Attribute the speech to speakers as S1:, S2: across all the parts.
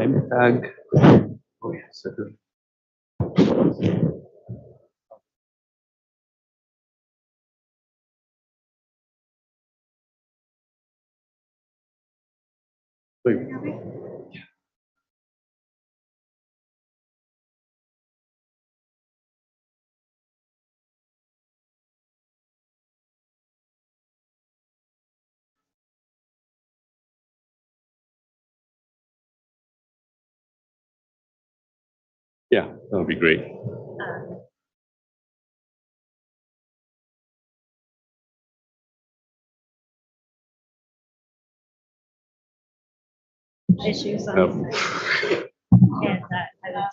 S1: name tag. Oh, yes. Wait. Yeah, that would be great.
S2: Issues on
S1: Um,
S2: and that I was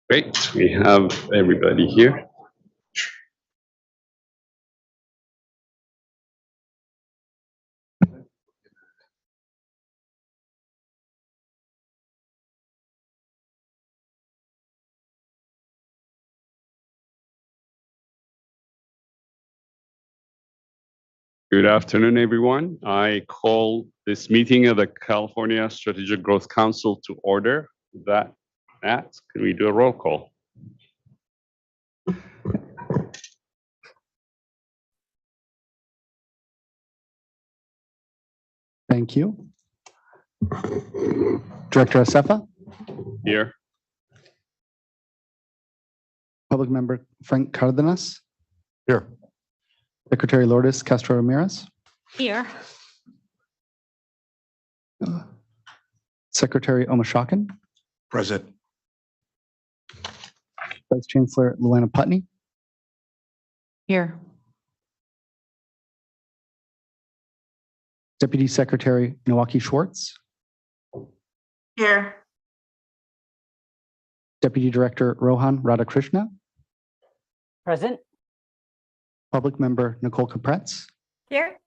S1: Great, we have everybody here. Good afternoon, everyone. I call this meeting of the California Strategic Growth Council to order. With that, Matt, can we do a roll call?
S3: Thank you. Director Acefa,
S1: Here.
S3: Public Member Frank Cardenas,
S4: Here.
S3: Secretary Lourdes Castro Ramirez,
S2: here.
S3: Secretary Omashakin,
S4: Present.
S3: Vice Chancellor Luana Putney,
S2: Here.
S3: Deputy Secretary Nowaki Schwartz,
S2: Here.
S3: Deputy Director Rohan Radhakrishna,
S2: Present.
S3: Public Member Nicole Capretz,
S2: Here.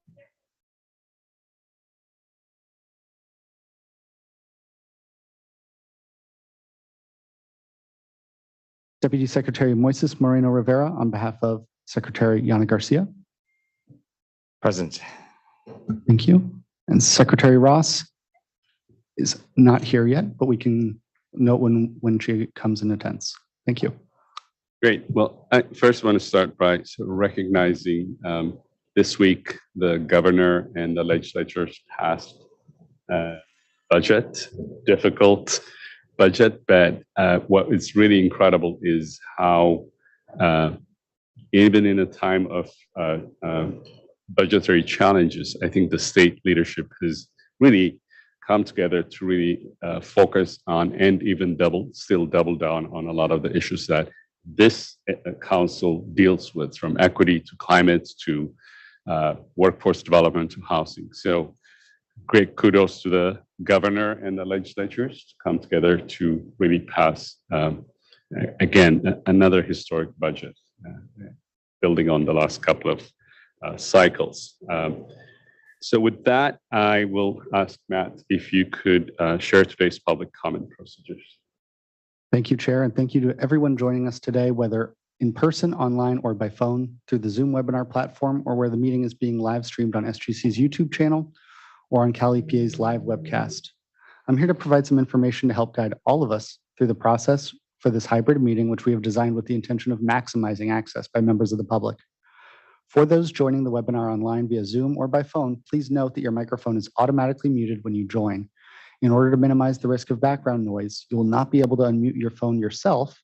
S3: Deputy Secretary Moises Moreno Rivera on behalf of Secretary Yana Garcia.
S4: Present.
S3: Thank you. And Secretary Ross is not here yet, but we can note when she comes and attends. Thank you.
S1: Great. Well, I first want to start by sort of recognizing this week the governor and the legislature's passed budget, difficult budget, but what is really incredible is how even in a time of budgetary challenges, I think the state leadership has really come together to really focus on and even still double down on a lot of the issues that this council deals with, from equity to climate to workforce development to housing. So great kudos to the governor and the legislatures to come together to really pass, again, another historic budget, building on the last couple of cycles. So with that, I will ask Matt if you could share today's public comment procedures.
S3: Thank you, Chair, and thank you to everyone joining us today, whether in person, online, or by phone, through the Zoom webinar platform, or where the meeting is being live streamed on SGC's YouTube channel or on Cal EPA's live webcast. I'm here to provide some information to help guide all of us through the process for this hybrid meeting, which we have designed with the intention of maximizing access by members of the public. For those joining the webinar online via Zoom or by phone, please note that your microphone is automatically muted when you join. In order to minimize the risk of background noise, you will not be able to unmute your phone yourself.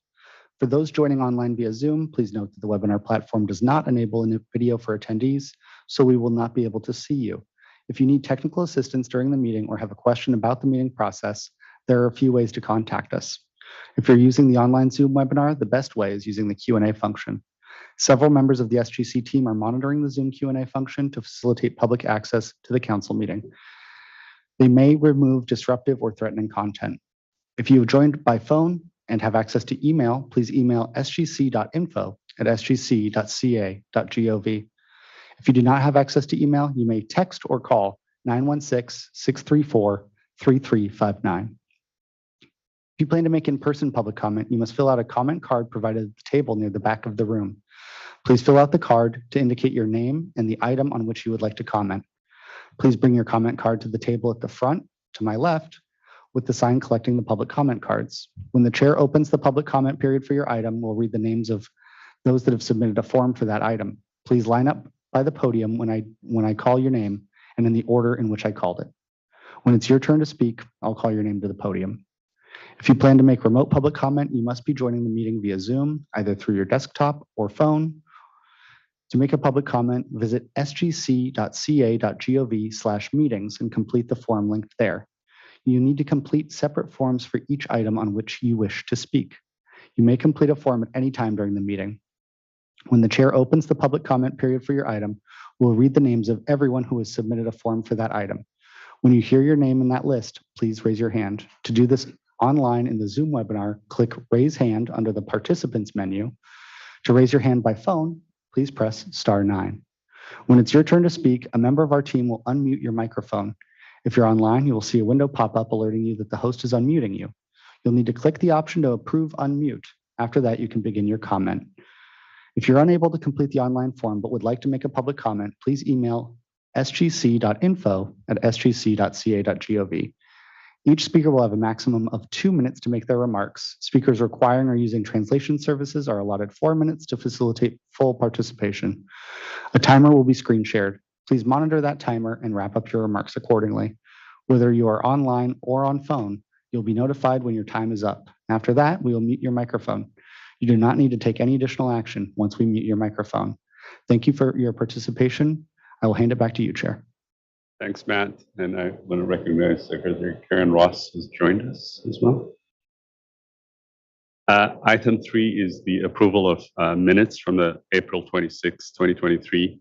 S3: For those joining online via Zoom, please note that the webinar platform does not enable a video for attendees, so we will not be able to see you. If you need technical assistance during the meeting or have a question about the meeting process, there are a few ways to contact us. If you're using the online Zoom webinar, the best way is using the Q&A function. Several members of the SGC team are monitoring the Zoom Q&A function to facilitate public access to the council meeting. They may remove disruptive or threatening content. If you have joined by phone and have access to email, please email sgc.info@sgc.ca.gov. If you do not have access to email, you may text or call 916-634-3359. If you plan to make in-person public comment, you must fill out a comment card provided at the table near the back of the room. Please fill out the card to indicate your name and the item on which you would like to comment. Please bring your comment card to the table at the front, to my left, with the sign collecting the public comment cards. When the chair opens the public comment period for your item, we'll read the names of those that have submitted a form for that item. Please line up by the podium when I call your name and in the order in which I called it. When it's your turn to speak, I'll call your name to the podium. If you plan to make remote public comment, you must be joining the meeting via Zoom, either through your desktop or phone. To make a public comment, visit sgc.ca.gov/meetings and complete the form linked there. You need to complete separate forms for each item on which you wish to speak. You may complete a form at any time during the meeting. When the chair opens the public comment period for your item, we'll read the names of everyone who has submitted a form for that item. When you hear your name in that list, please raise your hand. To do this online in the Zoom webinar, click Raise Hand under the Participants menu. To raise your hand by phone, please press *9. When it's your turn to speak, a member of our team will unmute your microphone. If you're online, you will see a window pop up alerting you that the host is unmuting you. You'll need to click the option to approve unmute. After that, you can begin your comment. If you're unable to complete the online form but would like to make a public comment, please email sgc.info@sgc.ca.gov. Each speaker will have a maximum of 2 minutes to make their remarks. Speakers requiring or using translation services are allotted 4 minutes to facilitate full participation. A timer will be screen shared. Please monitor that timer and wrap up your remarks accordingly. Whether you are online or on phone, you'll be notified when your time is up. After that, we will mute your microphone. You do not need to take any additional action once we mute your microphone. Thank you for your participation. I will hand it back to you, Chair.
S1: Thanks, Matt. And I want to recognize Secretary Karen Ross has joined us as well. Item 3 is the approval of minutes from the April 26, 2023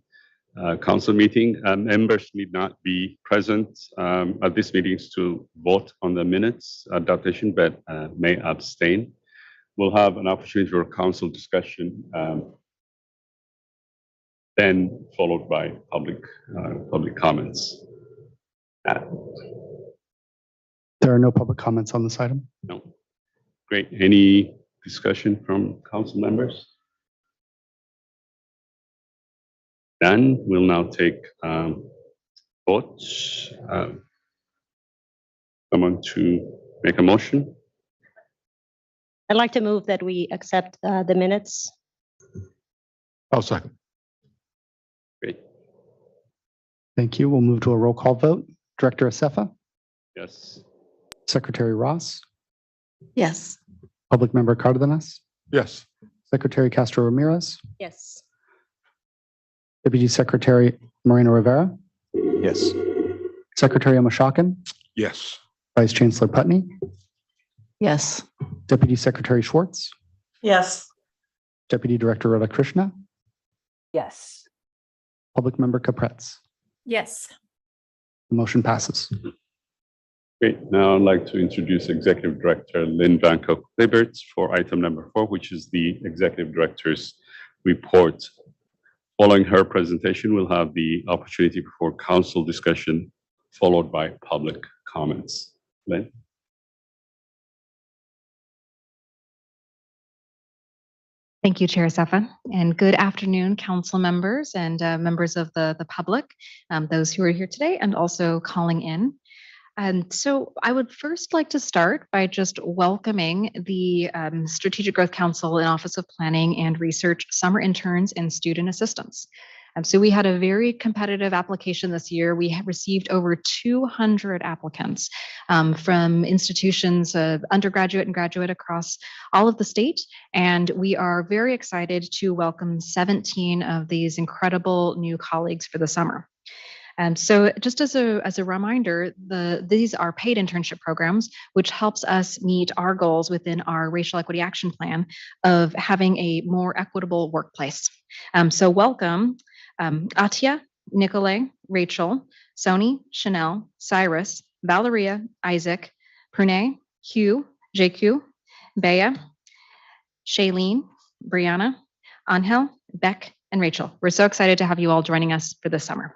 S1: council meeting. Members need not be present at these meetings to vote on the minutes adoption, but may abstain. We'll have an opportunity for council discussion, then followed by public comments.
S3: There are no public comments on this item.
S1: No. Great. Any discussion from council members? Done. We'll now take votes. Someone to make a motion?
S5: I'd like to move that we accept the minutes.
S4: I'll second.
S1: Great.
S3: Thank you. We'll move to a roll call vote. Director Acefa,
S1: Yes.
S3: Secretary Ross,
S2: Yes.
S3: Public Member Cardenas,
S4: Yes.
S3: Secretary Castro Ramirez,
S5: Yes.
S3: Deputy Secretary Moreno Rivera,
S4: Yes.
S3: Secretary Amashakan,
S4: Yes.
S3: Vice Chancellor Putney,
S2: Yes.
S3: Deputy Secretary Schwartz,
S2: Yes.
S3: Deputy Director Rhoda Krishna,
S2: Yes.
S3: Public Member Capretz.
S2: Yes.
S3: The motion passes.
S1: Great. Now I'd like to introduce Executive Director Lynn Van Cooke-Liberts for item number 4, which is the Executive Director's report. Following her presentation, we'll have the opportunity for council discussion, followed by public comments. Lynn?
S6: Thank you, Chair Acefa, and good afternoon, council members and members of the public, those who are here today and also calling in. And so I would first like to start by just welcoming the Strategic Growth Council and Office of Planning and Research summer interns and student assistants. So we had a very competitive application this year. We have received over 200 applicants from institutions, undergraduate and graduate across all of the state. And we are very excited to welcome 17 of these incredible new colleagues for the summer. So just as a reminder, these are paid internship programs, which helps us meet our goals within our Racial Equity Action Plan of having a more equitable workplace. So welcome, Atia, Nicolay, Rachel, Sony, Chanel, Cyrus, Valeria, Isaac, Pranay, Hugh, JQ, Bea, Shailene, Brianna, Angel, Beck, and Rachel. We're so excited to have you all joining us for this summer.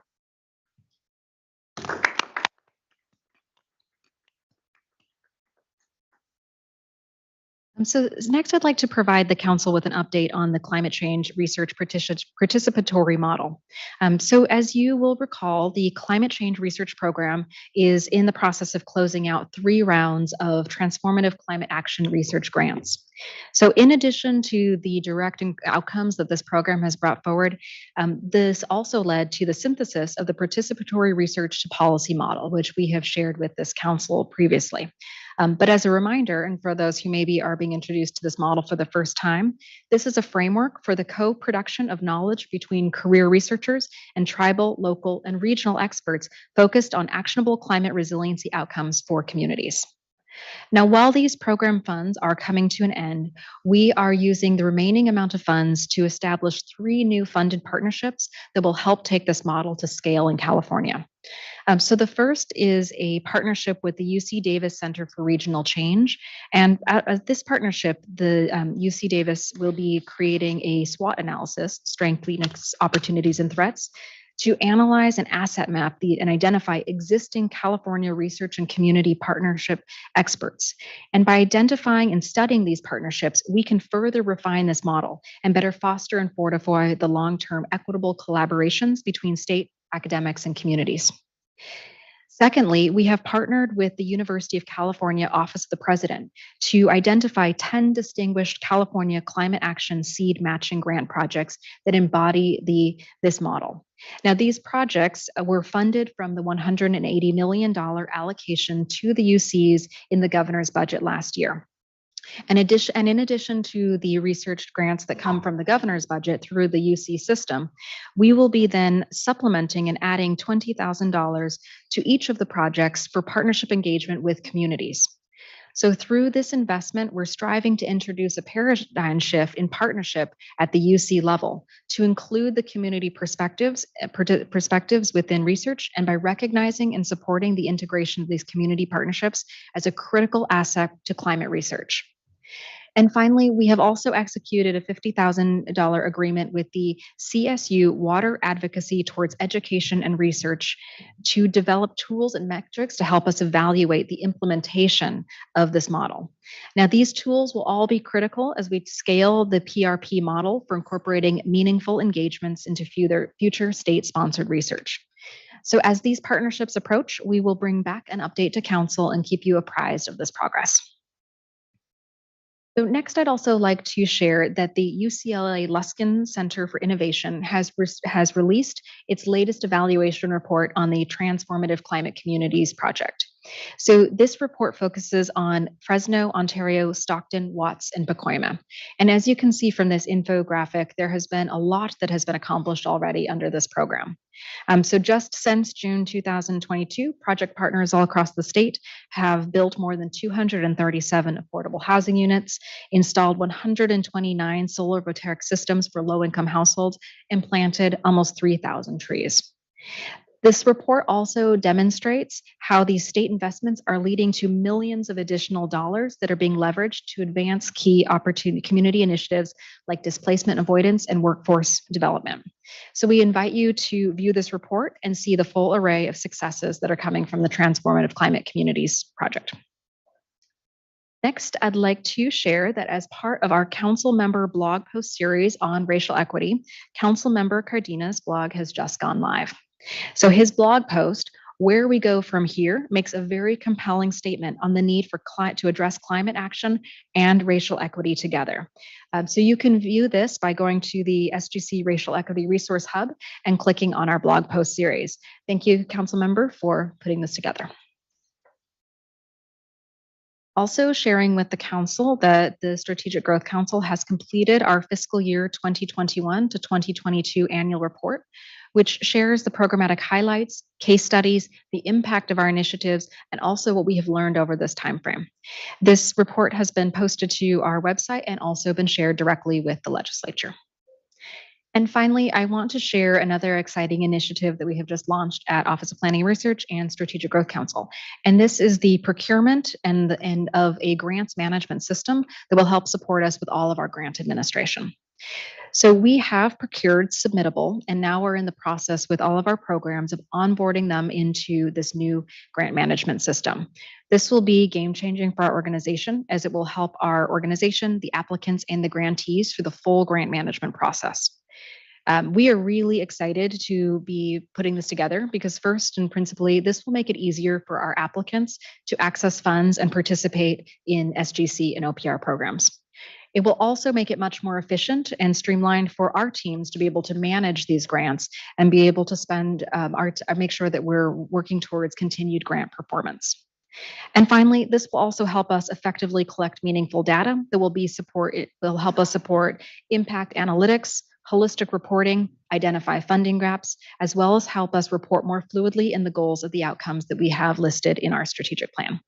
S6: So next, I'd like to provide the council with an update on the climate change research participatory model. So as you will recall, the climate change research program is in the process of closing out 3 rounds of transformative climate action research grants. So in addition to the direct outcomes that this program has brought forward, this also led to the synthesis of the participatory research to policy model, which we have shared with this council previously. But as a reminder, and for those who maybe are being introduced to this model for the first time, this is a framework for the co-production of knowledge between career researchers and tribal, local, and regional experts focused on actionable climate resiliency outcomes for communities. Now, while these program funds are coming to an end, we are using the remaining amount of funds to establish 3 new funded partnerships that will help take this model to scale in California. So the first is a partnership with the UC Davis Center for Regional Change. And at this partnership, the UC Davis will be creating a SWOT analysis, strengths, weaknesses, opportunities, and threats, to analyze and asset map and identify existing California research and community partnership experts. And by identifying and studying these partnerships, we can further refine this model and better foster and fortify the long-term equitable collaborations between state academics and communities. Secondly, we have partnered with the University of California Office of the President to identify 10 distinguished California climate action seed matching grant projects that embody this model. Now, these projects were funded from the $180 million allocation to the UCs in the governor's budget last year. And in addition to the research grants that come from the governor's budget through the UC system, we will be then supplementing and adding $20,000 to each of the projects for partnership engagement with communities. So through this investment, we're striving to introduce a paradigm shift in partnership at the UC level to include the community perspectives within research, and by recognizing and supporting the integration of these community partnerships as a critical asset to climate research. And finally, we have also executed a $50,000 agreement with the CSU Water Advocacy Towards Education and Research to develop tools and metrics to help us evaluate the implementation of this model. Now, these tools will all be critical as we scale the PRP model for incorporating meaningful engagements into future state-sponsored research. So as these partnerships approach, we will bring back an update to council and keep you apprised of this progress. So next, I'd also like to share that the UCLA Luskin Center for Innovation has released its latest evaluation report on the Transformative Climate Communities project. So this report focuses on Fresno, Ontario, Stockton, Watts, and Pacoima. And as you can see from this infographic, there has been a lot that has been accomplished already under this program. So just since June 2022, project partners all across the state have built more than 237 affordable housing units, installed 129 solar voltaic systems for low-income households, and planted almost 3,000 trees. This report also demonstrates how these state investments are leading to millions of additional dollars that are being leveraged to advance key community initiatives like displacement avoidance and workforce development. So we invite you to view this report and see the full array of successes that are coming from the Transformative Climate Communities project. Next, I'd like to share that as part of our council member blog post series on racial equity, council member Cardina's blog has just gone live. So his blog post, Where We Go From Here, makes a very compelling statement on the need for to address climate action and racial equity together. So you can view this by going to the SGC Racial Equity Resource Hub and clicking on our blog post series. Thank you, council member, for putting this together. Also sharing with the council that the Strategic Growth Council has completed our fiscal year 2021 to 2022 annual report, which shares the programmatic highlights, case studies, the impact of our initiatives, and also what we have learned over this timeframe. This report has been posted to our website and also been shared directly with the legislature. And finally, I want to share another exciting initiative that we have just launched at Office of Planning and Research and Strategic Growth Council. And this is the procurement of a grants management system that will help support us with all of our grant administration. So we have procured submittable, and now we're in the process with all of our programs of onboarding them into this new grant management system. This will be game changing for our organization as it will help our organization, the applicants, and the grantees through the full grant management process. We are really excited to be putting this together because first and principally, this will make it easier for our applicants to access funds and participate in SGC and OPR programs. It will also make it much more efficient and streamlined for our teams to be able to manage these grants and be able to spend make sure that we're working towards continued grant performance. And finally, this will also help us effectively collect meaningful data that will help us support impact analytics, holistic reporting, identify funding gaps, as well as help us report more fluidly in the goals of the outcomes that we have listed in our strategic plan.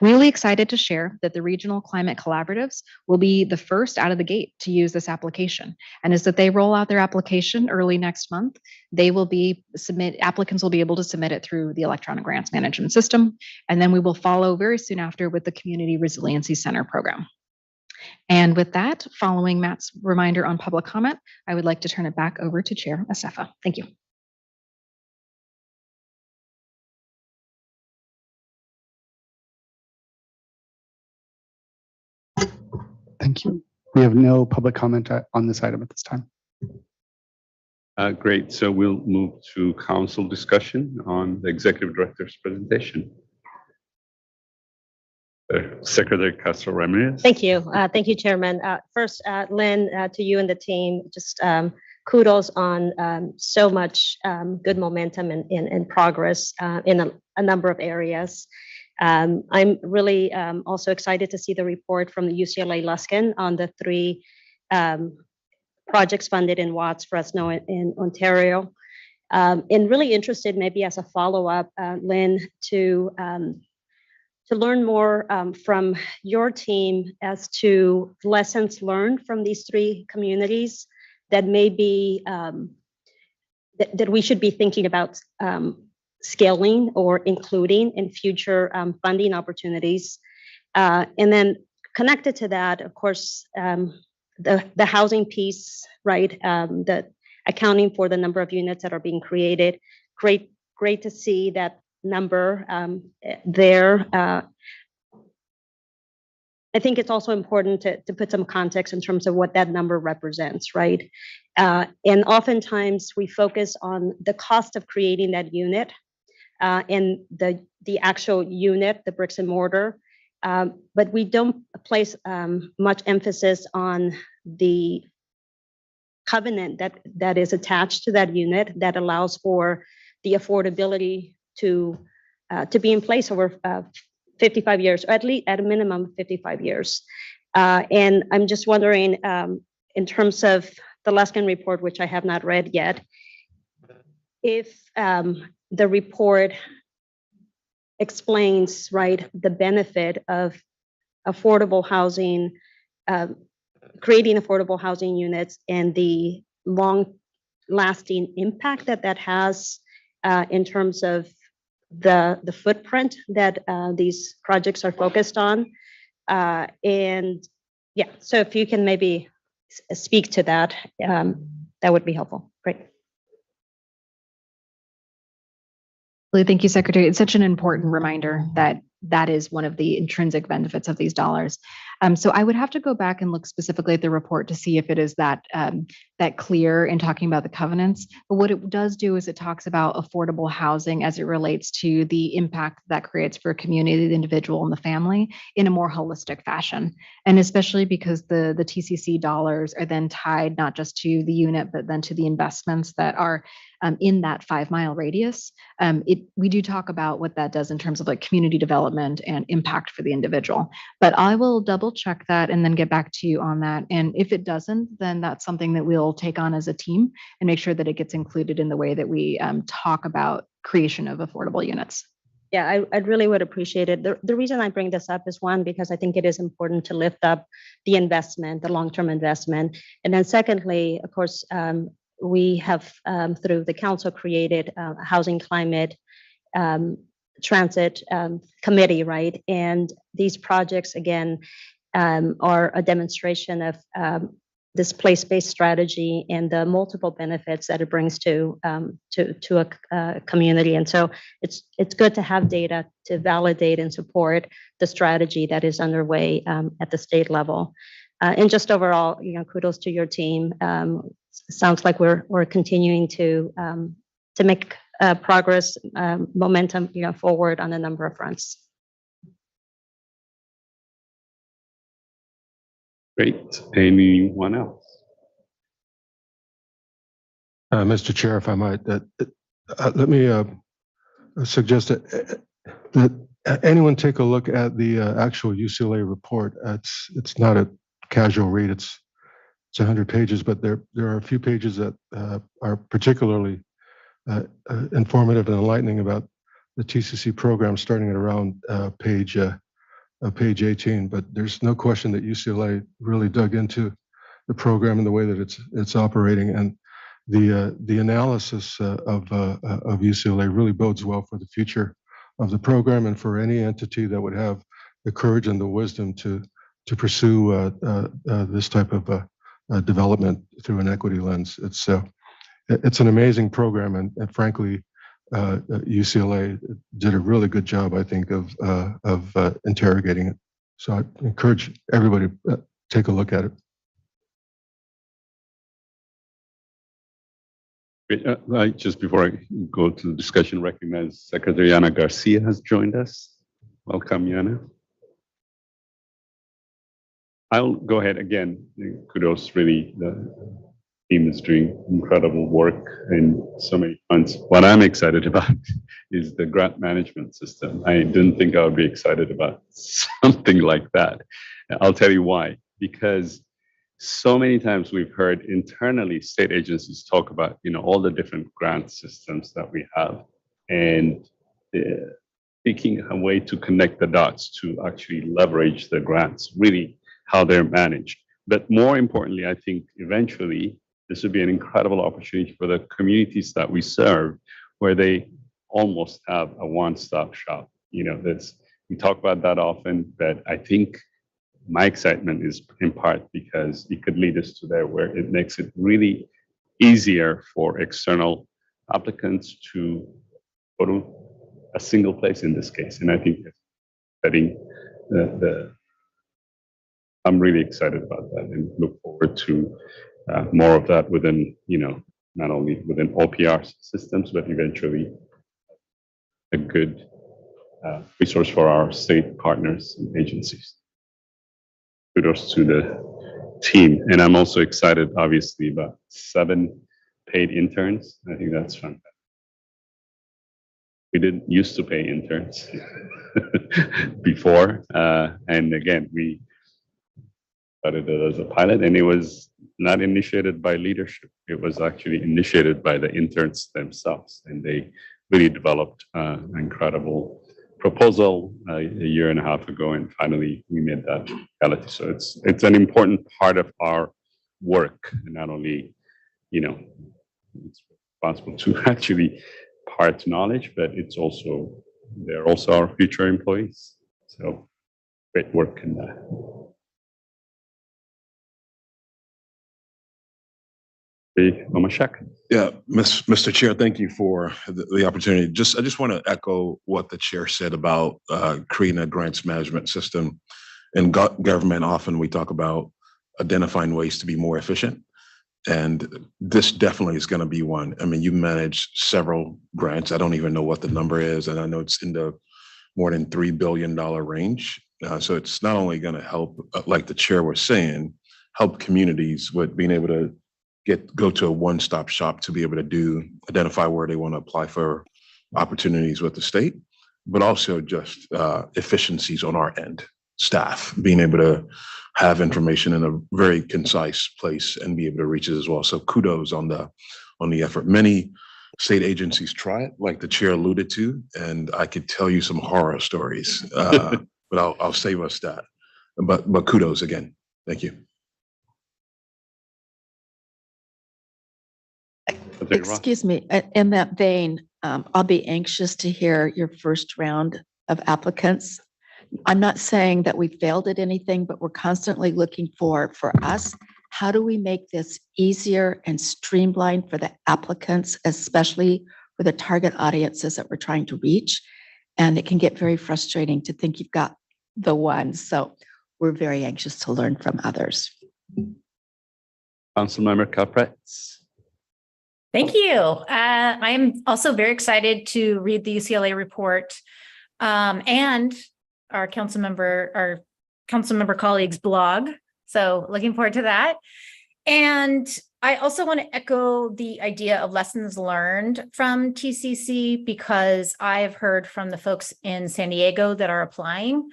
S6: Really excited to share that the regional climate collaboratives will be the first out of the gate to use this application. And as that they roll out their application early next month, applicants will be able to submit it through the electronic grants management system. And then we will follow very soon after with the Community Resiliency Center program. And with that, following Matt's reminder on public comment, I would like to turn it back over to Chair Acefa. Thank you.
S3: Thank you. We have no public comment on this item at this time.
S1: Great. So we'll move to council discussion on the executive director's presentation. Secretary Castro Ramirez.
S5: Thank you. Thank you, Chairman. First, Lynn, to you and the team, just kudos on so much good momentum and progress in a number of areas. I'm really also excited to see the report from the UCLA Luskin on the 3 projects funded in Watts, Fresno, in Ontario. And really interested, maybe as a follow-up, Lynn, to learn more from your team as to lessons learned from these 3 communities that may be that we should be thinking about scaling or including in future funding opportunities. And then connected to that, of course, the housing piece, right? The accounting for the number of units that are being created. Great to see that number there. I think it's also important to put some context in terms of what that number represents, right? And oftentimes we focus on the cost of creating that unit and the actual unit, the bricks and mortar, but we don't place much emphasis on the covenant that is attached to that unit that allows for the affordability to be in place over 55 years, or at least at a minimum 55 years. And I'm just wondering, in terms of the Luskin report, which I have not read yet, if the report explains, right, the benefit of affordable housing, creating affordable housing units, and the long-lasting impact that has in terms of the footprint that these projects are focused on. And yeah, so if you can maybe speak to that, that would be helpful. Great.
S6: Thank you, Secretary. It's such an important reminder that is one of the intrinsic benefits of these dollars. So I would have to go back and look specifically at the report to see if it is that clear in talking about the covenants. But what it does do is it talks about affordable housing as it relates to the impact that creates for a community, the individual, and the family in a more holistic fashion. And especially because the TCC dollars are then tied not just to the unit, but then to the investments that are in that 5-mile radius. We do talk about what that does in terms of like community development and impact for the individual. But I will double check that and then get back to you on that. And if it doesn't, then that's something that we'll take on as a team and make sure that it gets included in the way that we talk about creation of affordable units.
S5: Yeah, I really would appreciate it. The reason I bring this up is, one, because I think it is important to lift up the investment, the long-term investment. And then secondly, of course, we have, through the council, created a housing climate transit committee, right? And these projects, again, are a demonstration of this place-based strategy and the multiple benefits that it brings to a community. And so it's good to have data to validate and support the strategy that is underway at the state level. And just overall, kudos to your team. Sounds like we're continuing to make progress, momentum, forward on a number of fronts.
S1: Great. Anyone else?
S4: Mr. Chair, if I might, let me suggest that anyone take a look at the actual UCLA report. It's not a casual read. It's 100 pages, but there are a few pages that are particularly informative and enlightening about the TCC program, starting at around page 18. But there's no question that UCLA really dug into the program and the way that it's operating, and the analysis of UCLA really bodes well for the future of the program and for any entity that would have the courage and the wisdom to pursue this type of development through an equity lens. It's an amazing program, and frankly, UCLA did a really good job, I think, of interrogating it. So I encourage everybody to take a look at it.
S1: Just before I go to the discussion, recognize Secretary Yana Garcia has joined us. Welcome, Yana. I'll go ahead again. Kudos, really. The team is doing incredible work in so many fronts. What I'm excited about is the grant management system. I didn't think I would be excited about something like that. I'll tell you why. Because so many times we've heard internally state agencies talk about, all the different grant systems that we have, and picking a way to connect the dots to actually leverage the grants, really how they're managed. But more importantly, I think eventually this would be an incredible opportunity for the communities that we serve, where they almost have a one-stop shop. We talk about that often, but I think my excitement is in part because it could lead us to there, where it makes it really easier for external applicants to go to a single place in this case. And I think setting I'm really excited about that and look forward to more of that within, not only within OPR systems, but eventually a good resource for our state partners and agencies. Kudos to the team. And I'm also excited, obviously, about 7 paid interns. I think that's fantastic. We didn't used to pay interns before. And again, we started it as a pilot, and it was not initiated by leadership. It was actually initiated by the interns themselves. And they really developed an incredible proposal a year and a half ago, and finally we made that reality. So it's an important part of our work, and not only it's responsible to actually part knowledge, but they're also our future employees. So great work in that.
S7: Yeah, Mr. Chair, thank you for the opportunity. I just want to echo what the chair said about creating a grants management system. In government, often we talk about identifying ways to be more efficient, and this definitely is going to be one. I mean, you manage several grants. I don't even know what the number is, and I know it's in the more than $3 billion range. So it's not only going to help, like the chair was saying, help communities with being able to go to a one-stop shop to be able to identify where they want to apply for opportunities with the state, but also just efficiencies on our end, staff being able to have information in a very concise place and be able to reach it as well. So kudos on the effort. Many state agencies try it, like the chair alluded to, and I could tell you some horror stories, but I'll save us that. But kudos again. Thank you.
S2: Excuse me, in that vein, I'll be anxious to hear your first round of applicants. I'm not saying that we failed at anything, but we're constantly looking for us how do we make this easier and streamlined for the applicants, especially for the target audiences that we're trying to reach? And it can get very frustrating to think you've got the one. So we're very anxious to learn from others.
S1: Councilmember Capretz.
S8: Thank you. I am also very excited to read the UCLA report and our council member colleagues blog. So looking forward to that. And I also want to echo the idea of lessons learned from TCC, because I've heard from the folks in San Diego that are applying.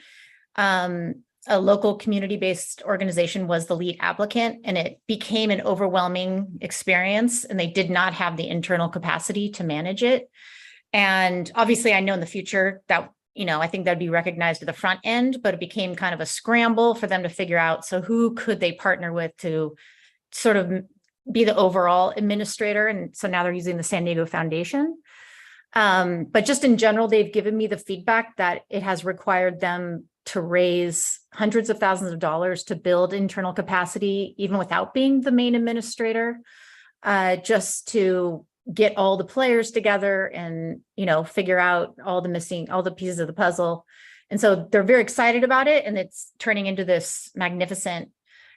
S8: A local community-based organization was the lead applicant, and it became an overwhelming experience, and they did not have the internal capacity to manage it. And obviously, I know in the future that, I think that'd be recognized at the front end, but it became kind of a scramble for them to figure out, so who could they partner with to sort of be the overall administrator? And so now they're using the San Diego Foundation. But just in general, they've given me the feedback that it has required them to raise hundreds of thousands of dollars to build internal capacity, even without being the main administrator, just to get all the players together and, figure out all the pieces of the puzzle. And so they're very excited about it, and it's turning into this magnificent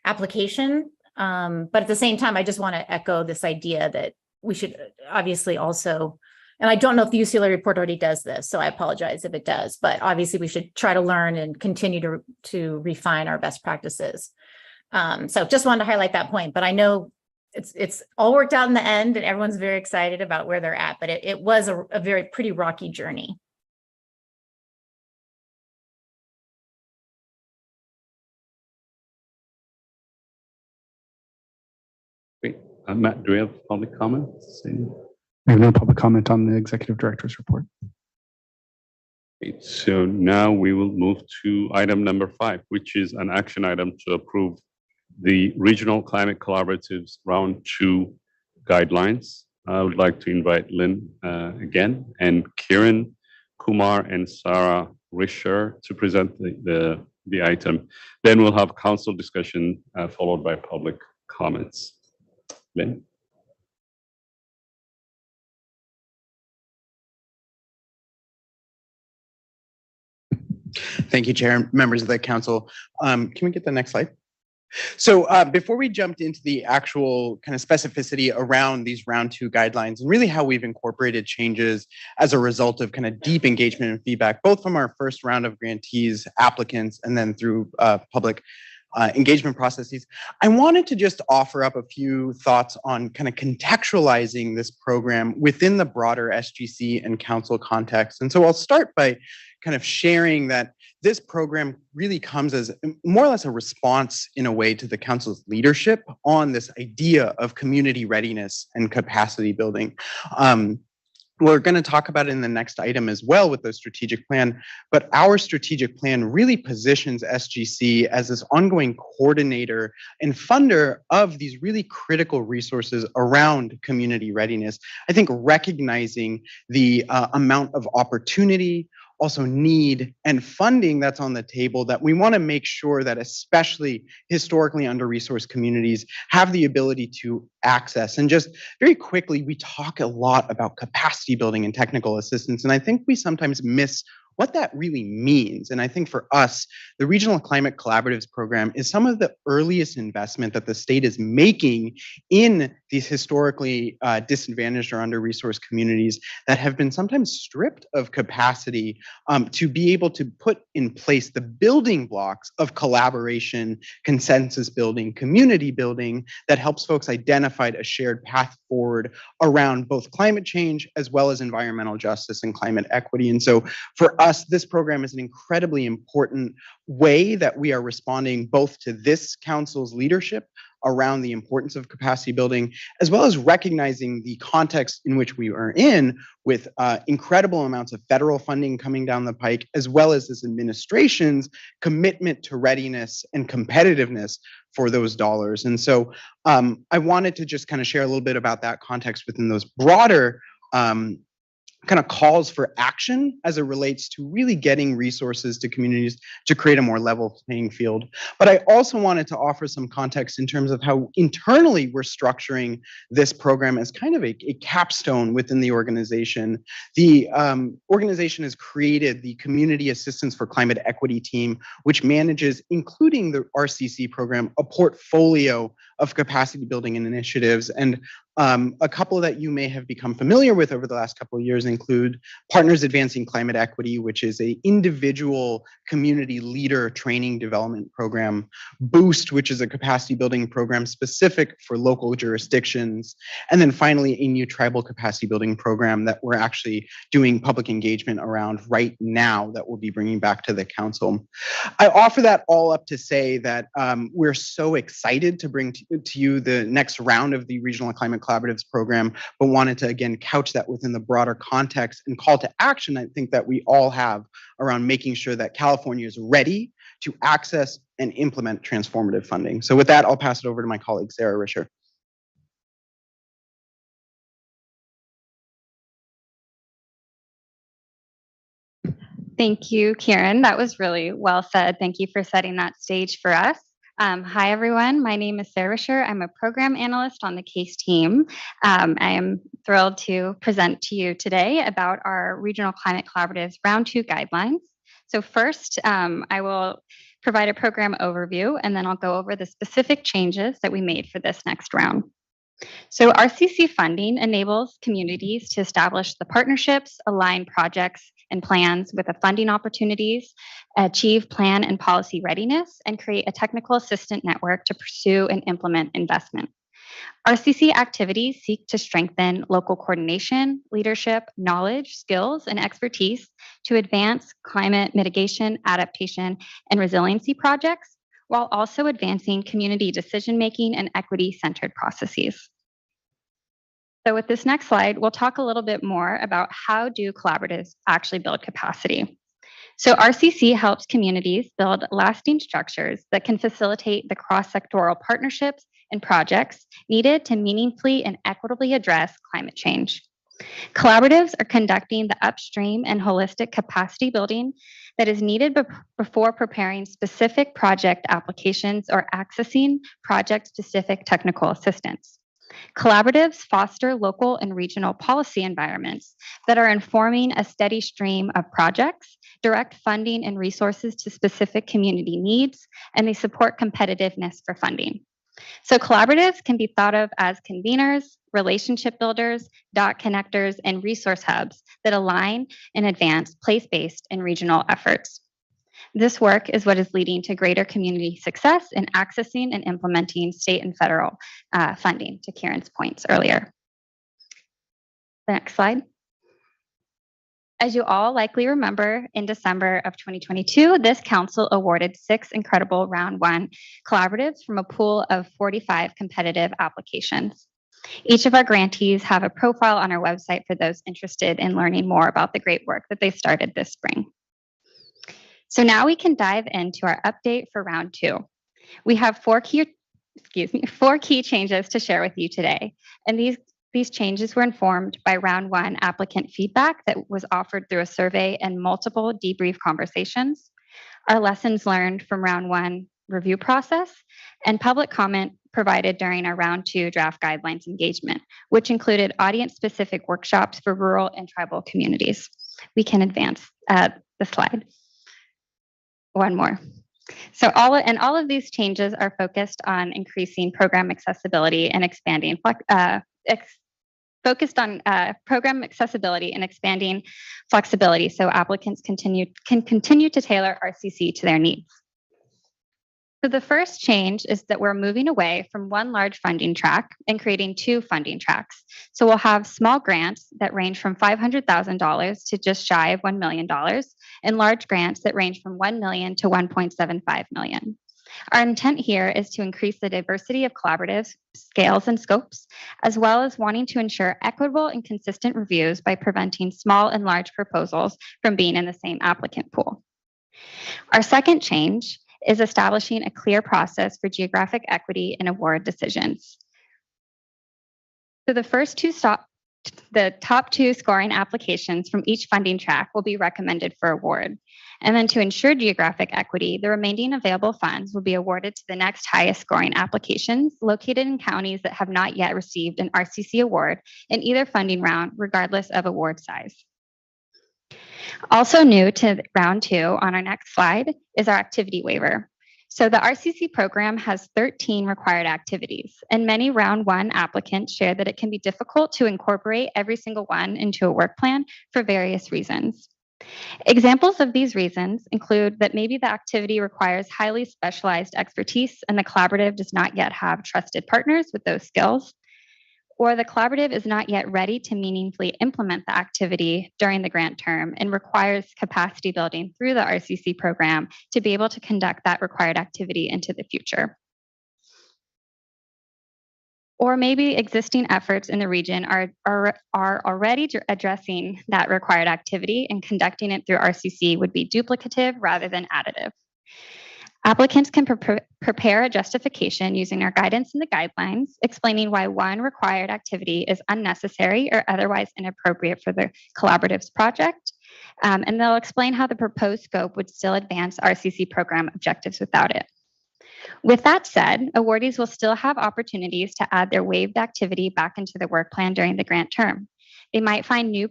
S8: application. But at the same time, I just want to echo this idea that we should obviously also, and I don't know if the UCLA report already does this, so I apologize if it does, but obviously we should try to learn and continue to refine our best practices. So just wanted to highlight that point, but I know it's all worked out in the end and everyone's very excited about where they're at, but it was a very pretty rocky journey.
S1: Great. Matt, do we have public comments?
S3: We have no public comment on the executive director's report.
S1: Great. So now we will move to item number 5, which is an action item to approve the Regional Climate Collaborative's Round 2 guidelines. I would like to invite Lynn again, and Kiran Kumar and Sarah Risher to present the item. Then we'll have council discussion followed by public comments. Lynn?
S9: Thank you, Chair and members of the council. Can we get the next slide? So before we jumped into the actual kind of specificity around these round 2 guidelines and really how we've incorporated changes as a result of kind of deep engagement and feedback, both from our first round of grantees, applicants, and then through public engagement processes, I wanted to just offer up a few thoughts on kind of contextualizing this program within the broader SGC and council context. And so I'll start by kind of sharing that this program really comes as more or less a response in a way to the council's leadership on this idea of community readiness and capacity building. We're going to talk about it in the next item as well with the strategic plan, but our strategic plan really positions SGC as this ongoing coordinator and funder of these really critical resources around community readiness. I think recognizing the amount of opportunity, also need, and funding that's on the table, that we want to make sure that especially historically under-resourced communities have the ability to access. And just very quickly, we talk a lot about capacity building and technical assistance, and I think we sometimes miss what that really means. And I think for us, the Regional Climate Collaboratives program is some of the earliest investment that the state is making in these historically disadvantaged or under-resourced communities that have been sometimes stripped of capacity to be able to put in place the building blocks of collaboration, consensus building, community building that helps folks identify a shared path forward around both climate change as well as environmental justice and climate equity. And so for us, this program is an incredibly important way that we are responding both to this council's leadership around the importance of capacity building, as well as recognizing the context in which we are in with incredible amounts of federal funding coming down the pike, as well as this administration's commitment to readiness and competitiveness for those dollars. And so I wanted to just kind of share a little bit about that context within those broader kind of calls for action as it relates to really getting resources to communities to create a more level playing field. But I also wanted to offer some context in terms of how internally we're structuring this program as kind of a capstone within the organization. The organization has created the Community Assistance for Climate Equity team, which manages, including the RCC program, a portfolio of capacity building and initiatives. And a couple that you may have become familiar with over the last couple of years include Partners Advancing Climate Equity, which is an individual community leader training development program, Boost, which is a capacity building program specific for local jurisdictions, and then finally a new tribal capacity building program that we're actually doing public engagement around right now that we'll be bringing back to the council. I offer that all up to say that we're so excited to bring to you the next round of the Regional Climate Collaboratives program, but wanted to again couch that within the broader context and call to action I think that we all have around making sure that California is ready to access and implement transformative funding. So with that, I'll pass it over to my colleague, Sarah Risher.
S10: Thank you, Kieran. That was really well said. Thank you for setting that stage for us. Hi, everyone. My name is Sarah Risher. I'm a program analyst on the CASE team. I am thrilled to present to you today about our Regional Climate Collaboratives Round 2 guidelines. So first, I will provide a program overview, and then I'll go over the specific changes that we made for this next round. So RCC funding enables communities to establish the partnerships, align projects and plans with the funding opportunities, achieve plan and policy readiness, and create a technical assistant network to pursue and implement investment. RCC activities seek to strengthen local coordination, leadership, knowledge, skills, and expertise to advance climate mitigation, adaptation, and resiliency projects, while also advancing community decision-making and equity-centered processes. So with this next slide, we'll talk a little bit more about how do collaboratives actually build capacity. So RCC helps communities build lasting structures that can facilitate the cross-sectoral partnerships and projects needed to meaningfully and equitably address climate change. Collaboratives are conducting the upstream and holistic capacity building that is needed before preparing specific project applications or accessing project-specific technical assistance. Collaboratives foster local and regional policy environments that are informing a steady stream of projects, direct funding and resources to specific community needs, and they support competitiveness for funding. So collaboratives can be thought of as conveners, relationship builders, dot connectors, and resource hubs that align and advance place-based and regional efforts. This work is what is leading to greater community success in accessing and implementing state and federal funding, to Kieran's points earlier. The next slide. As you all likely remember, in December of 2022, this council awarded 6 incredible Round 1 collaboratives from a pool of 45 competitive applications. Each of our grantees have a profile on our website for those interested in learning more about the great work that they started this spring. So now we can dive into our update for Round 2. We have 4 key changes to share with you today. And these changes were informed by Round 1 applicant feedback that was offered through a survey and multiple debrief conversations, our lessons learned from Round 1 review process, and public comment provided during our Round 2 draft guidelines engagement, which included audience-specific workshops for rural and tribal communities. We can advance the slide. One more. So all of these changes are focused on increasing program accessibility and expanding program accessibility and expanding flexibility so applicants can continue to tailor RCC to their needs. So the first change is that we're moving away from one large funding track and creating 2 funding tracks. So we'll have small grants that range from $500,000 to just shy of $1 million, and large grants that range from $1 million to $1.75 million. Our intent here is to increase the diversity of collaboratives, scales, and scopes, as well as wanting to ensure equitable and consistent reviews by preventing small and large proposals from being in the same applicant pool. Our second change is establishing a clear process for geographic equity and award decisions. So the first two The top 2 scoring applications from each funding track will be recommended for award. And then to ensure geographic equity, the remaining available funds will be awarded to the next highest scoring applications located in counties that have not yet received an RCC award in either funding round, regardless of award size. Also new to round 2 on our next slide is our activity waiver. So the RCC program has 13 required activities, and many round 1 applicants share that it can be difficult to incorporate every single one into a work plan for various reasons. Examples of these reasons include that maybe the activity requires highly specialized expertise and the collaborative does not yet have trusted partners with those skills, or the collaborative is not yet ready to meaningfully implement the activity during the grant term and requires capacity building through the RCC program to be able to conduct that required activity into the future. Or maybe existing efforts in the region are already addressing that required activity, and conducting it through RCC would be duplicative rather than additive. Applicants can prepare a justification using our guidance and the guidelines, explaining why one required activity is unnecessary or otherwise inappropriate for the collaborative's project. And they'll explain how the proposed scope would still advance RCC program objectives without it. With that said, awardees will still have opportunities to add their waived activity back into the work plan during the grant term. They might find new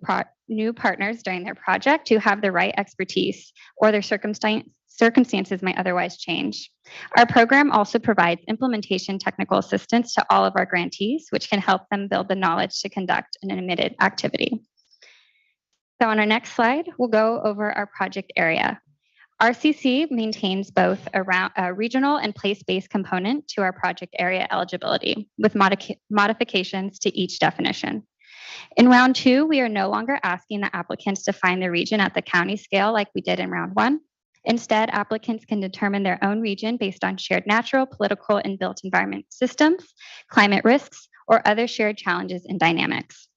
S10: partners during their project who have the right expertise, or their circumstances might otherwise change. Our program also provides implementation technical assistance to all of our grantees, which can help them build the knowledge to conduct an admitted activity. So on our next slide, we'll go over our project area. RCC maintains both a regional and place-based component to our project area eligibility, with modifications to each definition. In round 2, we are no longer asking the applicants to find the region at the county scale like we did in round 1. Instead, applicants can determine their own region based on shared natural, political, and built environment systems, climate risks, or other shared challenges and dynamics.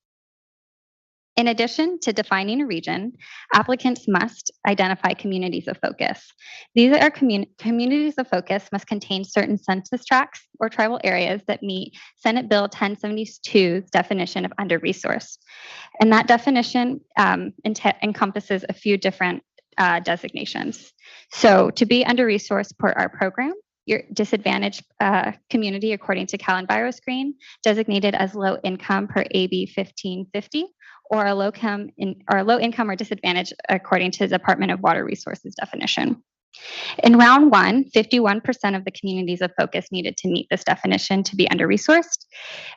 S10: In addition to defining a region, applicants must identify communities of focus. These are communities of focus must contain certain census tracts or tribal areas that meet Senate Bill 1072's definition of under-resourced. And that definition encompasses a few different designations. So to be under-resourced per our program, your disadvantaged community according to Cal EnviroScreen, designated as low income per AB 1550, or a low income or disadvantaged according to the Department of Water Resources definition. In round 1, 51% of the communities of focus needed to meet this definition to be under-resourced.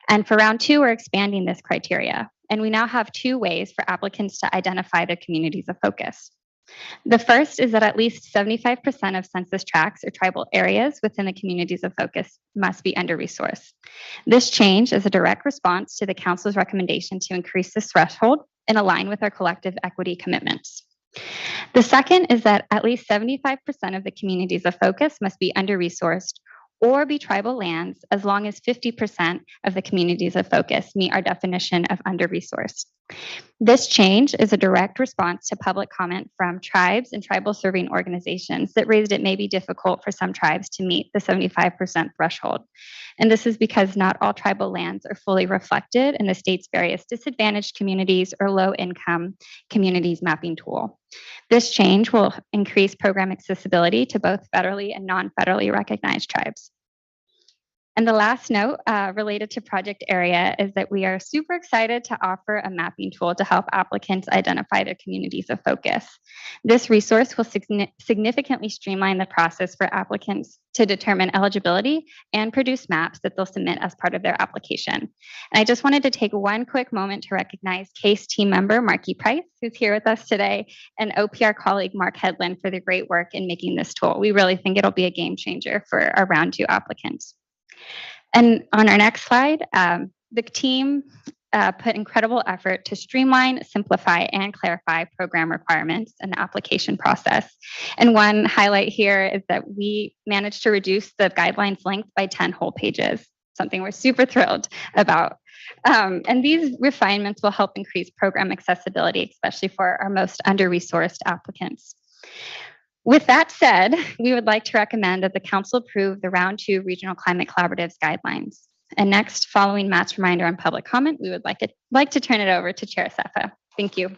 S10: And for round 2, we're expanding this criteria. And we now have 2 ways for applicants to identify their communities of focus. The first is that at least 75% of census tracts or tribal areas within the communities of focus must be under-resourced. This change is a direct response to the Council's recommendation to increase this threshold and align with our collective equity commitments. The second is that at least 75% of the communities of focus must be under-resourced or be tribal lands, as long as 50% of the communities of focus meet our definition of under-resourced. This change is a direct response to public comment from tribes and tribal serving organizations that raised it may be difficult for some tribes to meet the 75% threshold. And this is because not all tribal lands are fully reflected in the state's various disadvantaged communities or low-income communities mapping tool. This change will increase program accessibility to both federally and non-federally recognized tribes. And the last note related to project area is that we are super excited to offer a mapping tool to help applicants identify their communities of focus. This resource will significantly streamline the process for applicants to determine eligibility and produce maps that they'll submit as part of their application. And I just wanted to take one quick moment to recognize CASE team member Marky Price, who's here with us today, and OPR colleague Mark Headland for the great work in making this tool. We really think it'll be a game changer for our round 2 applicants. And on our next slide, the team put incredible effort to streamline, simplify, and clarify program requirements and the application process. And one highlight here is that we managed to reduce the guidelines length by 10 whole pages, something we're super thrilled about. And these refinements will help increase program accessibility, especially for our most under-resourced applicants. With that said, we would like to recommend that the Council approve the Round 2 Regional Climate Collaboratives guidelines. And next, following Matt's reminder on public comment, we would like to turn it over to Chair Sefa. Thank you.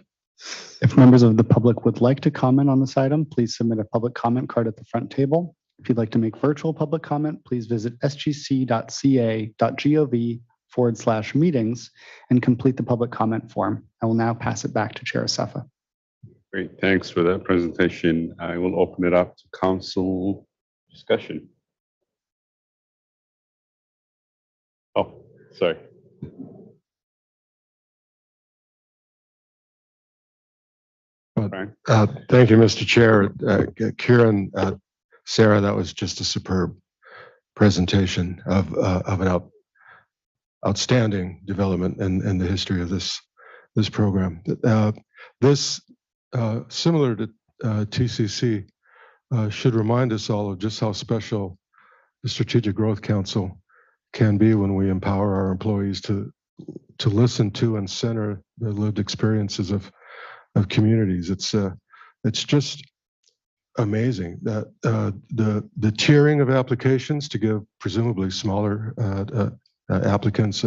S3: If members of the public would like to comment on this item, please submit a public comment card at the front table. If you'd like to make virtual public comment, please visit sgc.ca.gov/meetings and complete the public comment form. I will now pass it back to Chair Sefa.
S1: Great, thanks for that presentation. I will open it up to council discussion. Oh, sorry.
S4: Thank you, Mr. Chair. Kieran, Sarah, that was just a superb presentation of an outstanding development in the history of this program. This, similar to TCC, should remind us all of just how special the Strategic Growth Council can be when we empower our employees to listen to and center the lived experiences of communities. It's just amazing that the tiering of applications to give presumably smaller applicants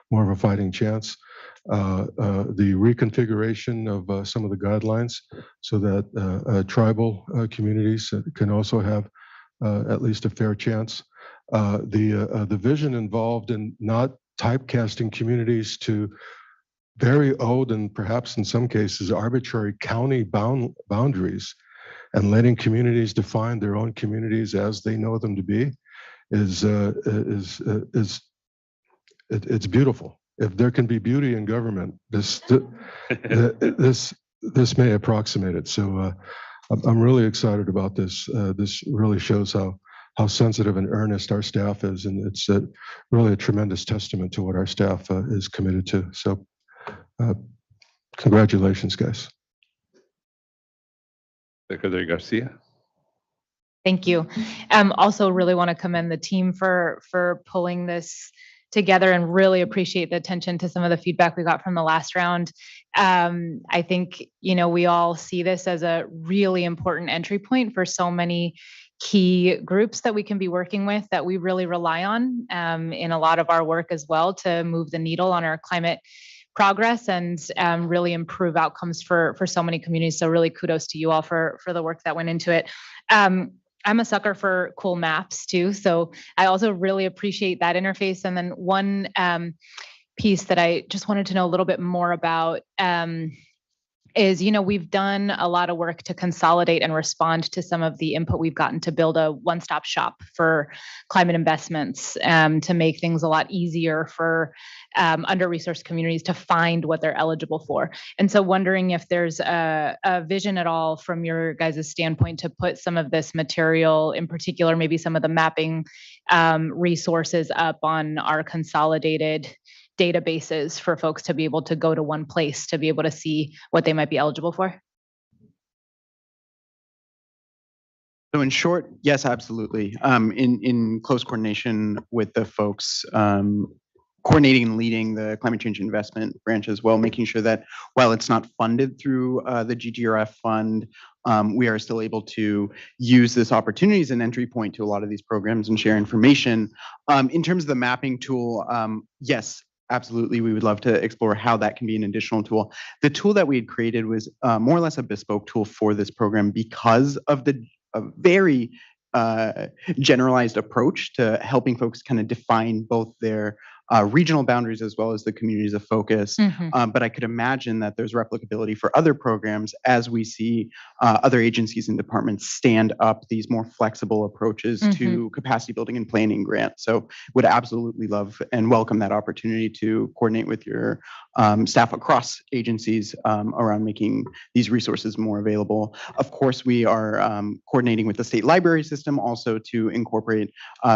S4: more of a fighting chance, the reconfiguration of some of the guidelines so that tribal communities can also have at least a fair chance. The vision involved in not typecasting communities to very old and perhaps in some cases arbitrary county boundaries, and letting communities define their own communities as they know them to be is it's beautiful. If there can be beauty in government, this may approximate it. So I'm really excited about this. This really shows how sensitive and earnest our staff is, and it's really a tremendous testament to what our staff is committed to. So congratulations, guys.
S1: Secretary Garcia.
S6: Thank you. Also really want to commend the team for pulling this together and really appreciate the attention to some of the feedback we got from the last round. I think, we all see this as a really important entry point for so many key groups that we can be working with that we really rely on in a lot of our work as well to move the needle on our climate progress and really improve outcomes for so many communities. So really kudos to you all for the work that went into it. I'm a sucker for cool maps too. So I also really appreciate that interface. And then one piece that I just wanted to know a little bit more about is, we've done a lot of work to consolidate and respond to some of the input we've gotten to build a one-stop shop for climate investments, to make things a lot easier for under-resourced communities to find what they're eligible for. And so wondering if there's a vision at all from your guys' standpoint to put some of this material, in particular, maybe some of the mapping resources up on our consolidated databases for folks to be able to go to one place to be able to see what they might be eligible for?
S9: So in short, yes, absolutely. In close coordination with the folks coordinating and leading the climate change investment branch as well, making sure that while it's not funded through the GGRF fund, we are still able to use this opportunity as an entry point to a lot of these programs and share information. In terms of the mapping tool, yes, absolutely, we would love to explore how that can be an additional tool. The tool that we had created was more or less a bespoke tool for this program because of the very generalized approach to helping folks kind of define both their regional boundaries as well as the communities of focus. But I could imagine that there's replicability for other programs as we see other agencies and departments stand up these more flexible approaches to capacity building and planning grants. So would absolutely love and welcome that opportunity to coordinate with your staff across agencies around making these resources more available. Of course, we are coordinating with the state library system also to incorporate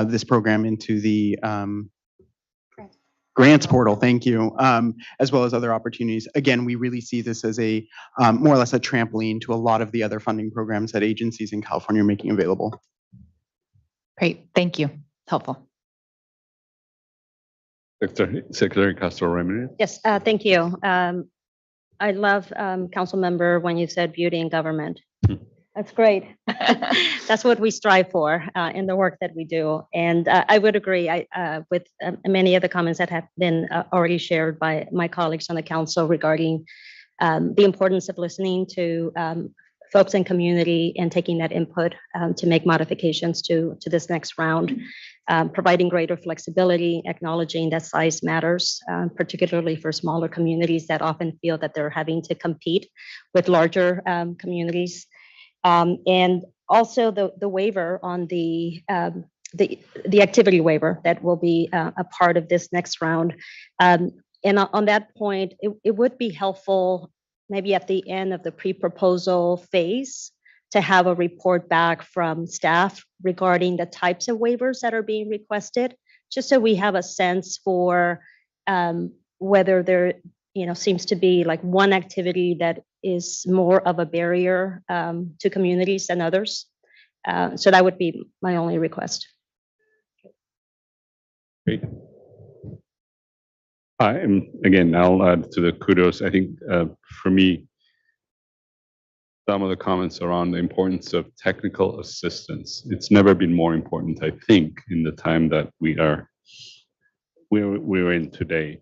S9: this program into the grants portal, thank you, as well as other opportunities. Again, we really see this as a more or less a trampoline to a lot of the other funding programs that agencies in California are making available.
S6: Great, thank you. Helpful.
S1: Secretary Castro-Ramirez.
S5: Yes, thank you. I love, council member, when you said beauty in government. That's great. That's what we strive for in the work that we do. And I would agree with many of the comments that have been already shared by my colleagues on the council regarding the importance of listening to folks in community and taking that input to make modifications to this next round, providing greater flexibility, acknowledging that size matters, particularly for smaller communities that often feel that they're having to compete with larger communities. And also the waiver on the activity waiver that will be a part of this next round. And on that point, it would be helpful maybe at the end of the pre-proposal phase to have a report back from staff regarding the types of waivers that are being requested, just so we have a sense for whether there seems to be like one activity that is more of a barrier to communities than others. So that would be my only request.
S1: Great. Again, I'll add to the kudos. I think for me, some of the comments around the importance of technical assistance. It's never been more important, I think, in the time that we're in today.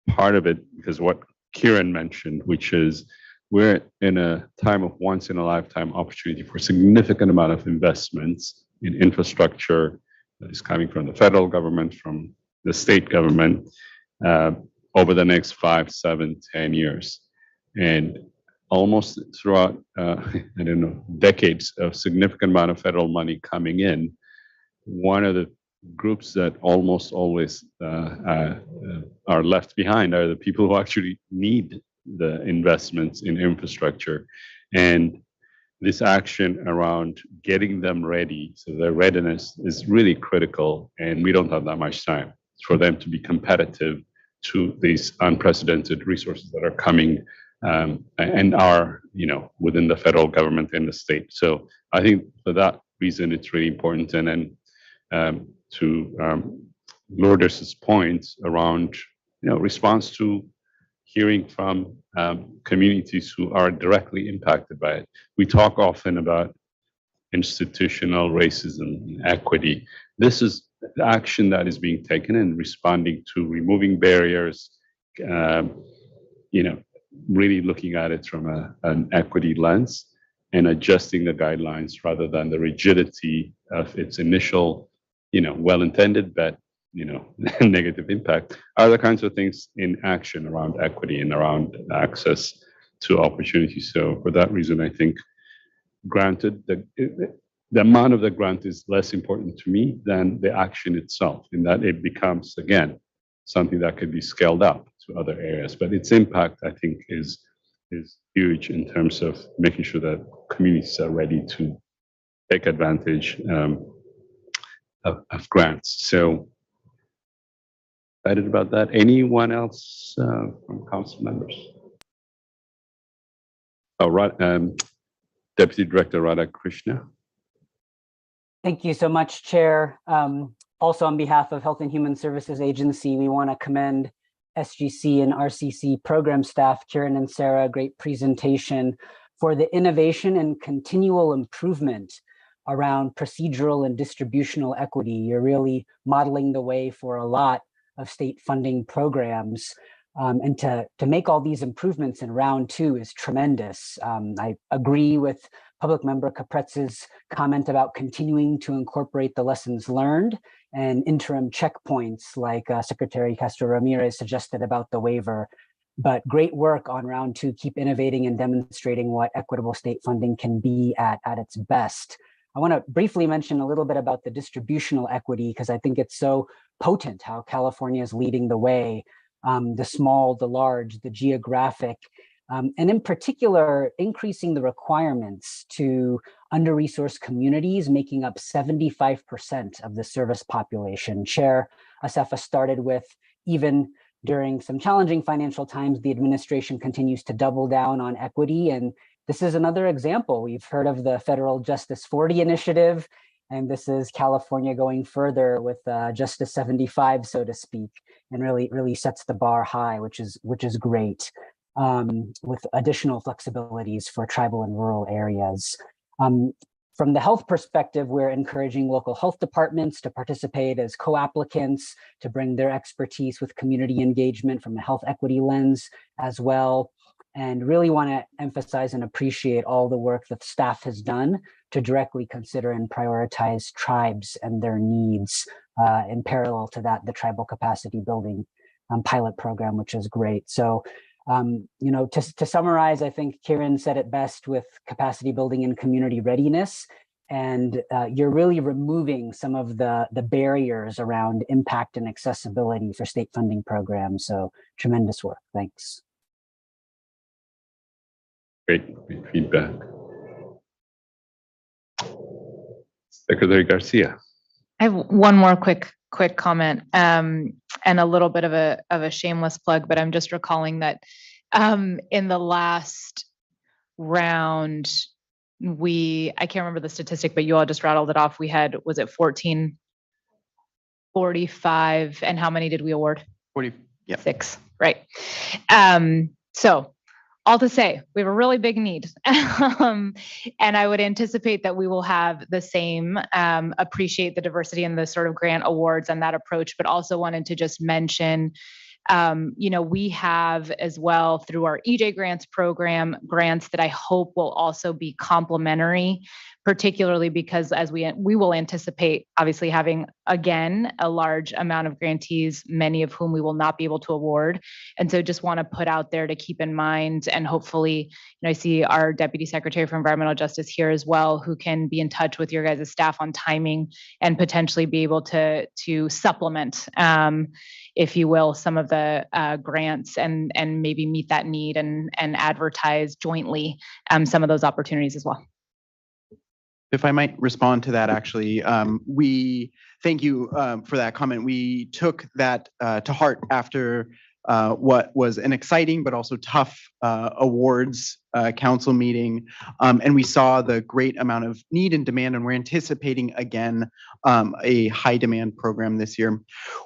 S1: Part of it because what Kieran mentioned, which is we're in a time of once in a lifetime opportunity for significant amount of investments in infrastructure that is coming from the federal government, from the state government over the next 5, 7, 10 years. And almost throughout, decades of significant amount of federal money coming in, one of the groups that almost always are left behind are the people who actually need the investments in infrastructure. And this action around getting them ready, so their readiness is really critical, and we don't have that much time for them to be competitive to these unprecedented resources that are coming and are, within the federal government and the state. So I think for that reason, it's really important. And then to Lourdes's point around, response to hearing from communities who are directly impacted by it. We talk often about institutional racism and equity. This is the action that is being taken in responding to removing barriers, really looking at it from an equity lens and adjusting the guidelines rather than the rigidity of its initial, well-intended but, negative impact are the kinds of things in action around equity and around access to opportunity. So for that reason, I think granted the amount of the grant is less important to me than the action itself, in that it becomes, again, something that could be scaled up to other areas. But its impact, I think, is huge in terms of making sure that communities are ready to take advantage of grants. So excited about that. Anyone else from council members? Oh, right. Deputy Director Radhakrishna.
S11: Thank you so much, Chair. Also on behalf of Health and Human Services Agency, we want to commend SGC and RCC program staff, Kieran and Sarah, great presentation for the innovation and continual improvement around procedural and distributional equity. You're really modeling the way for a lot of state funding programs. And to make all these improvements in round 2 is tremendous. I agree with Public Member Capretz's comment about continuing to incorporate the lessons learned and interim checkpoints like Secretary Castro Ramirez suggested about the waiver. But great work on round 2. Keep innovating and demonstrating what equitable state funding can be at its best. I want to briefly mention a little bit about the distributional equity because I think it's so potent how California is leading the way. The small, the large, the geographic, and in particular, increasing the requirements to under-resourced communities, making up 75% of the service population. Chair Asefa started with, even during some challenging financial times, the administration continues to double down on equity. And this is another example. We've heard of the Federal Justice 40 initiative, and this is California going further with Justice 75, so to speak, and really sets the bar high, which is great. with additional flexibilities for tribal and rural areas. From the health perspective, we're encouraging local health departments to participate as co-applicants to bring their expertise with community engagement from a health equity lens as well. And really want to emphasize and appreciate all the work that staff has done to directly consider and prioritize tribes and their needs. In parallel to that, the tribal capacity building pilot program, which is great. So, to summarize, I think Kieran said it best with capacity building and community readiness. And you're really removing some of the barriers around impact and accessibility for state funding programs. So tremendous work. Thanks.
S1: Great feedback. Secretary Garcia.
S12: I have one more quick comment, and a little bit of a shameless plug, but I'm just recalling that in the last round, I can't remember the statistic, but you all just rattled it off. We had, was it 1445, and how many did we award?
S9: 40, yeah.
S12: 6, right. So all to say, we have a really big need. And I would anticipate that we will have the same, appreciate the diversity in the sort of grant awards and that approach, but also wanted to just mention, we have as well through our EJ grants program, grants that I hope will also be complementary, particularly because as we will anticipate obviously having again a large amount of grantees, many of whom we will not be able to award. And so just want to put out there to keep in mind, and hopefully, I see our Deputy Secretary for Environmental Justice here as well, who can be in touch with your guys' staff on timing and potentially be able to supplement, if you will, some of the grants and maybe meet that need and advertise jointly some of those opportunities as well.
S9: If I might respond to that, actually, we thank you for that comment. We took that to heart after what was an exciting but also tough awards council meeting. And we saw the great amount of need and demand, and we're anticipating again a high demand program this year.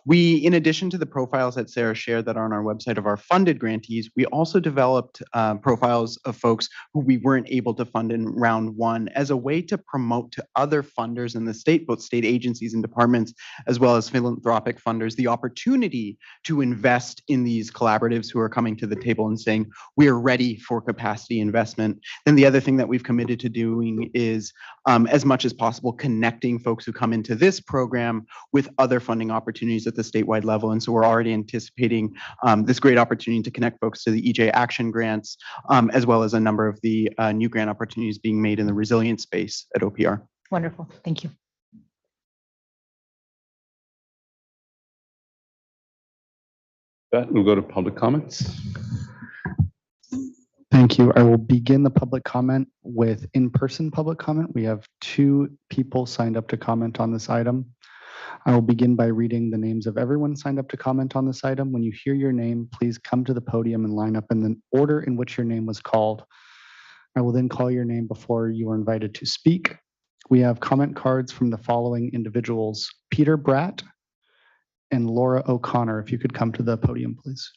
S9: We, in addition to the profiles that Sarah shared that are on our website of our funded grantees, we also developed profiles of folks who we weren't able to fund in round one as a way to promote to other funders in the state, both state agencies and departments, as well as philanthropic funders, the opportunity to invest in these collaboratives who are coming to the table and saying, we are ready for capacity investment. Then the other thing that we've committed to doing is, as much as possible, connecting folks who come into this program with other funding opportunities at the statewide level. And so we're already anticipating this great opportunity to connect folks to the EJ Action grants, as well as a number of the new grant opportunities being made in the resilience space at OPR.
S12: Wonderful. Thank you.
S1: That we'll go to public comments.
S3: Thank you. I will begin the public comment with in-person public comment. We have 2 people signed up to comment on this item. I will begin by reading the names of everyone signed up to comment on this item. When you hear your name, please come to the podium and line up in the order in which your name was called. I will then call your name before you are invited to speak. We have comment cards from the following individuals: Peter Bratt and Laura O'Connor. If you could come to the podium, please.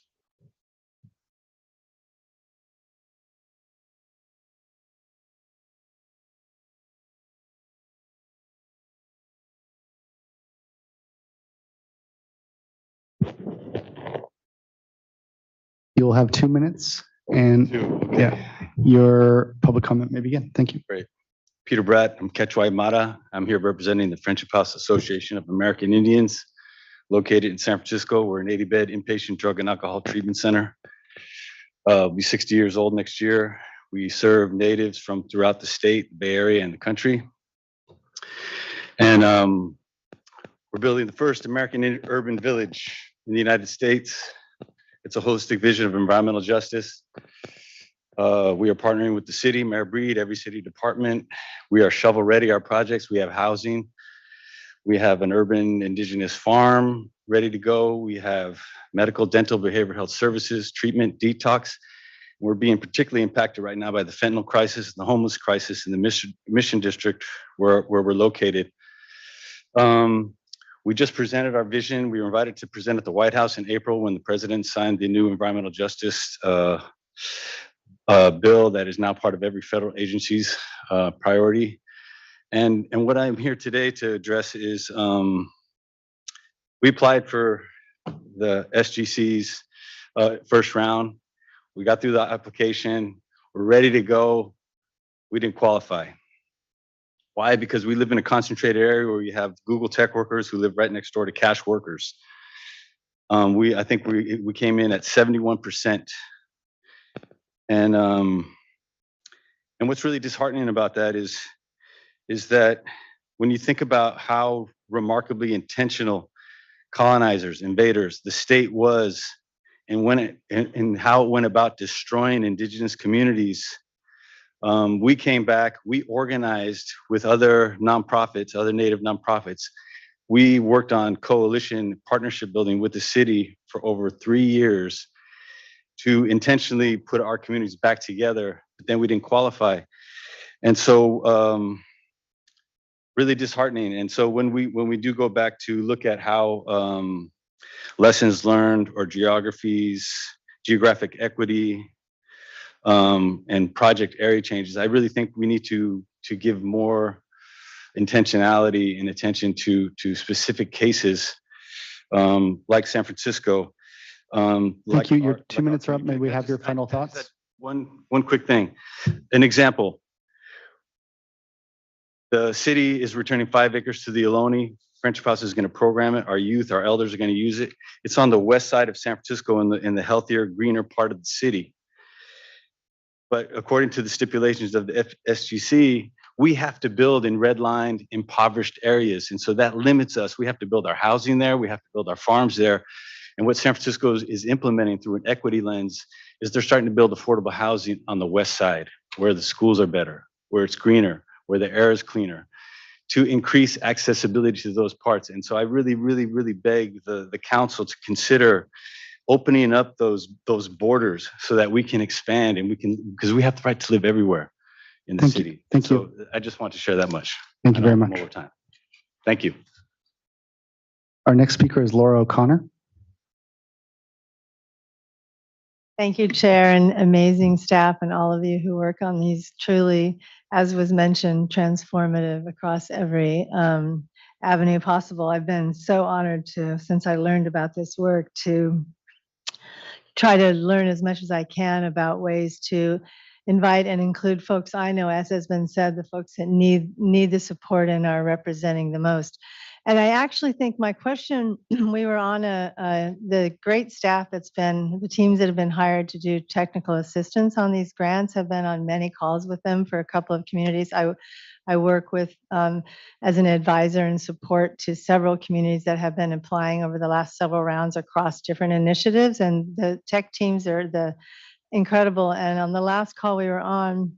S3: You'll have 2 minutes, and your public comment may begin. Thank you.
S13: Great. Peter Bratt, I'm Quechua Aymara. I'm here representing the Friendship House Association of American Indians, located in San Francisco. We're an 80-bed inpatient drug and alcohol treatment center. We'll be 60 years old next year. We serve natives from throughout the state, the Bay Area, and the country. And we're building the first American urban village in the United States. It's a holistic vision of environmental justice. We are partnering with the city, Mayor Breed, every city department. We are shovel ready, our projects. We have housing. We have an urban indigenous farm ready to go. We have medical, dental, behavioral health services, treatment, detox. We're being particularly impacted right now by the fentanyl crisis, the homeless crisis in the Mission District where we're located. We just presented our vision. We were invited to present at the White House in April when the president signed the new environmental justice bill that is now part of every federal agency's priority. And what I'm here today to address is we applied for the SGC's first round. We got through the application. We're ready to go. We didn't qualify. Why? Because we live in a concentrated area where you have Google tech workers who live right next door to cash workers. I think we came in at 71%. And what's really disheartening about that is that when you think about how remarkably intentional colonizers, invaders, the state was, and how it went about destroying indigenous communities, we came back, we organized with other nonprofits, other Native nonprofits. We worked on coalition partnership building with the city for over 3 years to intentionally put our communities back together, but then we didn't qualify. And so really disheartening. And so when we do go back to look at how lessons learned or geographic equity, and project area changes, I really think we need to give more intentionality and attention to specific cases, like San Francisco.
S3: Thank you. Your 2 minutes are up. May we have your final thoughts?
S13: One quick thing. An example. The city is returning 5 acres to the Ohlone. Friendship House is going to program it. Our youth, our elders are going to use it. It's on the west side of San Francisco in the healthier, greener part of the city. But according to the stipulations of the SGC, we have to build in redlined, impoverished areas. And so that limits us. We have to build our housing there. We have to build our farms there. And what San Francisco is implementing through an equity lens is they're starting to build affordable housing on the west side, where the schools are better, where it's greener, where the air is cleaner, to increase accessibility to those parts. And so I really, really, really beg the council to consider opening up those borders so that we can expand and because we have the right to live everywhere in the city.
S3: Thank you.
S13: So I just want to share that much.
S3: Thank you very much.
S13: More time. Thank you.
S3: Our next speaker is Laura O'Connor.
S14: Thank you, Chair, and amazing staff and all of you who work on these truly, as was mentioned, transformative across every avenue possible. I've been so honored to, since I learned about this work, to try to learn as much as I can about ways to invite and include folks I know, as has been said, the folks that need the support and are representing the most. And I actually think my question, we were on the great staff that's been, the teams that have been hired to do technical assistance on these grants have been on many calls with them for a couple of communities. I work with as an advisor and support to several communities that have been applying over the last several rounds across different initiatives, and the tech teams are incredible. And on the last call we were on,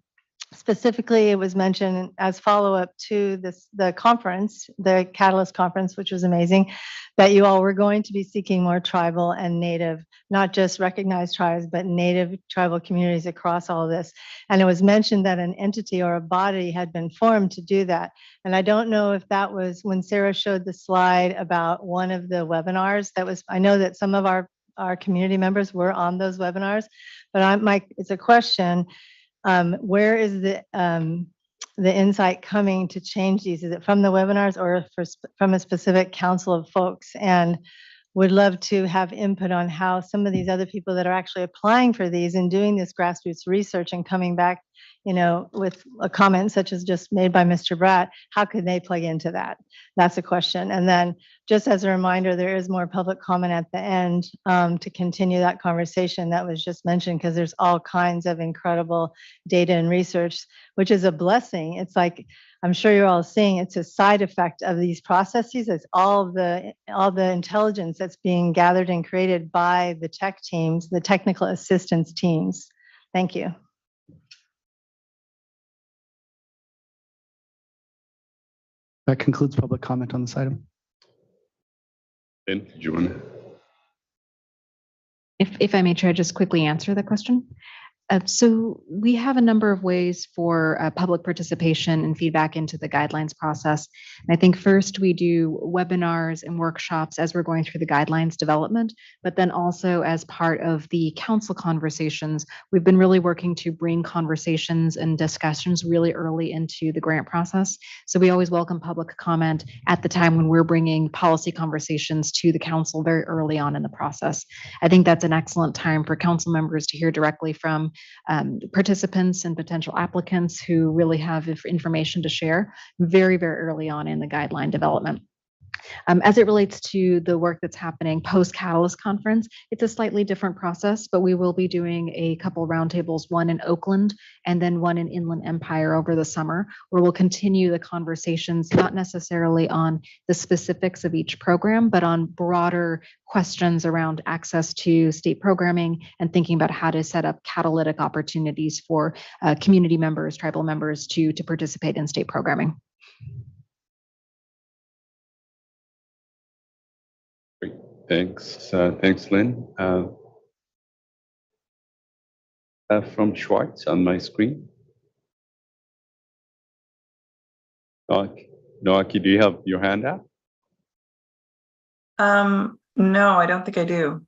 S14: specifically, it was mentioned as follow-up to the conference, the Catalyst conference, which was amazing, that you all were going to be seeking more tribal and native, not just recognized tribes, but native tribal communities across all of this. And it was mentioned that an entity or a body had been formed to do that. And I don't know if that was when Sarah showed the slide about one of the webinars. I know that some of our community members were on those webinars, but it's a question. Where is the insight coming to change these? Is it from the webinars or from a specific council of folks? And would love to have input on how some of these other people that are actually applying for these and doing this grassroots research and coming back, with a comment such as just made by Mr. Bratt, how could they plug into that? That's a question. And then just as a reminder, there is more public comment at the end to continue that conversation that was just mentioned, because there's all kinds of incredible data and research, which is a blessing. It's like, I'm sure you're all seeing, it's a side effect of these processes. It's all the intelligence that's being gathered and created by the tech teams, the technical assistance teams. Thank you.
S3: That concludes public comment on this item.
S1: Ben, did you want to?
S6: If I may, Chair, just quickly answer the question. So we have a number of ways for public participation and feedback into the guidelines process. And I think first we do webinars and workshops as we're going through the guidelines development, but then also as part of the council conversations, we've been really working to bring conversations and discussions really early into the grant process. So we always welcome public comment at the time when we're bringing policy conversations to the council very early on in the process. I think that's an excellent time for council members to hear directly from participants and potential applicants who really have information to share very, very early on in the guideline development. As it relates to the work that's happening post-Catalyst conference, it's a slightly different process, but we will be doing a couple roundtables, one in Oakland and then one in Inland Empire over the summer, where we'll continue the conversations, not necessarily on the specifics of each program, but on broader questions around access to state programming and thinking about how to set up catalytic opportunities for community members, tribal members to participate in state programming.
S1: Great. Thanks. Thanks, Lynn. From Schwartz on my screen. Noaki, do you have your hand up?
S15: No, I don't think I do.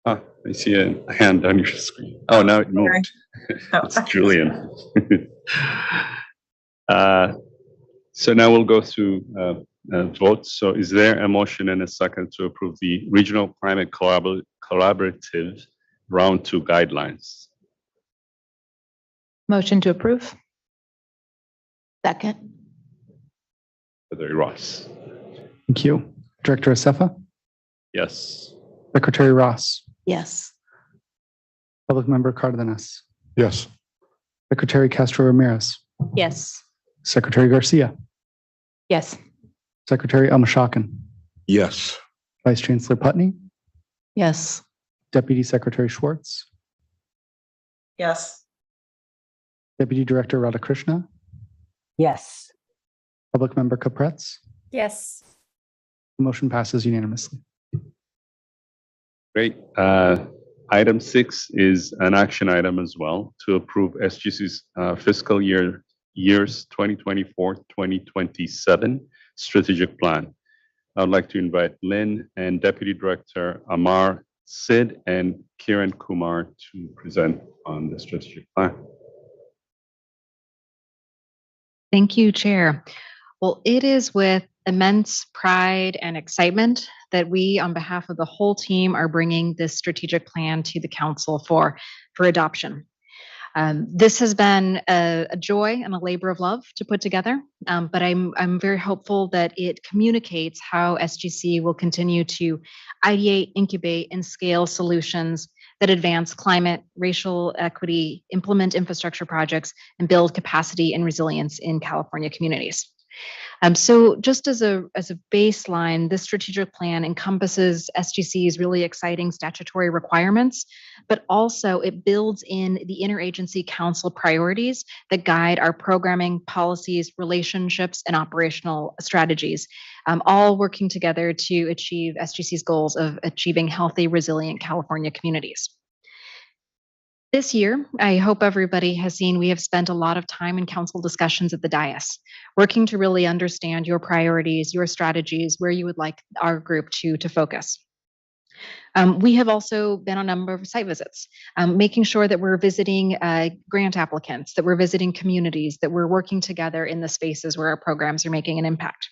S1: I see a hand on your screen. Oh, now it moved. It's Julian. So now we'll go through votes. So is there a motion and a second to approve the Regional Climate Collaborative Round 2 guidelines?
S12: Motion to approve.
S2: Second.
S1: Secretary Ross.
S3: Thank you. Director Acefa?
S1: Yes.
S3: Secretary Ross?
S2: Yes.
S3: Public Member Cardenas?
S4: Yes.
S3: Secretary Castro Ramirez?
S12: Yes.
S3: Secretary Garcia?
S12: Yes.
S3: Secretary Almashakin?
S7: Yes.
S3: Vice Chancellor Putney?
S2: Yes.
S3: Deputy Secretary Schwartz?
S15: Yes.
S3: Deputy Director Radhakrishna?
S11: Yes.
S3: Public Member Capretz?
S8: Yes.
S3: The motion passes unanimously.
S1: Great. Item 6 is an action item as well to approve SGC's fiscal years 2024-2027 strategic plan. I would like to invite Lynn and Deputy Director Amar, Sid, and Kiran Kumar to present on the strategic plan.
S6: Thank you, Chair. Well, it is with immense pride and excitement that we, on behalf of the whole team, are bringing this strategic plan to the Council for adoption. This has been a joy and a labor of love to put together, but I'm very hopeful that it communicates how SGC will continue to ideate, incubate, and scale solutions that advance climate, racial equity, implement infrastructure projects, and build capacity and resilience in California communities. So just as a baseline, this strategic plan encompasses SGC's really exciting statutory requirements, but also it builds in the interagency council priorities that guide our programming, policies, relationships, and operational strategies, all working together to achieve SGC's goals of achieving healthy, resilient California communities. This year, I hope everybody has seen we have spent a lot of time in council discussions at the dais, working to really understand your priorities, your strategies, where you would like our group to focus. We have also been on a number of site visits, making sure that we're visiting grant applicants, that we're visiting communities, that we're working together in the spaces where our programs are making an impact.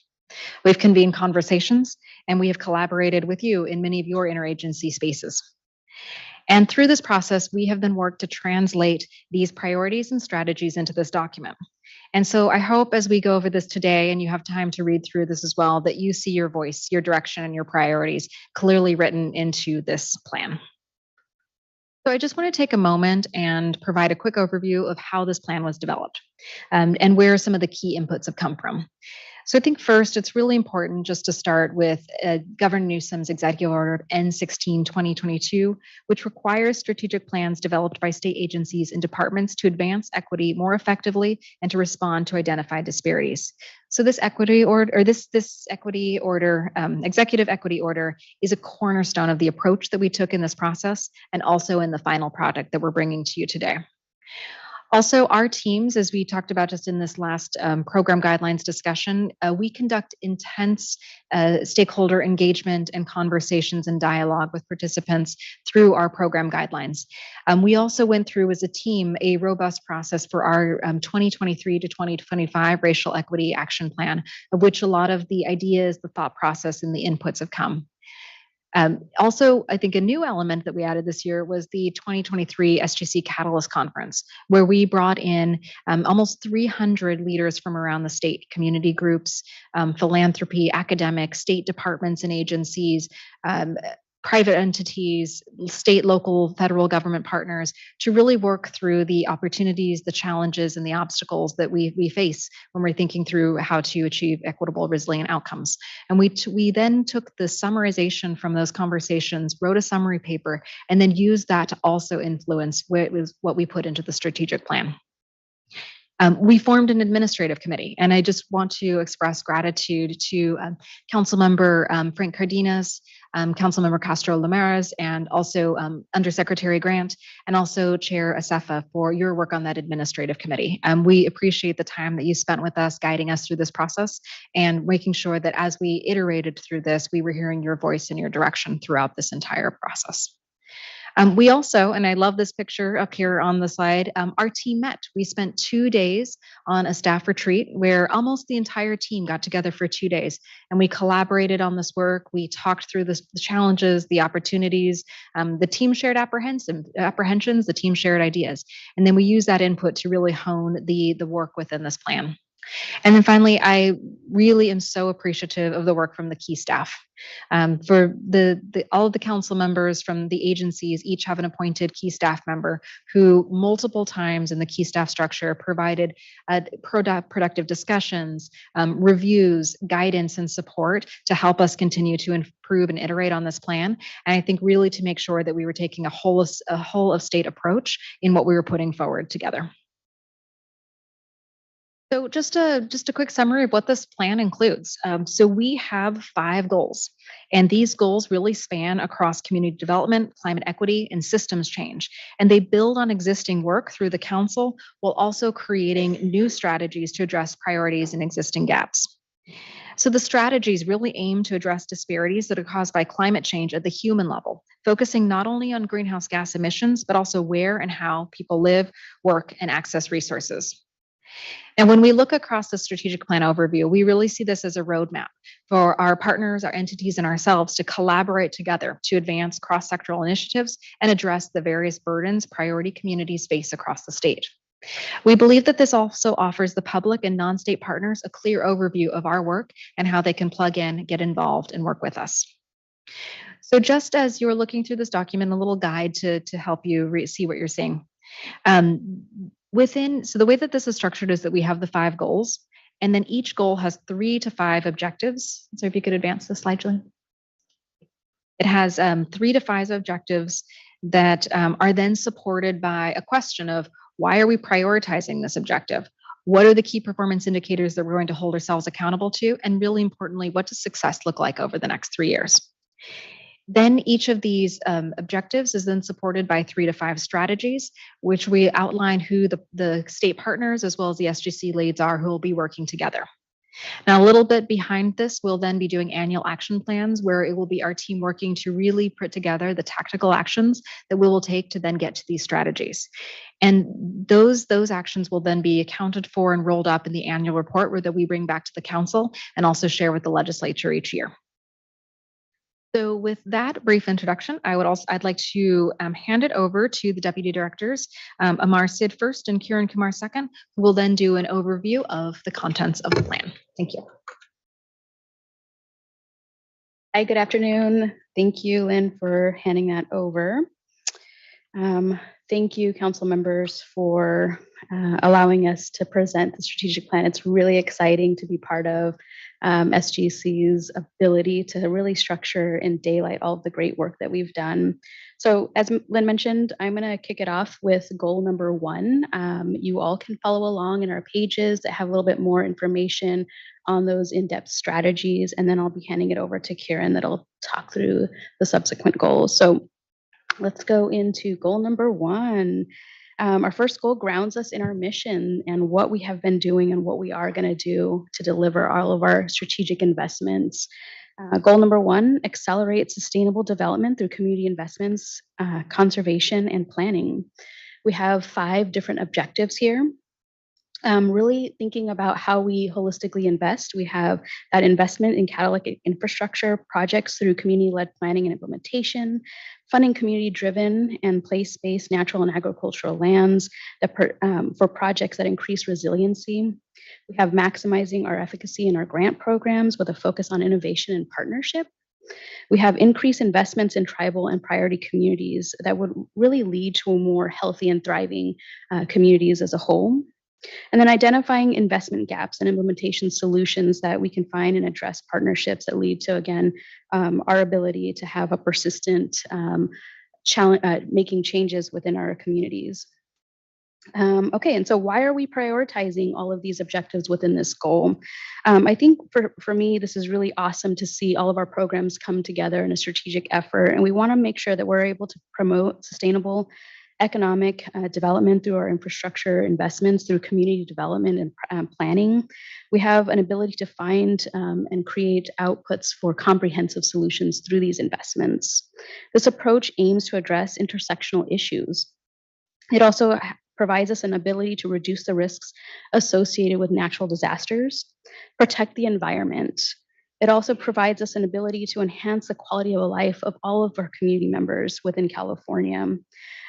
S6: We've convened conversations, and we have collaborated with you in many of your interagency spaces. And through this process, we have then worked to translate these priorities and strategies into this document. And so I hope as we go over this today, and you have time to read through this as well, that you see your voice, your direction, and your priorities clearly written into this plan. So I just want to take a moment and provide a quick overview of how this plan was developed and where some of the key inputs have come from. So I think first, it's really important just to start with Governor Newsom's Executive Order N16/2022, which requires strategic plans developed by state agencies and departments to advance equity more effectively and to respond to identified disparities. So this equity order, or this equity order, executive equity order, is a cornerstone of the approach that we took in this process and also in the final product that we're bringing to you today. Also, our teams, as we talked about just in this last program guidelines discussion, we conduct intense stakeholder engagement and conversations and dialogue with participants through our program guidelines. We also went through as a team a robust process for our 2023 to 2025 Racial Equity Action Plan, of which a lot of the ideas, the thought process, and the inputs have come. Also, I think a new element that we added this year was the 2023 SGC Catalyst Conference, where we brought in almost 300 leaders from around the state, community groups, philanthropy, academics, state departments and agencies, private entities, state, local, federal government partners to really work through the opportunities, the challenges, and the obstacles that we face when we're thinking through how to achieve equitable, resilient outcomes. And we then took the summarization from those conversations, wrote a summary paper, and then used that to also influence what we put into the strategic plan. We formed an administrative committee, and I just want to express gratitude to Councilmember Frank Cardenas, Councilmember Castro Lamares, and also Undersecretary Grant, and also Chair Asefa for your work on that administrative committee. We appreciate the time that you spent with us, guiding us through this process, and making sure that as we iterated through this, we were hearing your voice and your direction throughout this entire process. We also, and I love this picture up here on the slide, our team met. We spent 2 days on a staff retreat where almost the entire team got together for 2 days, and we collaborated on this work. We talked through the challenges, the opportunities, the team shared apprehensions, the team shared ideas, and then we used that input to really hone the work within this plan. And then finally, I really am so appreciative of the work from the key staff. For all of the council members from the agencies, each have an appointed key staff member who multiple times in the key staff structure provided productive discussions, reviews, guidance, and support to help us continue to improve and iterate on this plan. And I think really to make sure that we were taking a whole of state approach in what we were putting forward together. So just a quick summary of what this plan includes. So we have 5 goals, and these goals really span across community development, climate equity, and systems change. And they build on existing work through the council while also creating new strategies to address priorities and existing gaps. So the strategies really aim to address disparities that are caused by climate change at the human level, focusing not only on greenhouse gas emissions, but also where and how people live, work, and access resources. And when we look across the strategic plan overview, we really see this as a roadmap for our partners, our entities, and ourselves to collaborate together to advance cross-sectoral initiatives and address the various burdens priority communities face across the state. We believe that this also offers the public and non-state partners a clear overview of our work and how they can plug in, get involved, and work with us. So just as you're looking through this document, a little guide to help you see what you're seeing. So the way that this is structured is that we have the 5 goals, and then each goal has 3 to 5 objectives. So if you could advance the slide, Julie. It has 3 to 5 objectives that are then supported by a question of why are we prioritizing this objective? What are the key performance indicators that we're going to hold ourselves accountable to? And really importantly, what does success look like over the next 3 years? Then each of these objectives is then supported by 3 to 5 strategies, which we outline who the state partners as well as the SGC leads are who will be working together. Now, a little bit behind this, we'll then be doing annual action plans where it will be our team working to really put together the tactical actions that we will take to then get to these strategies. And those actions will then be accounted for and rolled up in the annual report that we bring back to the council and also share with the legislature each year. So with that brief introduction, I'd like to hand it over to the deputy directors, Amar Sid first and Kiran Kumar second, who will then do an overview of the contents of the plan. Thank you.
S16: Hi, good afternoon. Thank you, Lynn, for handing that over. Thank you, council members, for allowing us to present the strategic plan. It's really exciting to be part of SGC's ability to really structure and daylight all of the great work that we've done. So as Lynn mentioned, I'm going to kick it off with goal number 1. You all can follow along in our pages that have a little bit more information on those in-depth strategies, and then I'll be handing it over to Kiran that'll talk through the subsequent goals. So let's go into goal number 1. Our first goal grounds us in our mission and what we have been doing and what we are going to do to deliver all of our strategic investments. Goal number one, accelerate sustainable development through community investments, conservation, and planning. We have 5 different objectives here. Really thinking about how we holistically invest. We have that investment in catalytic infrastructure projects through community-led planning and implementation, funding community-driven and place-based natural and agricultural lands that for projects that increase resiliency. We have maximizing our efficacy in our grant programs with a focus on innovation and partnership. We have increased investments in tribal and priority communities that would really lead to a more healthy and thriving communities as a whole. And then identifying investment gaps and implementation solutions that we can find and address partnerships that lead to, again, our ability to have a persistent challenge, making changes within our communities. Okay, and so why are we prioritizing all of these objectives within this goal? I think for me, this is really awesome to see all of our programs come together in a strategic effort, and we want to make sure that we're able to promote sustainable economic development through our infrastructure investments, through community development and planning. We have an ability to find and create outputs for comprehensive solutions through these investments. This approach aims to address intersectional issues. It also provides us an ability to reduce the risks associated with natural disasters, protect the environment. It also provides us an ability to enhance the quality of life of all of our community members within California.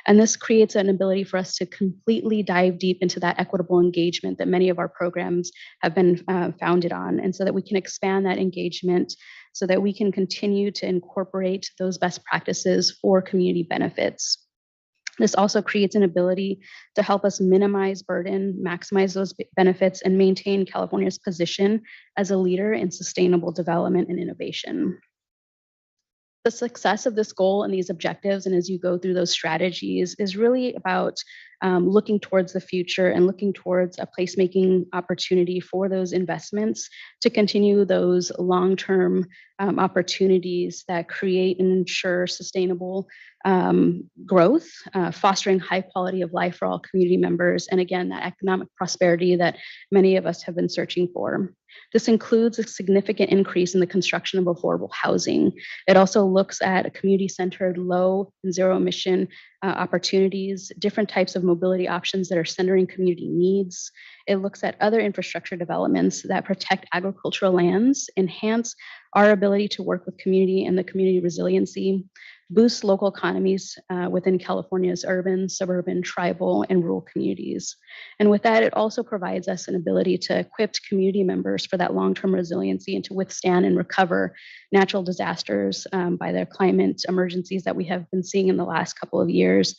S16: And this creates an ability for us to completely dive deep into that equitable engagement that many of our programs have been founded on, and so that we can expand that engagement so that we can continue to incorporate those best practices for community benefits. This also creates an ability to help us minimize burden, maximize those benefits, and maintain California's position as a leader in sustainable development and innovation. The success of this goal and these objectives, and as you go through those strategies, is really about looking towards the future and looking towards a placemaking opportunity for those investments to continue those long-term opportunities that create and ensure sustainable growth, fostering high quality of life for all community members, and again, that economic prosperity that many of us have been searching for. This includes a significant increase in the construction of affordable housing. It also looks at a community-centered, low and zero emission opportunities, different types of mobility options that are centering community needs. It looks at other infrastructure developments that protect agricultural lands, enhance our ability to work with community and the community resiliency, boost local economies within California's urban, suburban, tribal, and rural communities. And with that, it also provides us an ability to equip community members for that long-term resiliency and to withstand and recover natural disasters by the climate emergencies that we have been seeing in the last couple of years,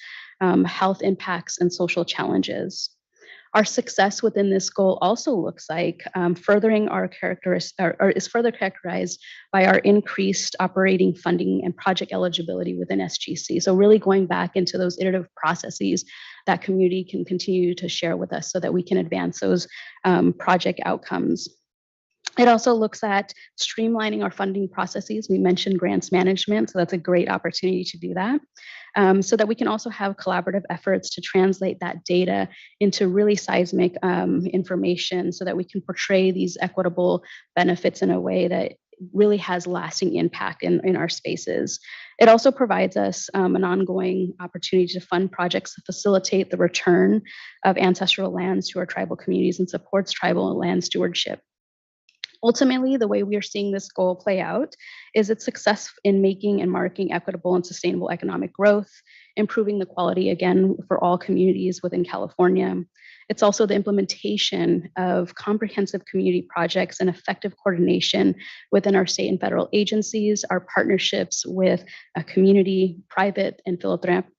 S16: health impacts, and social challenges. Our success within this goal also looks like furthering our is further characterized by our increased operating funding and project eligibility within SGC. So really going back into those iterative processes that community can continue to share with us so that we can advance those project outcomes. It also looks at streamlining our funding processes. We mentioned grants management, so that's a great opportunity to do that. So that we can also have collaborative efforts to translate that data into really seismic information so that we can portray these equitable benefits in a way that really has lasting impact in our spaces. It also provides us an ongoing opportunity to fund projects to facilitate the return of ancestral lands to our tribal communities and supports tribal land stewardship. Ultimately, the way we are seeing this goal play out is its success in making and marking equitable and sustainable economic growth, improving the quality, again, for all communities within California. It's also the implementation of comprehensive community projects and effective coordination within our state and federal agencies, our partnerships with community, private, and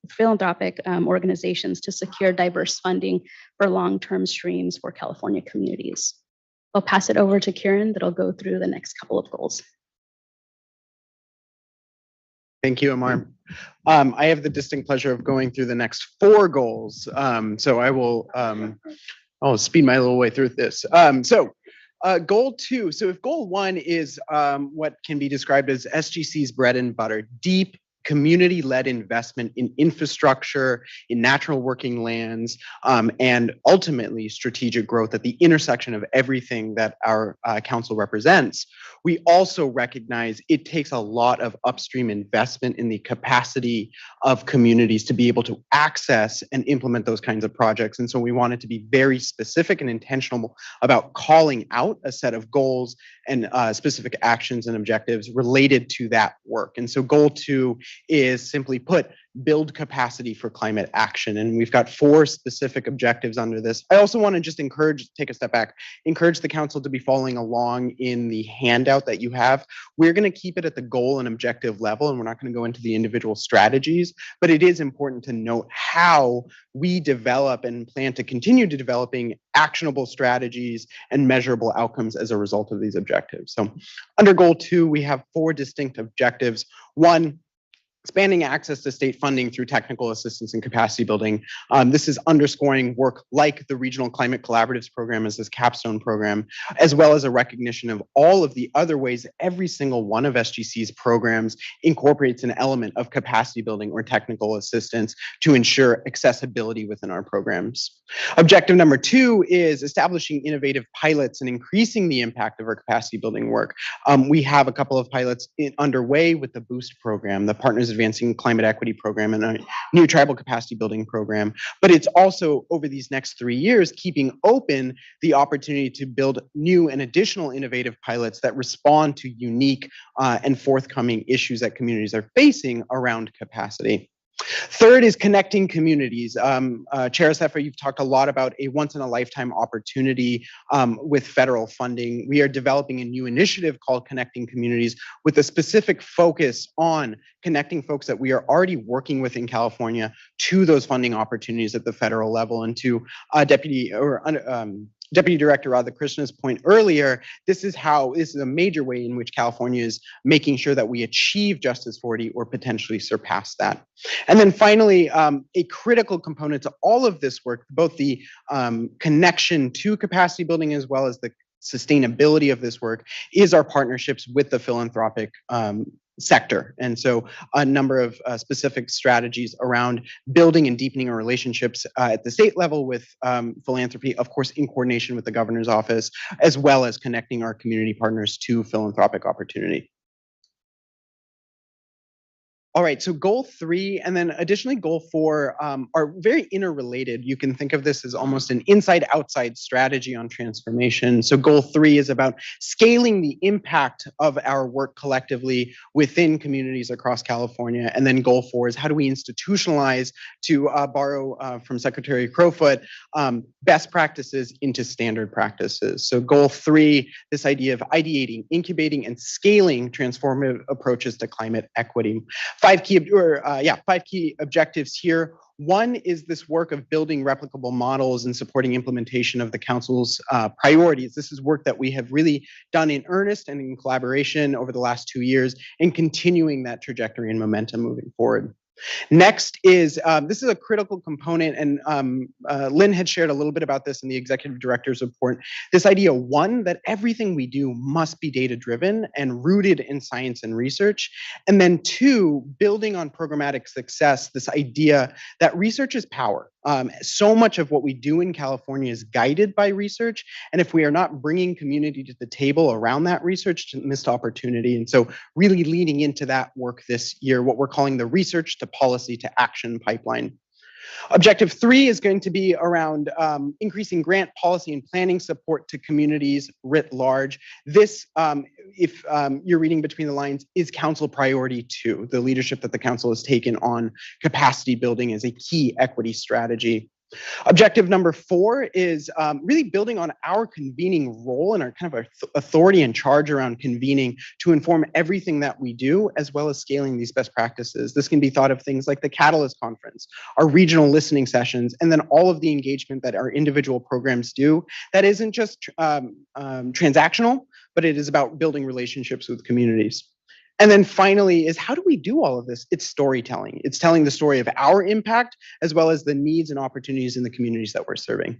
S16: philanthropic organizations to secure diverse funding for long-term streams for California communities. I'll pass it over to Kieran that'll go through the next couple of goals.
S9: Thank you, Amar. I have the distinct pleasure of going through the next 4 goals. So I will I'll speed my little way through this. Goal 2. So if goal 1 is what can be described as SGC's bread and butter, deep community-led investment in infrastructure, in natural working lands, and ultimately strategic growth at the intersection of everything that our council represents. We also recognize it takes a lot of upstream investment in the capacity of communities to be able to access and implement those kinds of projects. And so we wanted to be very specific and intentional about calling out a set of goals and specific actions and objectives related to that work. And so goal 2 is, simply put, build capacity for climate action. And we've got 4 specific objectives under this. I also want to just take a step back, encourage the council to be following along in the handout that you have. We're going to keep it at the goal and objective level, and we're not going to go into the individual strategies, but it is important to note how we develop and plan to continue to developing actionable strategies and measurable outcomes as a result of these objectives. So under goal 2, we have 4 distinct objectives. 1, expanding access to state funding through technical assistance and capacity building. This is underscoring work like the Regional Climate Collaboratives Program as this capstone program, as well as a recognition of all of the other ways every single one of SGC's programs incorporates an element of capacity building or technical assistance to ensure accessibility within our programs. Objective number 2 is establishing innovative pilots and increasing the impact of our capacity building work. We have a couple of pilots underway with the BOOST program, the Partners Advancing Climate Equity program, and a new tribal capacity building program. But it's also, over these next 3 years, keeping open the opportunity to build new and additional innovative pilots that respond to unique and forthcoming issues that communities are facing around capacity. 3rd is connecting communities. Chair Sefa, you've talked a lot about a once-in-a-lifetime opportunity with federal funding. We are developing a new initiative called Connecting Communities with a specific focus on connecting folks that we are already working with in California to those funding opportunities at the federal level. And to Deputy Director Radhakrishna's point earlier, this is a major way in which California is making sure that we achieve Justice 40 or potentially surpass that. And then finally, a critical component to all of this work, both the connection to capacity building as well as the sustainability of this work, is our partnerships with the philanthropic sector. And so a number of specific strategies around building and deepening our relationships at the state level with philanthropy, of course, in coordination with the governor's office, as well as connecting our community partners to philanthropic opportunity. All right, so goal 3 and then additionally goal 4 are very interrelated. You can think of this as almost an inside-outside strategy on transformation. So goal 3 is about scaling the impact of our work collectively within communities across California. And then goal 4 is how do we institutionalize, to borrow from Secretary Crowfoot, best practices into standard practices. So goal 3, this idea of ideating, incubating, and scaling transformative approaches to climate equity. 5 key objectives here. 1 is this work of building replicable models and supporting implementation of the council's priorities. This is work that we have really done in earnest and in collaboration over the last 2 years, and continuing that trajectory and momentum moving forward. Next is, this is a critical component, and Lynn had shared a little bit about this in the executive director's report. This idea, 1, that everything we do must be data-driven and rooted in science and research. And then 2, building on programmatic success, this idea that research is power. So much of what we do in California is guided by research. And if we are not bringing community to the table around that research, it's a missed opportunity. And so really leaning into that work this year, what we're calling the research to policy to action pipeline. Objective 3 is going to be around increasing grant policy and planning support to communities writ large. This, if you're reading between the lines, is council priority 2, the leadership that the council has taken on capacity building as a key equity strategy. Objective number 4 is really building on our convening role and our kind of our authority and charge around convening to inform everything that we do, as well as scaling these best practices. This can be thought of things like the Catalyst Conference, our regional listening sessions, and then all of the engagement that our individual programs do. That isn't just transactional, but it is about building relationships with communities. And then finally is, how do we do all of this? It's storytelling. It's telling the story of our impact as well as the needs and opportunities in the communities that we're serving.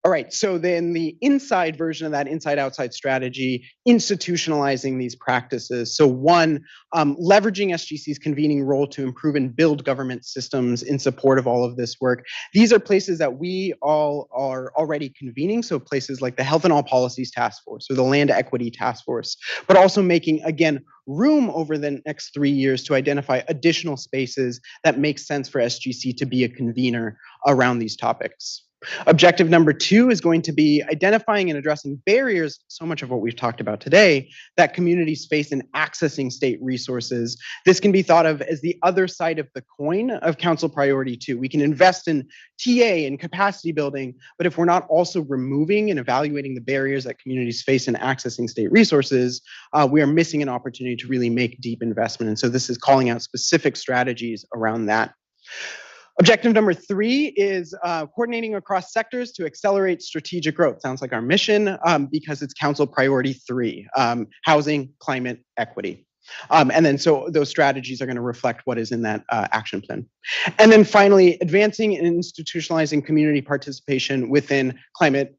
S9: All right, so then the inside version of that inside-outside strategy, institutionalizing these practices. So one, leveraging SGC's convening role to improve and build government systems in support of all of this work. These are places that we all are already convening, so places like the Health and All Policies Task Force or the Land Equity Task Force, but also making, again, room over the next 3 years to identify additional spaces that make sense for SGC to be a convener around these topics. Objective number 2 is going to be identifying and addressing barriers, so much of what we've talked about today, that communities face in accessing state resources. This can be thought of as the other side of the coin of Council Priority 2. We can invest in TA and capacity building, but if we're not also removing and evaluating the barriers that communities face in accessing state resources, we are missing an opportunity to really make deep investment. And so this is calling out specific strategies around that. Objective number 3 is coordinating across sectors to accelerate strategic growth. Sounds like our mission because it's Council Priority 3, housing, climate, equity. And then so those strategies are going to reflect what is in that action plan. And then finally, advancing and institutionalizing community participation within climate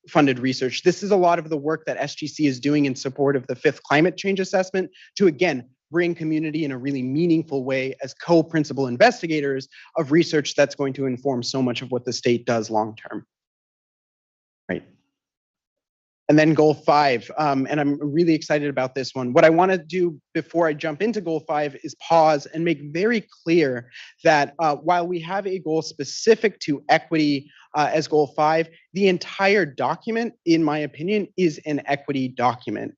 S9: funded research. This is a lot of the work that SGC is doing in support of the 5th climate change assessment to, again, bring community in a really meaningful way as co-principal investigators of research that's going to inform so much of what the state does long term. Right. And then goal 5, and I'm really excited about this one. What I want to do before I jump into goal 5 is pause and make very clear that while we have a goal specific to equity as goal 5, the entire document, in my opinion, is an equity document.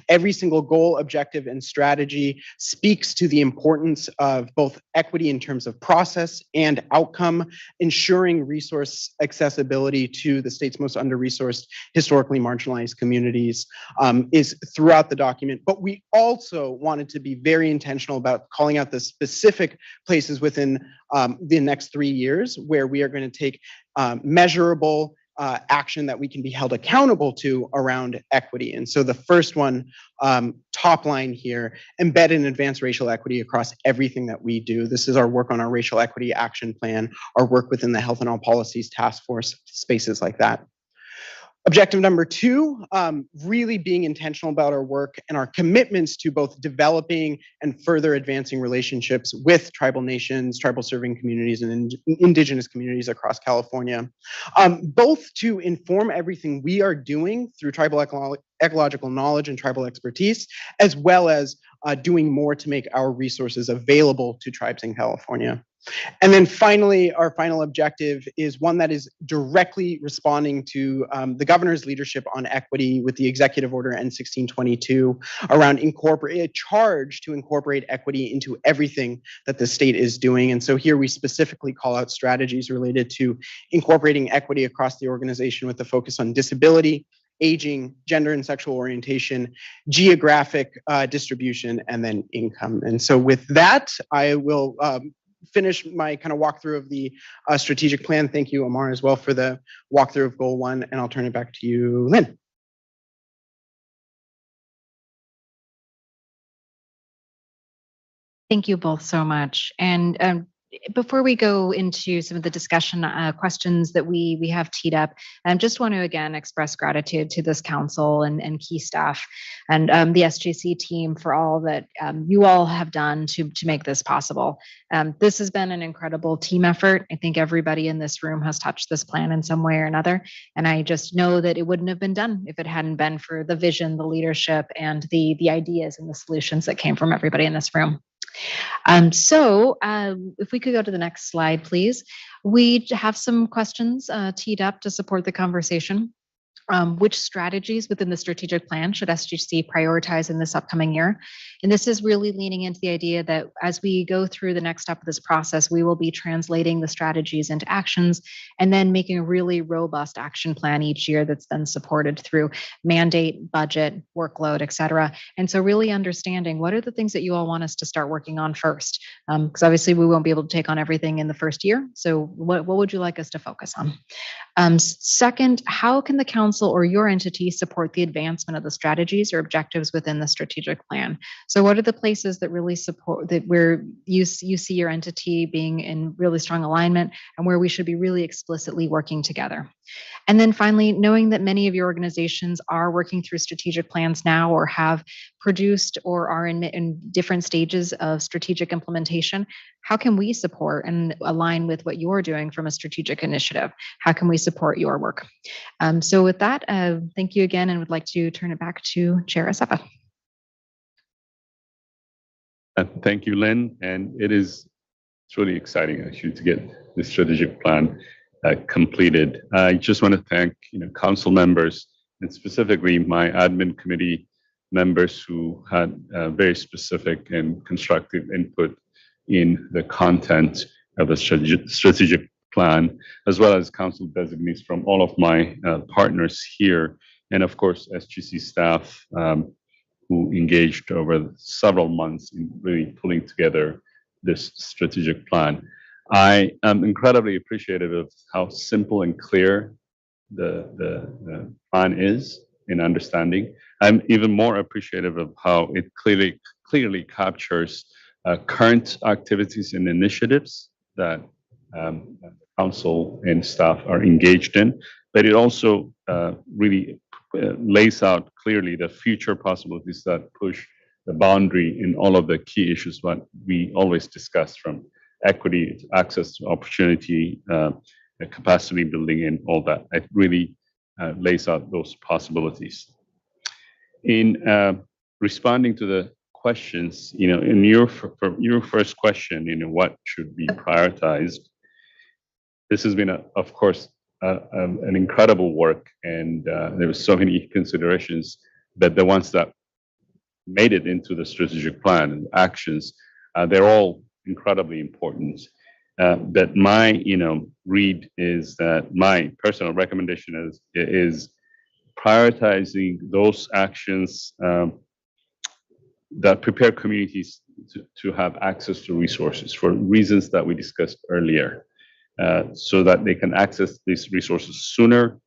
S9: Every single goal, objective, and strategy speaks to the importance of both equity in terms of process and outcome, ensuring resource accessibility to the state's most under-resourced, historically marginalized communities is throughout the document. But we also wanted to be very intentional about calling out the specific places within the next 3 years where we are going to take measurable action that we can be held accountable to around equity. And so the first one, top line here, embed and advance racial equity across everything that we do. This is our work on our racial equity action plan, our work within the Health and All Policies Task Force, spaces like that. Objective number 2, really being intentional about our work and our commitments to both developing and further advancing relationships with tribal nations, tribal serving communities, and indigenous communities across California, both to inform everything we are doing through tribal ecological knowledge and tribal expertise, as well as doing more to make our resources available to tribes in California. And then finally, our final objective is one that is directly responding to the governor's leadership on equity with the executive order N1622 around a charge to incorporate equity into everything that the state is doing. And so here we specifically call out strategies related to incorporating equity across the organization with a focus on disability, aging, gender and sexual orientation, geographic distribution, and then income. And so with that, I will finish my kind of walkthrough of the strategic plan. Thank you, Amar, as well for the walkthrough of goal 1, and I'll turn it back to you, Lynn.
S6: Thank you both so much. And before we go into some of the discussion questions that we have teed up, I just want to again express gratitude to this council and key staff and the SGC team for all that you all have done to make this possible. This has been an incredible team effort. I think everybody in this room has touched this plan in some way or another. And I just know that it wouldn't have been done if it hadn't been for the vision, the leadership, and the ideas and the solutions that came from everybody in this room. If we could go to the next slide, please. We have some questions teed up to support the conversation. Which strategies within the strategic plan should SGC prioritize in this upcoming year? And this is really leaning into the idea that as we go through the next step of this process, we will be translating the strategies into actions and then making a really robust action plan each year that's then supported through mandate, budget, workload, et cetera. And so really understanding what are the things that you all want us to start working on first? Because obviously we won't be able to take on everything in the first year. So what would you like us to focus on? Second, how can the council council or your entity support the advancement of the strategies or objectives within the strategic plan? So what are the places that really support that where you see your entity being in really strong alignment and where we should be really explicitly working together? And then finally, knowing that many of your organizations are working through strategic plans now or have produced or are in different stages of strategic implementation, how can we support and align with what you're doing from a strategic initiative? How can we support your work? So with that, thank you again, and would like to turn it back to Chair Acefa.
S1: Thank you, Lynn. And it's really exciting actually to get the strategic plan completed. I just want to thank council members and specifically my admin committee members who had very specific and constructive input in the content of the strategic plan, as well as council designees from all of my partners here, and of course SGC staff who engaged over several months in really pulling together this strategic plan. I am incredibly appreciative of how simple and clear the plan is in understanding. I'm even more appreciative of how it clearly captures current activities and initiatives that council and staff are engaged in, but it also really lays out clearly the future possibilities that push the boundary in all of the key issues that we always discuss, from equity, access to opportunity, capacity building, and all that. It really lays out those possibilities. In responding to the questions, in your first question, what should be prioritized? This has been, of course, an incredible work, and there were so many considerations, but the ones that made it into the strategic plan and actions, they're all incredibly important. But my, read is that my personal recommendation is prioritizing those actions that prepare communities to have access to resources for reasons that we discussed earlier, so that they can access these resources sooner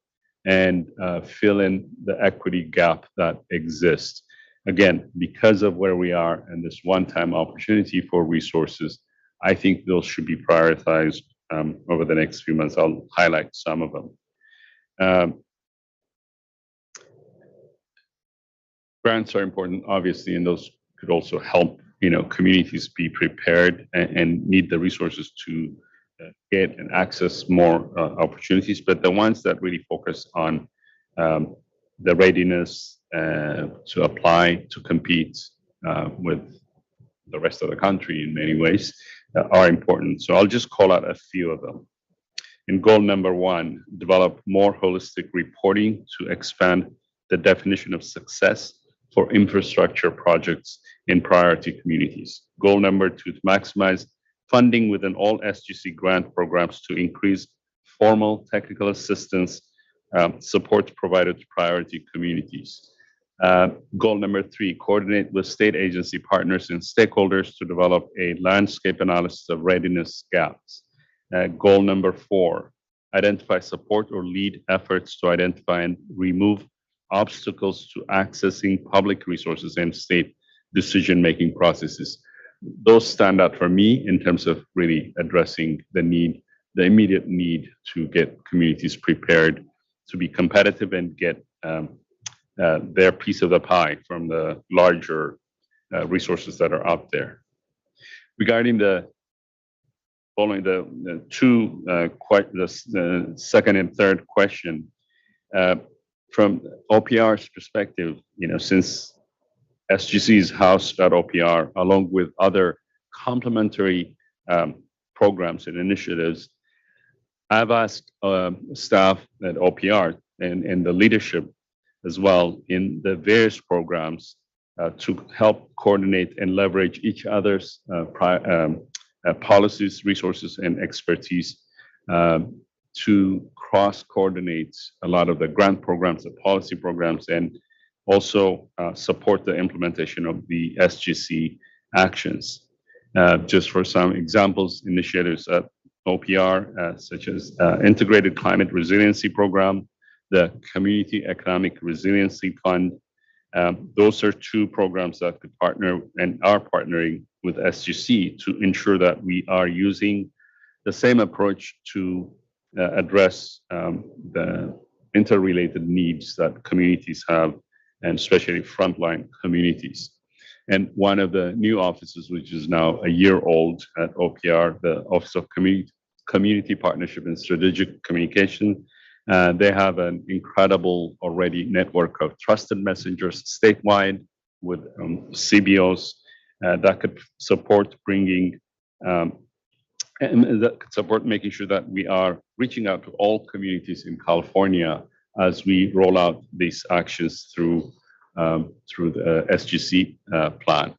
S1: and fill in the equity gap that exists. Again, because of where we are and this one-time opportunity for resources, I think those should be prioritized over the next few months. I'll highlight some of them. Grants are important, obviously, and those could also help, communities be prepared and need the resources to get and access more opportunities. But the ones that really focus on the readiness to apply, to compete with the rest of the country in many ways are important. So I'll just call out a few of them. In goal number 1, develop more holistic reporting to expand the definition of success for infrastructure projects in priority communities. Goal number 2, to maximize funding within all SGC grant programs to increase formal technical assistance support provided to priority communities. Goal number 3, coordinate with state agency partners and stakeholders to develop a landscape analysis of readiness gaps. Goal number 4, identify support or lead efforts to identify and remove obstacles to accessing public resources and state decision-making processes. Those stand out for me in terms of really addressing the immediate need to get communities prepared to be competitive and get their piece of the pie from the larger resources that are out there. Regarding following the two, the second and third question, from OPR's perspective, since SGC is housed at OPR, along with other complementary programs and initiatives, I've asked staff at OPR and the leadership as well in the various programs to help coordinate and leverage each other's policies, resources, and expertise to cross-coordinate a lot of the grant programs, the policy programs, and also support the implementation of the SGC actions. Just for some examples, initiatives at OPR, such as Integrated Climate Resiliency Program, the Community Economic Resiliency Fund. Those are two programs that could partner and are partnering with SGC to ensure that we are using the same approach to address the interrelated needs that communities have, and especially frontline communities. And one of the new offices, which is now a year old at OPR, the Office of Community Partnership and Strategic Communication, they have an incredible already network of trusted messengers statewide with CBOs that could support bringing and that could support making sure that we are reaching out to all communities in California as we roll out these actions through the SGC plan.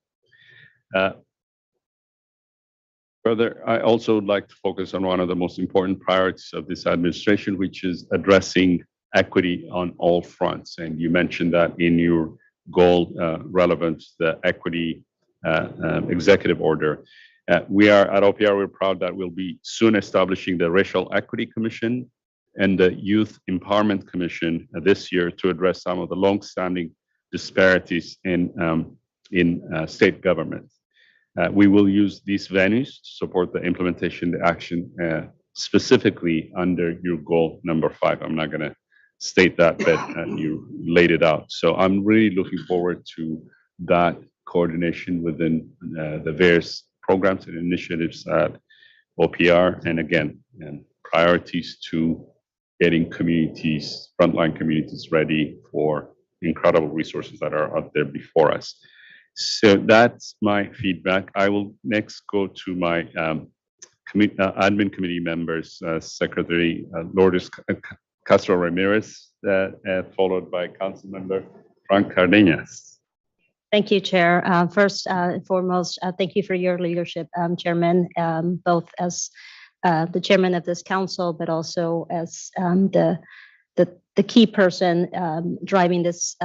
S1: Further, I also would like to focus on one of the most important priorities of this administration, which is addressing equity on all fronts. And you mentioned that in your goal relevant to the equity executive order. We are at OPR, we're proud that we'll be soon establishing the Racial Equity Commission and the Youth Empowerment Commission this year to address some of the long-standing disparities in state government. We will use these venues to support the implementation, the action specifically under your goal number 5. I'm not going to state that, but you laid it out. So I'm really looking forward to that coordination within the various programs and initiatives at OPR. And again, priorities to getting communities, frontline communities ready for incredible resources that are out there before us. So that's my feedback. I will next go to my admin committee members, Secretary Lourdes Castro Ramirez, followed by Council Member Frank Cardenas.
S5: Thank you, Chair. First and foremost, thank you for your leadership, Chairman, both as the chairman of this council, but also as the key person driving this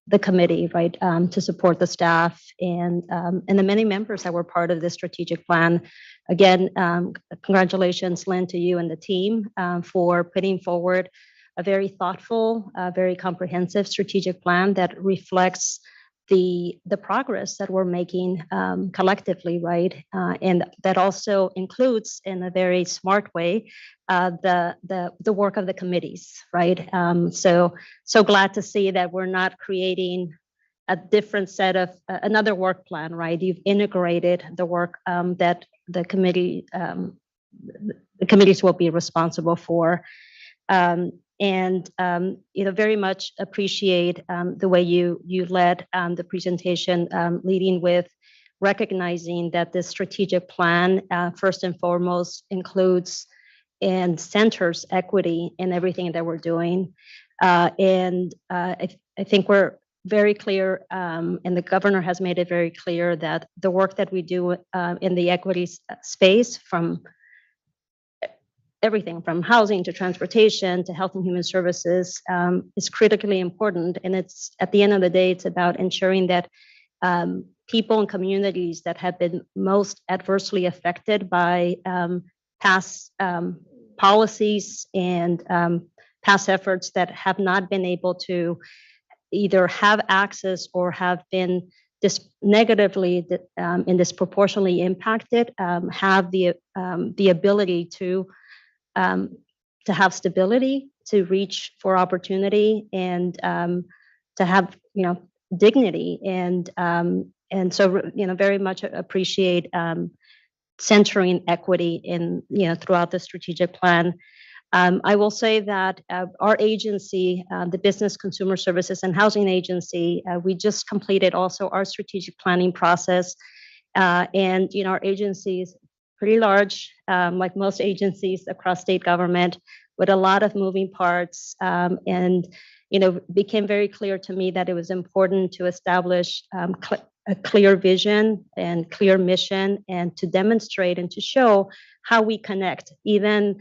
S5: the committee, right, to support the staff and the many members that were part of this strategic plan. Again, congratulations, Lynn, to you and the team for putting forward a very thoughtful, very comprehensive strategic plan that reflects the progress that we're making collectively, right? And that also includes, in a very smart way, the work of the committees, right? So glad to see that we're not creating a different set of another work plan, right? You've integrated the work that the committees will be responsible for. And very much appreciate the way you led the presentation, leading with recognizing that this strategic plan, first and foremost, includes and centers equity in everything that we're doing. And I think we're very clear, and the governor has made it very clear that the work that we do in the equity space, from everything from housing to transportation to health and human services, is critically important. And it's, at the end of the day, it's about ensuring that people and communities that have been most adversely affected by past policies and past efforts that have not been able to either have access or have been negatively and disproportionately impacted, have the ability to have stability, to reach for opportunity, and to have dignity, and so very much appreciate centering equity in throughout the strategic plan. I will say that our agency, the Business Consumer Services and Housing Agency, we just completed also our strategic planning process, and our agency is pretty large, like most agencies across state government, with a lot of moving parts. And became very clear to me that it was important to establish a clear vision and clear mission, and to demonstrate and to show how we connect, even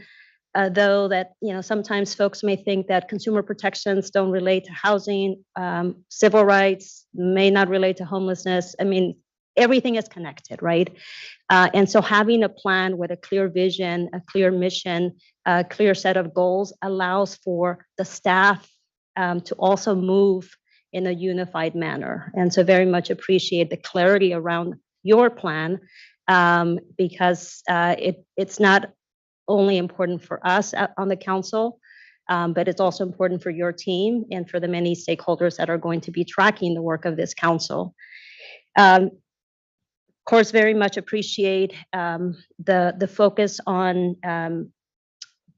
S5: though that sometimes folks may think that consumer protections don't relate to housing, civil rights may not relate to homelessness. I mean, everything is connected, right? And so having a plan with a clear vision, a clear mission, clear set of goals allows for the staff to also move in a unified manner. And so very much appreciate the clarity around your plan, because it's not only important for us on the council, but it's also important for your team and for the many stakeholders that are going to be tracking the work of this council. Of course, very much appreciate the focus on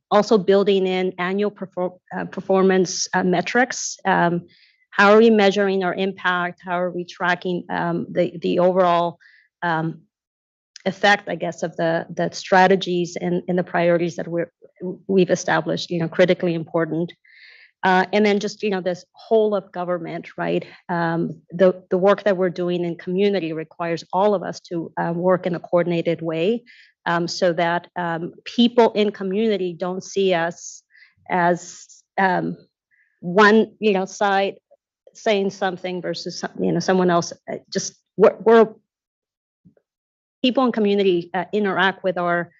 S5: also building in annual performance metrics. How are we measuring our impact? How are we tracking the overall effect, I guess, of the strategies and the priorities that we've established? Critically important. And then just this whole of government, right? The work that we're doing in community requires all of us to work in a coordinated way, so that people in community don't see us as one side saying something versus someone else. Just we're people in community interact with our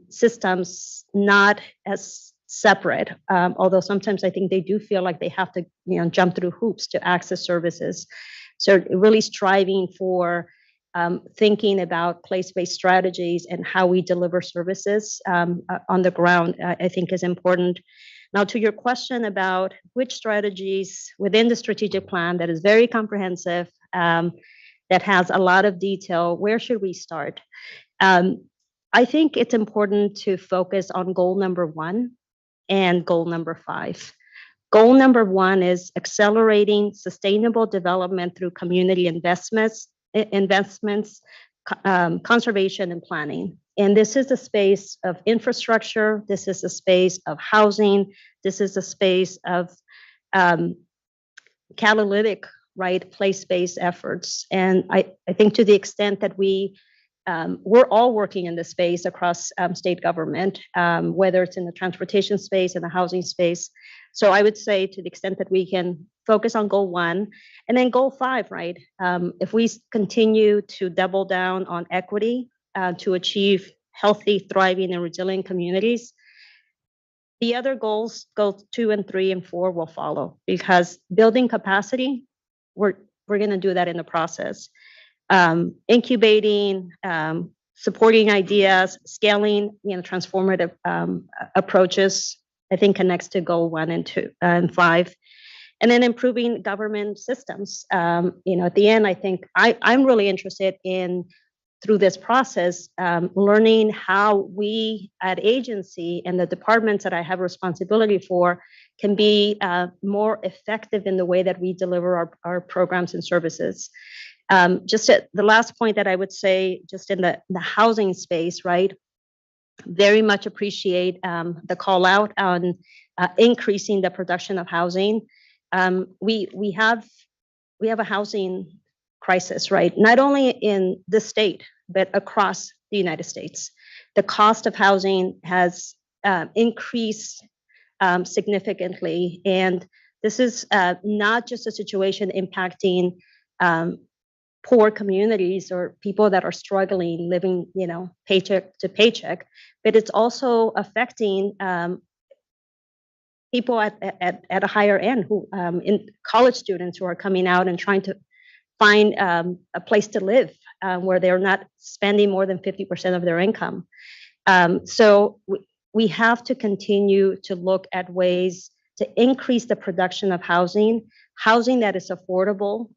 S5: systems not as separate, although sometimes I think they do feel like they have to jump through hoops to access services. So really striving for thinking about place-based strategies and how we deliver services on the ground, I think is important. Now, to your question about which strategies within the strategic plan that is very comprehensive, that has a lot of detail, where should we start? I think it's important to focus on goal number 1 and goal number 5. Goal number 1 is accelerating sustainable development through community investments, conservation, and planning. And this is a space of infrastructure. This is a space of housing. This is a space of catalytic, right, place-based efforts. And I think to the extent that we're all working in this space across state government, whether it's in the transportation space and the housing space. So I would say to the extent that we can focus on goal 1 and then goal 5, right? If we continue to double down on equity to achieve healthy, thriving, and resilient communities, the other goals, goals 2 and 3 and 4 will follow, because building capacity, we're going to do that in the process. Incubating, supporting ideas, scaling, transformative approaches, I think connects to goal 1 and 2 and 5. And then improving government systems. At the end, I think I'm really interested in, through this process, learning how we at agency and the departments that I have responsibility for can be more effective in the way that we deliver our programs and services. Just at the last point that I would say, just in the housing space, right? Very much appreciate the call out on increasing the production of housing. We have a housing crisis, right? Not only in the state, but across the United States. The cost of housing has increased significantly, and this is not just a situation impacting poor communities or people that are struggling, living, paycheck to paycheck, but it's also affecting people at a higher end, who in college students who are coming out and trying to find a place to live where they're not spending more than 50% of their income. So we have to continue to look at ways to increase the production of housing that is affordable,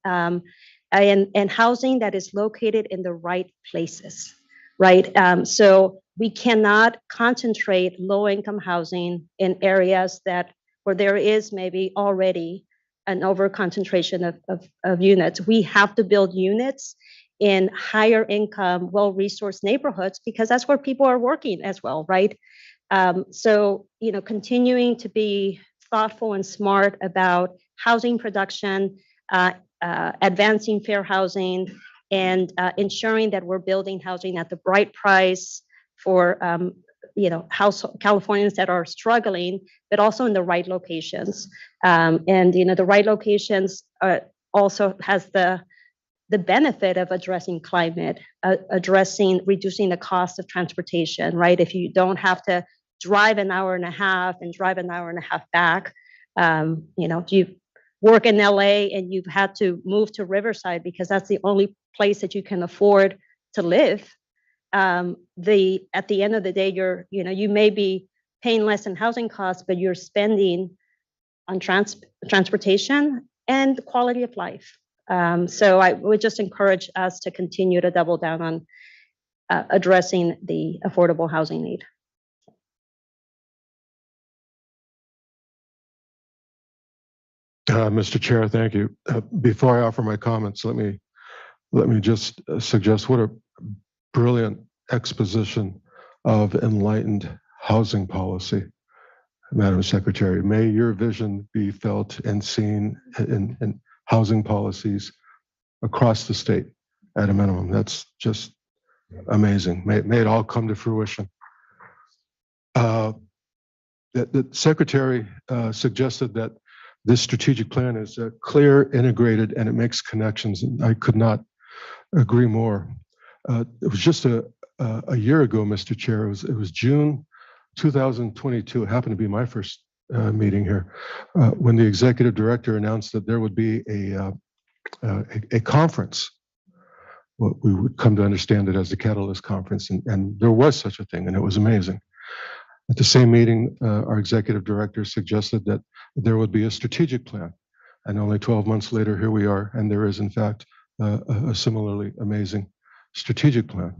S5: and housing that is located in the right places, right? So we cannot concentrate low-income housing in areas where there is maybe already an over-concentration of units. We have to build units in higher income, well-resourced neighborhoods, because that's where people are working as well, right? So, continuing to be thoughtful and smart about housing production, advancing fair housing, and ensuring that we're building housing at the right price for Californians that are struggling, but also in the right locations. And the right locations also has the benefit of addressing climate, reducing the cost of transportation, right? If you don't have to drive an hour and a half and drive an hour and a half back. If you work in LA and you've had to move to Riverside because that's the only place that you can afford to live, at the end of the day, you may be paying less in housing costs, but you're spending on transportation and quality of life. So I would just encourage us to continue to double down on addressing the affordable housing need.
S4: Mr. Chair, thank you. Before I offer my comments, let me just suggest what a brilliant exposition of enlightened housing policy, Madam Secretary. May your vision be felt and seen in housing policies across the state at a minimum. That's just amazing. May it all come to fruition. The Secretary suggested that this strategic plan is clear, integrated, and it makes connections. And I could not agree more. It was just a year ago, Mr. Chair. It was June 2022. It happened to be my first meeting here when the executive director announced that there would be a conference. What we would come to understand it as the Catalyst Conference, and there was such a thing, and it was amazing. At the same meeting, our executive director suggested that there would be a strategic plan. And only 12 months later, here we are, and there is, in fact, a similarly amazing strategic plan.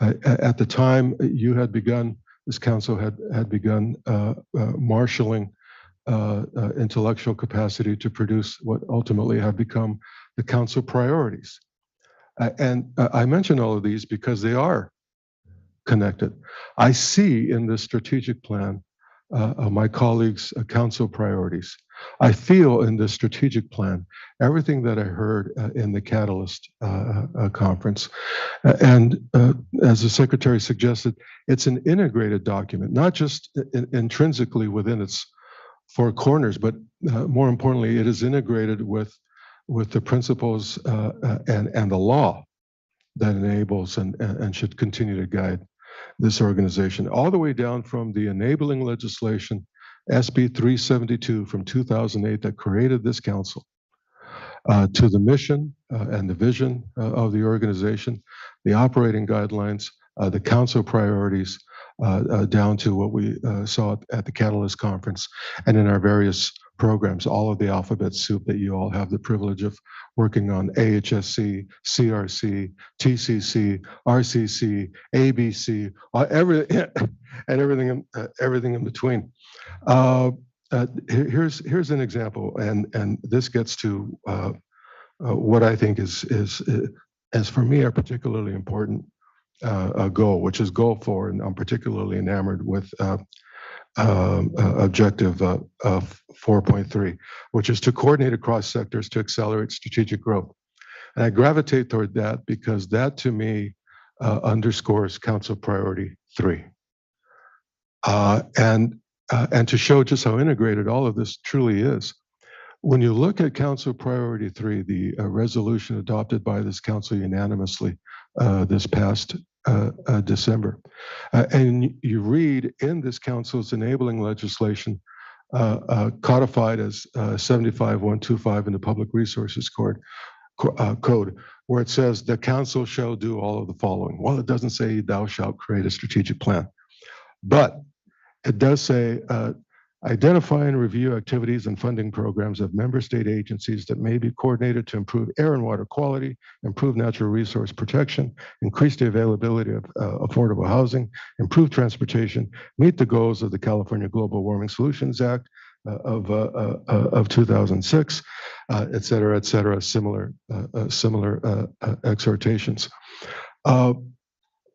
S4: At the time, you had begun, this council had begun marshaling intellectual capacity to produce what ultimately have become the council priorities. And I mention all of these because they are connected. I see in this strategic plan my colleagues' council priorities. I feel in this strategic plan everything that I heard in the Catalyst conference. And as the Secretary suggested, it's an integrated document, not just intrinsically within its four corners, but more importantly, it is integrated with the principles and the law that enables and should continue to guide this organization, all the way down from the enabling legislation, SB 372 from 2008 that created this council, to the mission and the vision of the organization, the operating guidelines, the council priorities, down to what we saw at the Catalyst Conference and in our various programs, all of the alphabet soup that you all have the privilege of working on: AHSC, CRC, TCC, RCC, ABC, everything in between. Here's an example, and this gets to what I think is for me a particularly important goal, which is goal 4, and I'm particularly enamored with objective 4.3, which is to coordinate across sectors to accelerate strategic growth. And I gravitate toward that because that to me underscores Council Priority 3. And to show just how integrated all of this truly is, when you look at Council Priority 3, the resolution adopted by this council unanimously this past December, and you read in this council's enabling legislation codified as 75125 in the Public Resources Code, where it says the council shall do all of the following. Well, it doesn't say thou shalt create a strategic plan, but it does say identify and review activities and funding programs of member state agencies that may be coordinated to improve air and water quality, improve natural resource protection, increase the availability of affordable housing, improve transportation, meet the goals of the California Global Warming Solutions Act of 2006, et cetera, similar exhortations.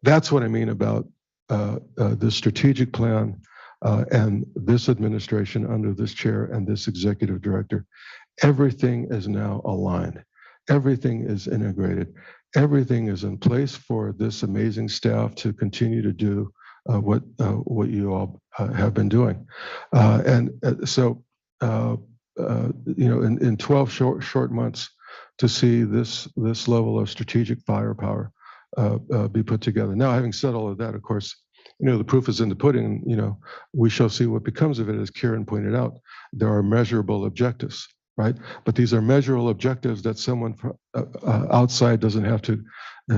S4: That's what I mean about the strategic plan and this administration under this chair and this executive director. Everything is now aligned. Everything is integrated. Everything is in place for this amazing staff to continue to do what you all have been doing. So, in 12 short months, to see this level of strategic firepower be put together. Now, having said all of that, of course, the proof is in the pudding. We shall see what becomes of it, as Kieran pointed out. There are measurable objectives, right? But these are measurable objectives that someone from outside doesn't have to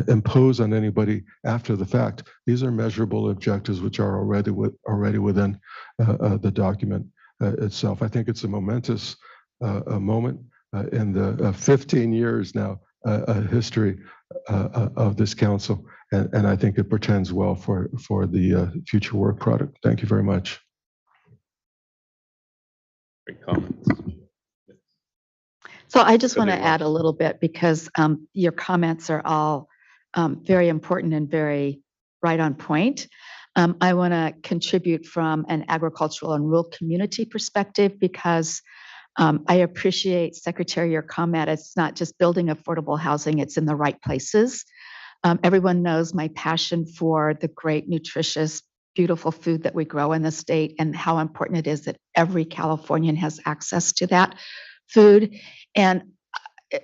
S4: impose on anybody after the fact. These are measurable objectives which are already within the document itself. I think it's a momentous moment in the 15 years now history of this council, and I think it portends well for the future work product. Thank you very much.
S1: Great comments.
S2: So I just want to
S1: Anyone?
S2: add a little bit because your comments are all very important and very right on point. I want to contribute from an agricultural and rural community perspective because I appreciate, Secretary, your comment. It's not just building affordable housing, it's in the right places. Everyone knows my passion for the great, nutritious, beautiful food that we grow in the state and how important it is that every Californian has access to that food. And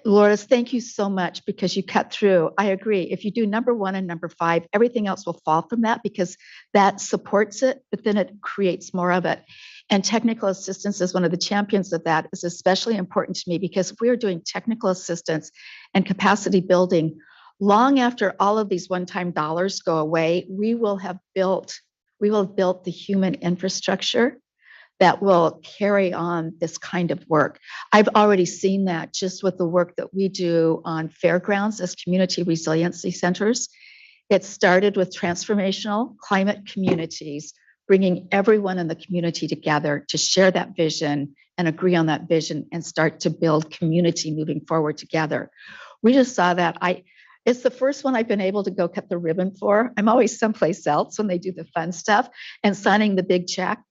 S2: Lourdes, thank you so much because you cut through. I agree. If you do number 1 and number 5, everything else will fall from that because that supports it, but then it creates more of it. And technical assistance is one of the champions of that. Is especially important to me because if we are doing technical assistance and capacity building, long after all of these one-time dollars go away, we will have built the human infrastructure that will carry on this kind of work. I've already seen that just with the work that we do on fairgrounds as community resiliency centers. It started with transformational climate communities, bringing everyone in the community together to share that vision and agree on that vision and start to build community moving forward together. We just saw that. It's the first one I've been able to go cut the ribbon for. I'm always someplace else when they do the fun stuff and signing the big check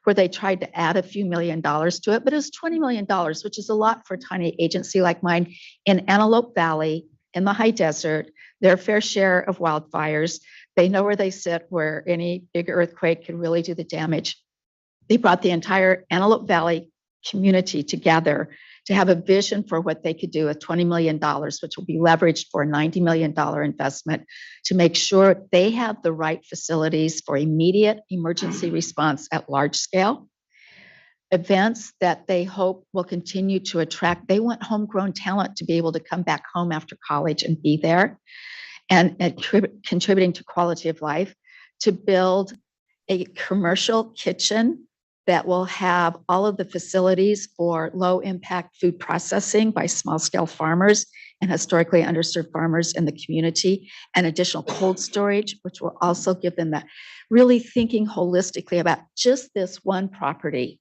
S2: where they tried to add a few $1 million to it, but it was $20 million, which is a lot for a tiny agency like mine in Antelope Valley in the high desert, their fair share of wildfires. They know where they sit, where any big earthquake can really do the damage. They brought the entire Antelope Valley community together to have a vision for what they could do with $20 million, which will be leveraged for a $90 million investment to make sure they have the right facilities for immediate emergency response at large scale. Events that they hope will continue to attract. They want homegrown talent to be able to come back home after college and be there and contributing to quality of life, to build a commercial kitchen that will have all of the facilities for low impact food processing by small scale farmers and historically underserved farmers in the community, and additional cold storage, which will also give them that, really thinking holistically about just this one property.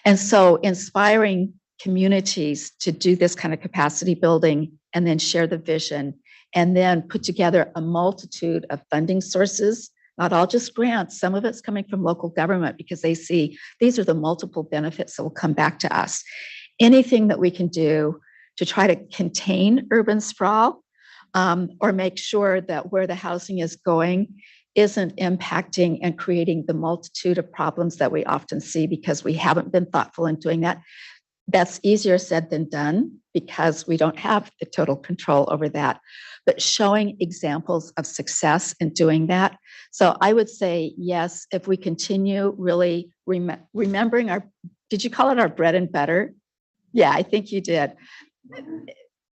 S2: And so inspiring communities to do this kind of capacity building and then share the vision and then put together a multitude of funding sources. Not all just grants, some of it's coming from local government because they see these are the multiple benefits that will come back to us. Anything that we can do to try to contain urban sprawl or make sure that where the housing is going isn't impacting and creating the multitude of problems that we often see because we haven't been thoughtful in doing that. That's easier said than done because we don't have the total control over that, but showing examples of success in doing that. So I would say, yes, if we continue really remembering did you call it our bread and butter? Yeah, I think you did.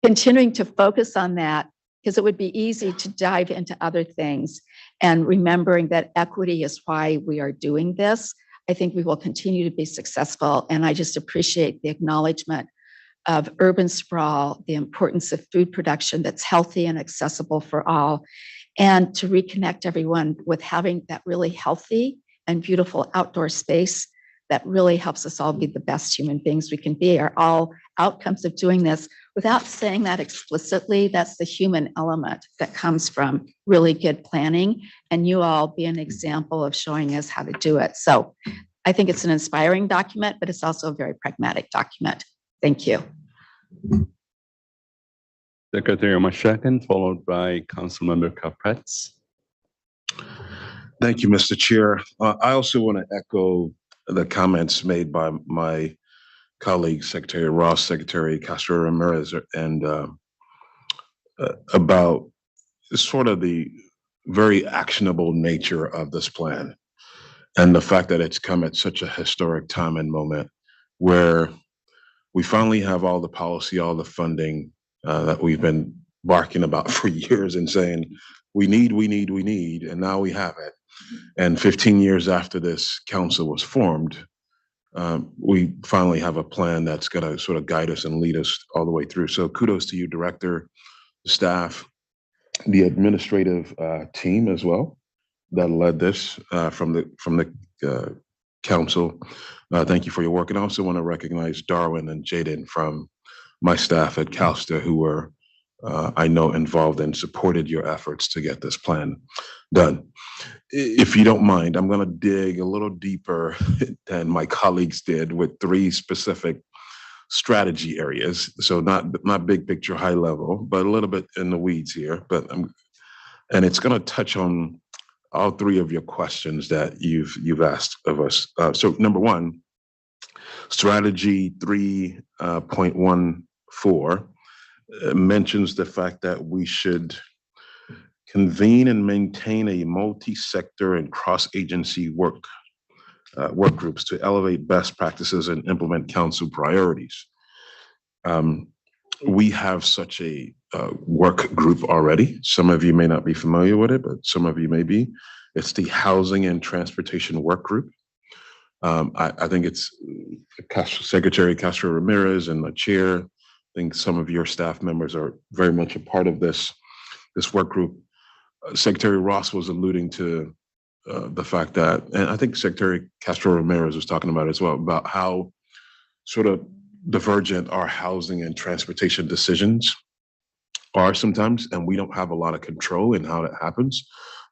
S2: Continuing to focus on that because it would be easy to dive into other things and remembering that equity is why we are doing this. I think we will continue to be successful. And I just appreciate the acknowledgement of urban sprawl, the importance of food production that's healthy and accessible for all, and to reconnect everyone with having that really healthy and beautiful outdoor space that really helps us all be the best human beings we can be are all outcomes of doing this. Without saying that explicitly, that's the human element that comes from really good planning, and you all be an example of showing us how to do it. So I think it's an inspiring document, but it's also a very pragmatic document. Thank you.
S1: Secretary Mashakan, followed by Councilmember Capretz.
S7: Thank you, Mr. Chair. I also want to echo the comments made by my colleague, Secretary Ross, Secretary Castro Ramirez, and about sort of the very actionable nature of this plan, and the fact that it's come at such a historic time and moment where we finally have all the policy, all the funding that we've been barking about for years and saying, we need, and now we have it. And 15 years after this council was formed, we finally have a plan that's going to sort of guide us and lead us all the way through. So kudos to you, director, staff, the administrative team as well that led this from the council. Thank you for your work. And I also want to recognize Darwin and Jaden from my staff at CalSTA who were, I know, involved and supported your efforts to get this plan done. If you don't mind, I'm going to dig a little deeper than my colleagues did with 3 specific strategy areas. So not big picture, high level, but a little bit in the weeds here. And it's going to touch on all 3 of your questions that you've asked of us. So number 1, strategy 3.14 mentions the fact that we should convene and maintain a multi-sector and cross-agency work groups to elevate best practices and implement council priorities. We have such a work group already. Some of you may not be familiar with it, but some of you may be. It's the Housing and Transportation Work Group. I think it's Secretary Castro Ramirez and the chair. I think some of your staff members are very much a part of this work group. Secretary Ross was alluding to the fact that, and I think Secretary Castro Ramirez was talking about it as well, about how sort of divergent our housing and transportation decisions are sometimes, and we don't have a lot of control in how that happens.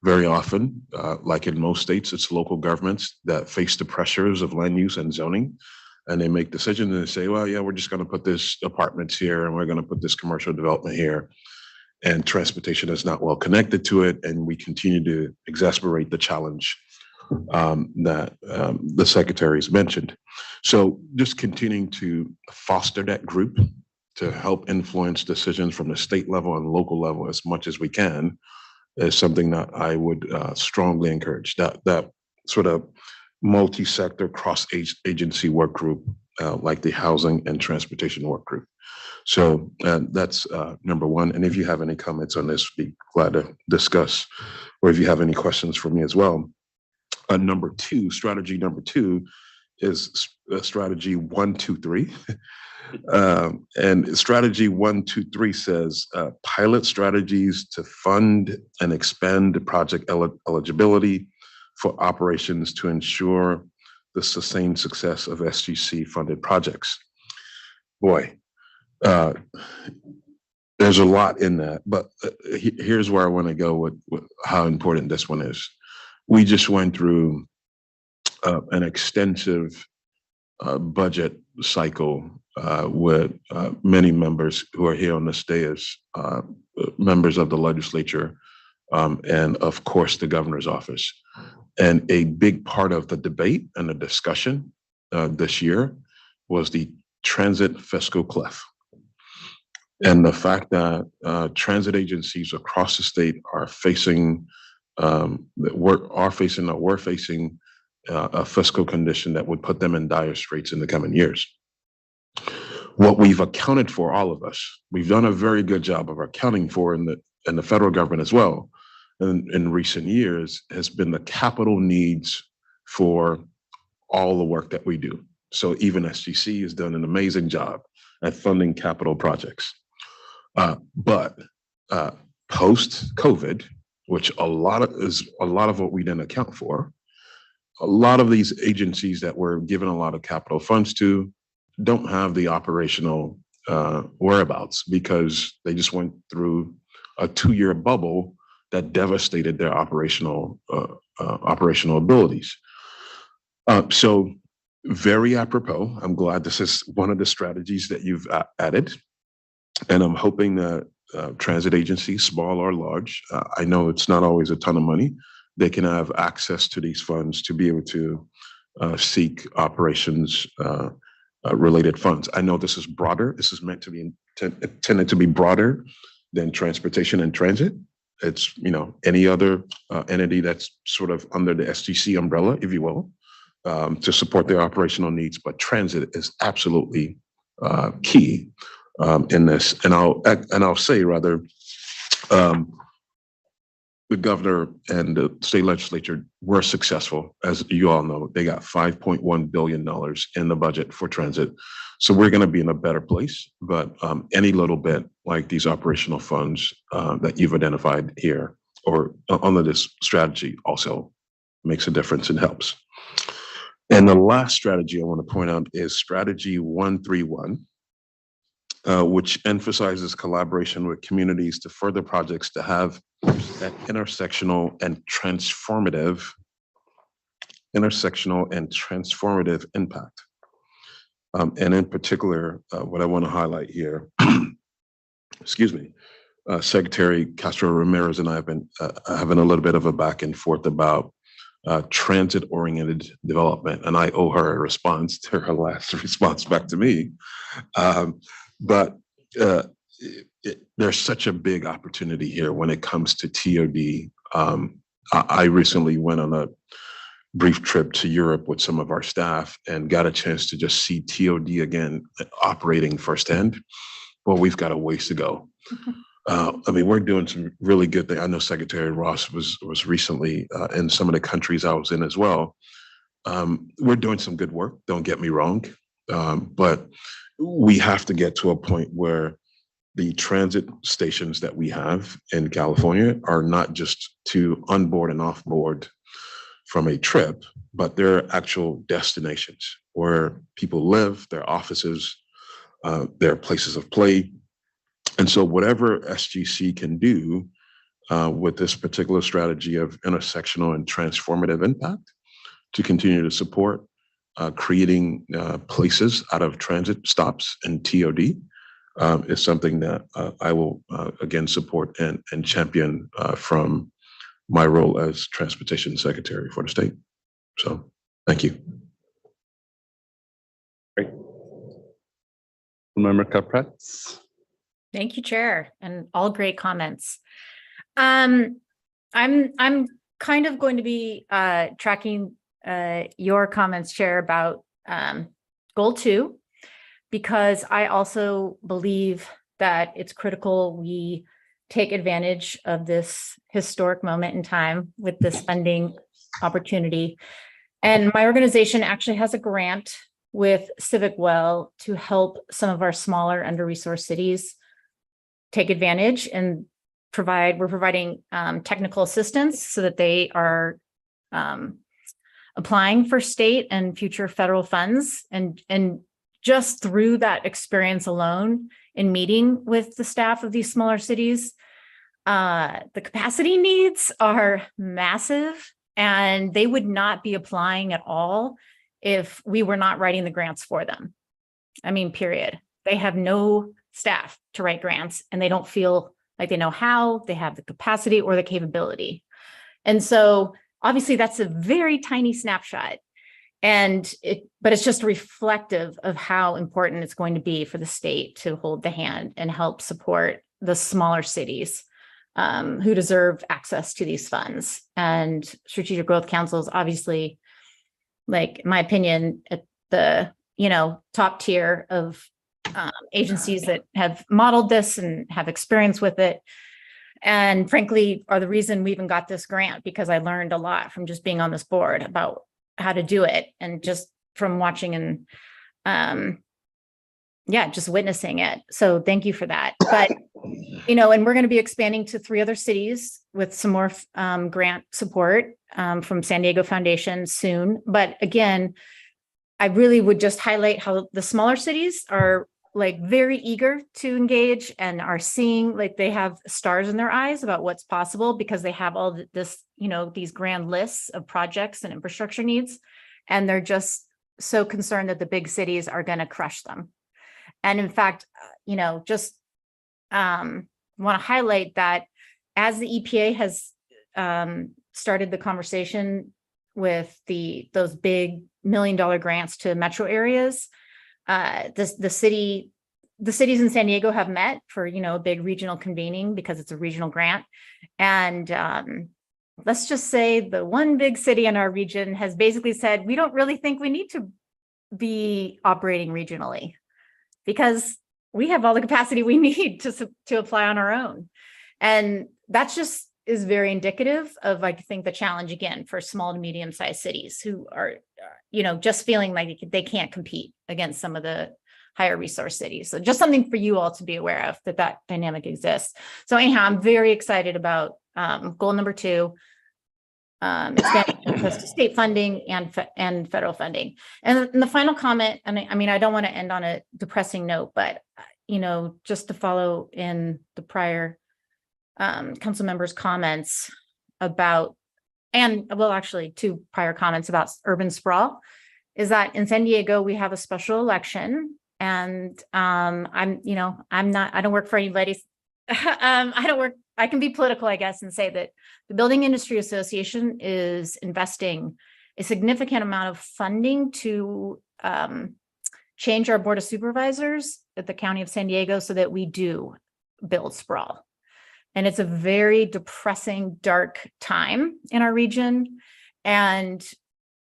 S7: Very often, like in most states, it's local governments that face the pressures of land use and zoning, and they make decisions and they say, well, yeah, we're just going to put this apartments here and we're going to put this commercial development here. And transportation is not well connected to it, and we continue to exacerbate the challenge that the secretaries mentioned. So just continuing to foster that group to help influence decisions from the state level and local level as much as we can is something that I would strongly encourage. That sort of multi-sector cross-agency work group like the Housing and Transportation Work Group. So that's number 1. And if you have any comments on this, be glad to discuss, or if you have any questions for me as well. Number 2, strategy number 2 is strategy 1, 2, 3. And strategy 1, 2, 3 says pilot strategies to fund and expand project eligibility for operations to ensure the sustained success of SGC funded projects. Boy, there's a lot in that, but here's where I want to go with how important this one is. We just went through an extensive budget cycle with many members who are here on this day as members of the legislature and of course the governor's office. And a big part of the debate and the discussion this year was the transit fiscal cliff. And the fact that transit agencies across the state are facing a fiscal condition that would put them in dire straits in the coming years. What we've accounted for, all of us, we've done a very good job of accounting for in the federal government as well in recent years, has been the capital needs for all the work that we do. So even SGC has done an amazing job at funding capital projects. But post-COVID, which a lot of what we didn't account for, a lot of these agencies that we're given a lot of capital funds to don't have the operational whereabouts because they just went through a 2-year bubble that devastated their operational abilities. So very apropos, I'm glad this is one of the strategies that you've added. And I'm hoping that transit agencies, small or large, I know it's not always a ton of money, they can have access to these funds to be able to seek operations related funds. I know this is broader. This is meant to be intended to be broader than transportation and transit, It's, any other entity that's sort of under the SGC umbrella, if you will, to support their operational needs. But transit is absolutely key in this. And I'll say rather, the governor and the state legislature were successful. As you all know, they got $5.1 billion in the budget for transit. So we're going to be in a better place. But any little bit like these operational funds that you've identified here or under this strategy also makes a difference and helps. And the last strategy I want to point out is strategy 131, which emphasizes collaboration with communities to further projects to have that intersectional and transformative impact. And in particular, what I want to highlight here, excuse me, Secretary Castro Ramirez and I have been having a little bit of a back and forth about transit-oriented development, and I owe her a response to her last response back to me. But there's such a big opportunity here when it comes to TOD. I recently went on a brief trip to Europe with some of our staff and got a chance to just see TOD again operating firsthand. Well, we've got a ways to go. We're doing some really good things. I know Secretary Ross was recently in some of the countries I was in as well. We're doing some good work, don't get me wrong, but we have to get to a point where the transit stations that we have in California are not just to onboard and offboard from a trip, but they're actual destinations where people live, their offices, their places of play. And so whatever SGC can do with this particular strategy of intersectional and transformative impact to continue to support creating places out of transit stops and TOD is something that I will again support and champion from my role as Transportation Secretary for the state. So thank you.
S1: Great. Member Capretz.
S8: Thank you, Chair, and all great comments. I'm kind of going to be tracking your comments, Chair, about goal 2, because I also believe that it's critical we take advantage of this historic moment in time with this funding opportunity. And my organization actually has a grant with Civic Well to help some of our smaller under-resourced cities take advantage and we're providing technical assistance so that they are applying for state and future federal funds. And just through that experience alone in meeting with the staff of these smaller cities, the capacity needs are massive, and they would not be applying at all if we were not writing the grants for them. Period. They have no staff to write grants, and they don't feel like they know how, they have the capacity or the capability. And so obviously that's a very tiny snapshot, but it's just reflective of how important it's going to be for the state to hold the hand and help support the smaller cities who deserve access to these funds. And Strategic Growth Council is obviously, like, in my opinion, at the top tier of agencies that have modeled this and have experience with it, and frankly are the reason we even got this grant, because I learned a lot from just being on this board about how to do it, and just from watching and just witnessing it. So thank you for that. But and we're going to be expanding to 3 other cities with some more grant support from San Diego Foundation soon. But again, I really would just highlight how the smaller cities are very eager to engage and are seeing they have stars in their eyes about what's possible, because they have all this, these grand lists of projects and infrastructure needs. And they're just so concerned that the big cities are going to crush them. And in fact, just want to highlight that as the EPA has started the conversation with those big $1 million grants to metro areas, the city the cities in San Diego have met for, a big regional convening because it's a regional grant. And let's just say the one big city in our region has basically said, we don't really think we need to be operating regionally because we have all the capacity we need to apply on our own. And that's just is very indicative of, I think, the challenge again for small to medium sized cities who are, just feeling like they can't compete against some of the higher resource cities. So just something for you all to be aware of, that dynamic exists. So anyhow, I'm very excited about goal number 2, expanding access to state funding and federal funding. And the final comment, and I don't want to end on a depressing note, but just to follow in the prior council members' comments about, and well, actually 2 prior comments about urban sprawl, is that in San Diego we have a special election, and I don't work for anybody. I can be political, I guess, and say that the Building Industry Association is investing a significant amount of funding to change our Board of Supervisors at the County of San Diego so that we do build sprawl. And it's a very depressing, dark time in our region. And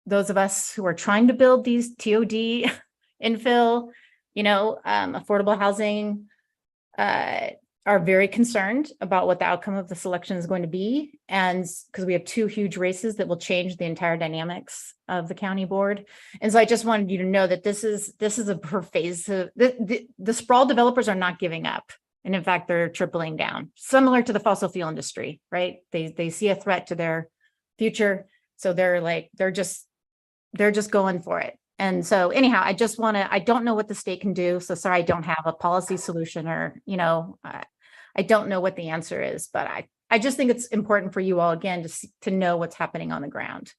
S8: those of us who are trying to build these TOD infill, affordable housing, are very concerned about what the outcome of this election is going to be. And because we have 2 huge races that will change the entire dynamics of the county board. And so I just wanted you to know that this is a pervasive, the sprawl developers are not giving up. And in fact, they're tripling down, similar to the fossil fuel industry, right? They see a threat to their future. So they're just going for it. And so anyhow, I don't know what the state can do. So sorry, I don't have a policy solution or, I don't know what the answer is, but I just think it's important for you all, again, to know what's happening on the ground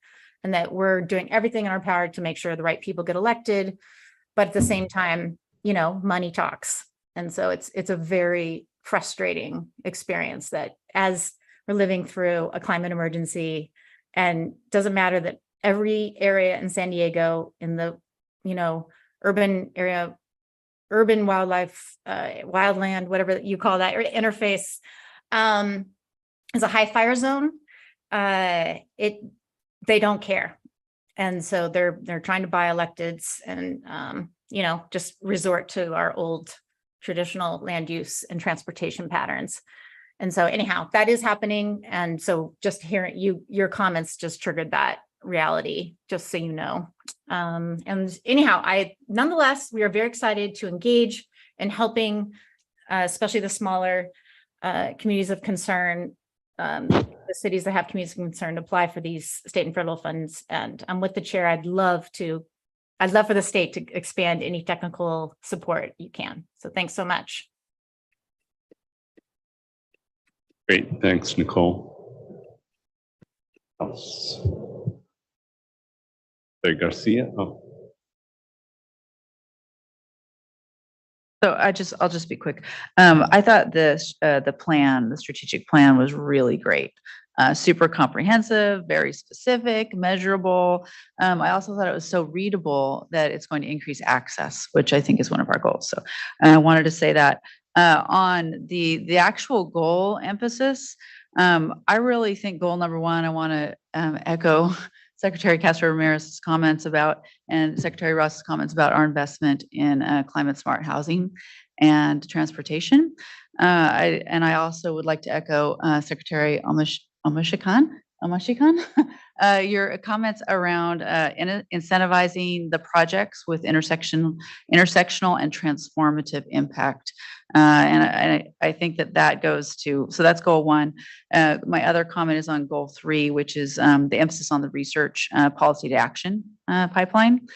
S8: and that we're doing everything in our power to make sure the right people get elected. But at the same time, money talks. And so it's a very frustrating experience that as we're living through a climate emergency, and doesn't matter that every area in San Diego in the, urban area, urban wildlife, wildland, whatever you call that, or interface, is a high fire zone. They don't care. And so they're trying to buy electeds and, just resort to our old traditional land use and transportation patterns. And so anyhow, that is happening. And so just hearing your comments just triggered that reality, just so you know. And anyhow, nonetheless, we are very excited to engage in helping, especially the smaller communities of concern, the cities that have communities of concern apply for these state and federal funds. And I'm with the chair. I'd love for the state to expand any technical support you can. So thanks so much.
S1: Great, thanks, Nicole. Else? Garcia. Oh.
S17: So I'll just be quick. I thought the strategic plan was really great. Super comprehensive, very specific, measurable. I also thought it was so readable that it's going to increase access, which I think is one of our goals. So I wanted to say that on the actual goal emphasis, I really think goal number 1, I want to echo Secretary Castro Ramirez's comments about, and Secretary Ross's comments about our investment in climate smart housing and transportation. I also would like to echo Secretary Omashikan, your comments around incentivizing the projects with intersectional and transformative impact. And I think that goes to, so that's goal 1. My other comment is on goal 3, which is the emphasis on the research policy to action pipeline.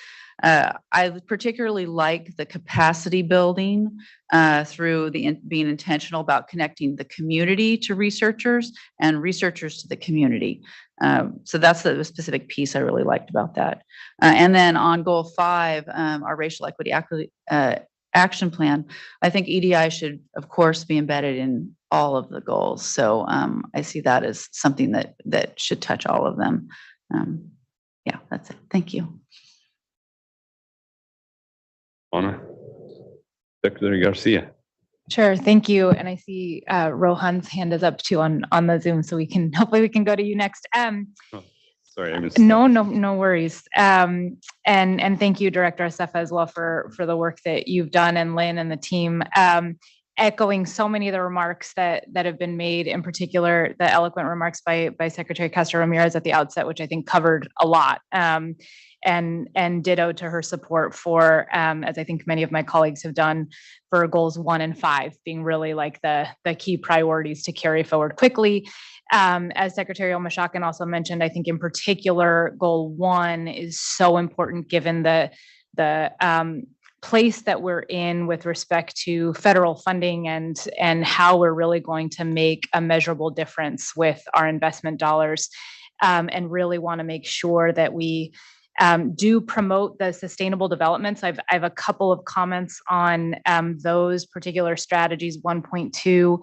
S17: I particularly like the capacity building through being intentional about connecting the community to researchers and researchers to the community. So that's the specific piece I really liked about that. And then on goal 5, our racial equity action plan, I think EDI should, of course, be embedded in all of the goals. So I see that as something that should touch all of them. Yeah, that's it. Thank you.
S1: Honor. Secretary Garcia.
S12: Sure, thank you. And I see Rohan's hand is up too on the Zoom, so hopefully we can go to you next.
S1: Oh, sorry, I missed
S12: No worries. And thank you, Director Acefa, as well for the work that you've done, and Lynn and the team. Echoing so many of the remarks that have been made, in particular the eloquent remarks by Secretary Castro Ramirez at the outset, which I think covered a lot. And ditto to her support for, as I think many of my colleagues have done, for goals 1 and 5 being really like the key priorities to carry forward quickly. As Secretary Omashakin also mentioned, I think in particular, goal 1 is so important given the place that we're in with respect to federal funding and how we're really going to make a measurable difference with our investment dollars, and really want to make sure that we do promote the sustainable developments. I have a couple of comments on those particular strategies, 1.2.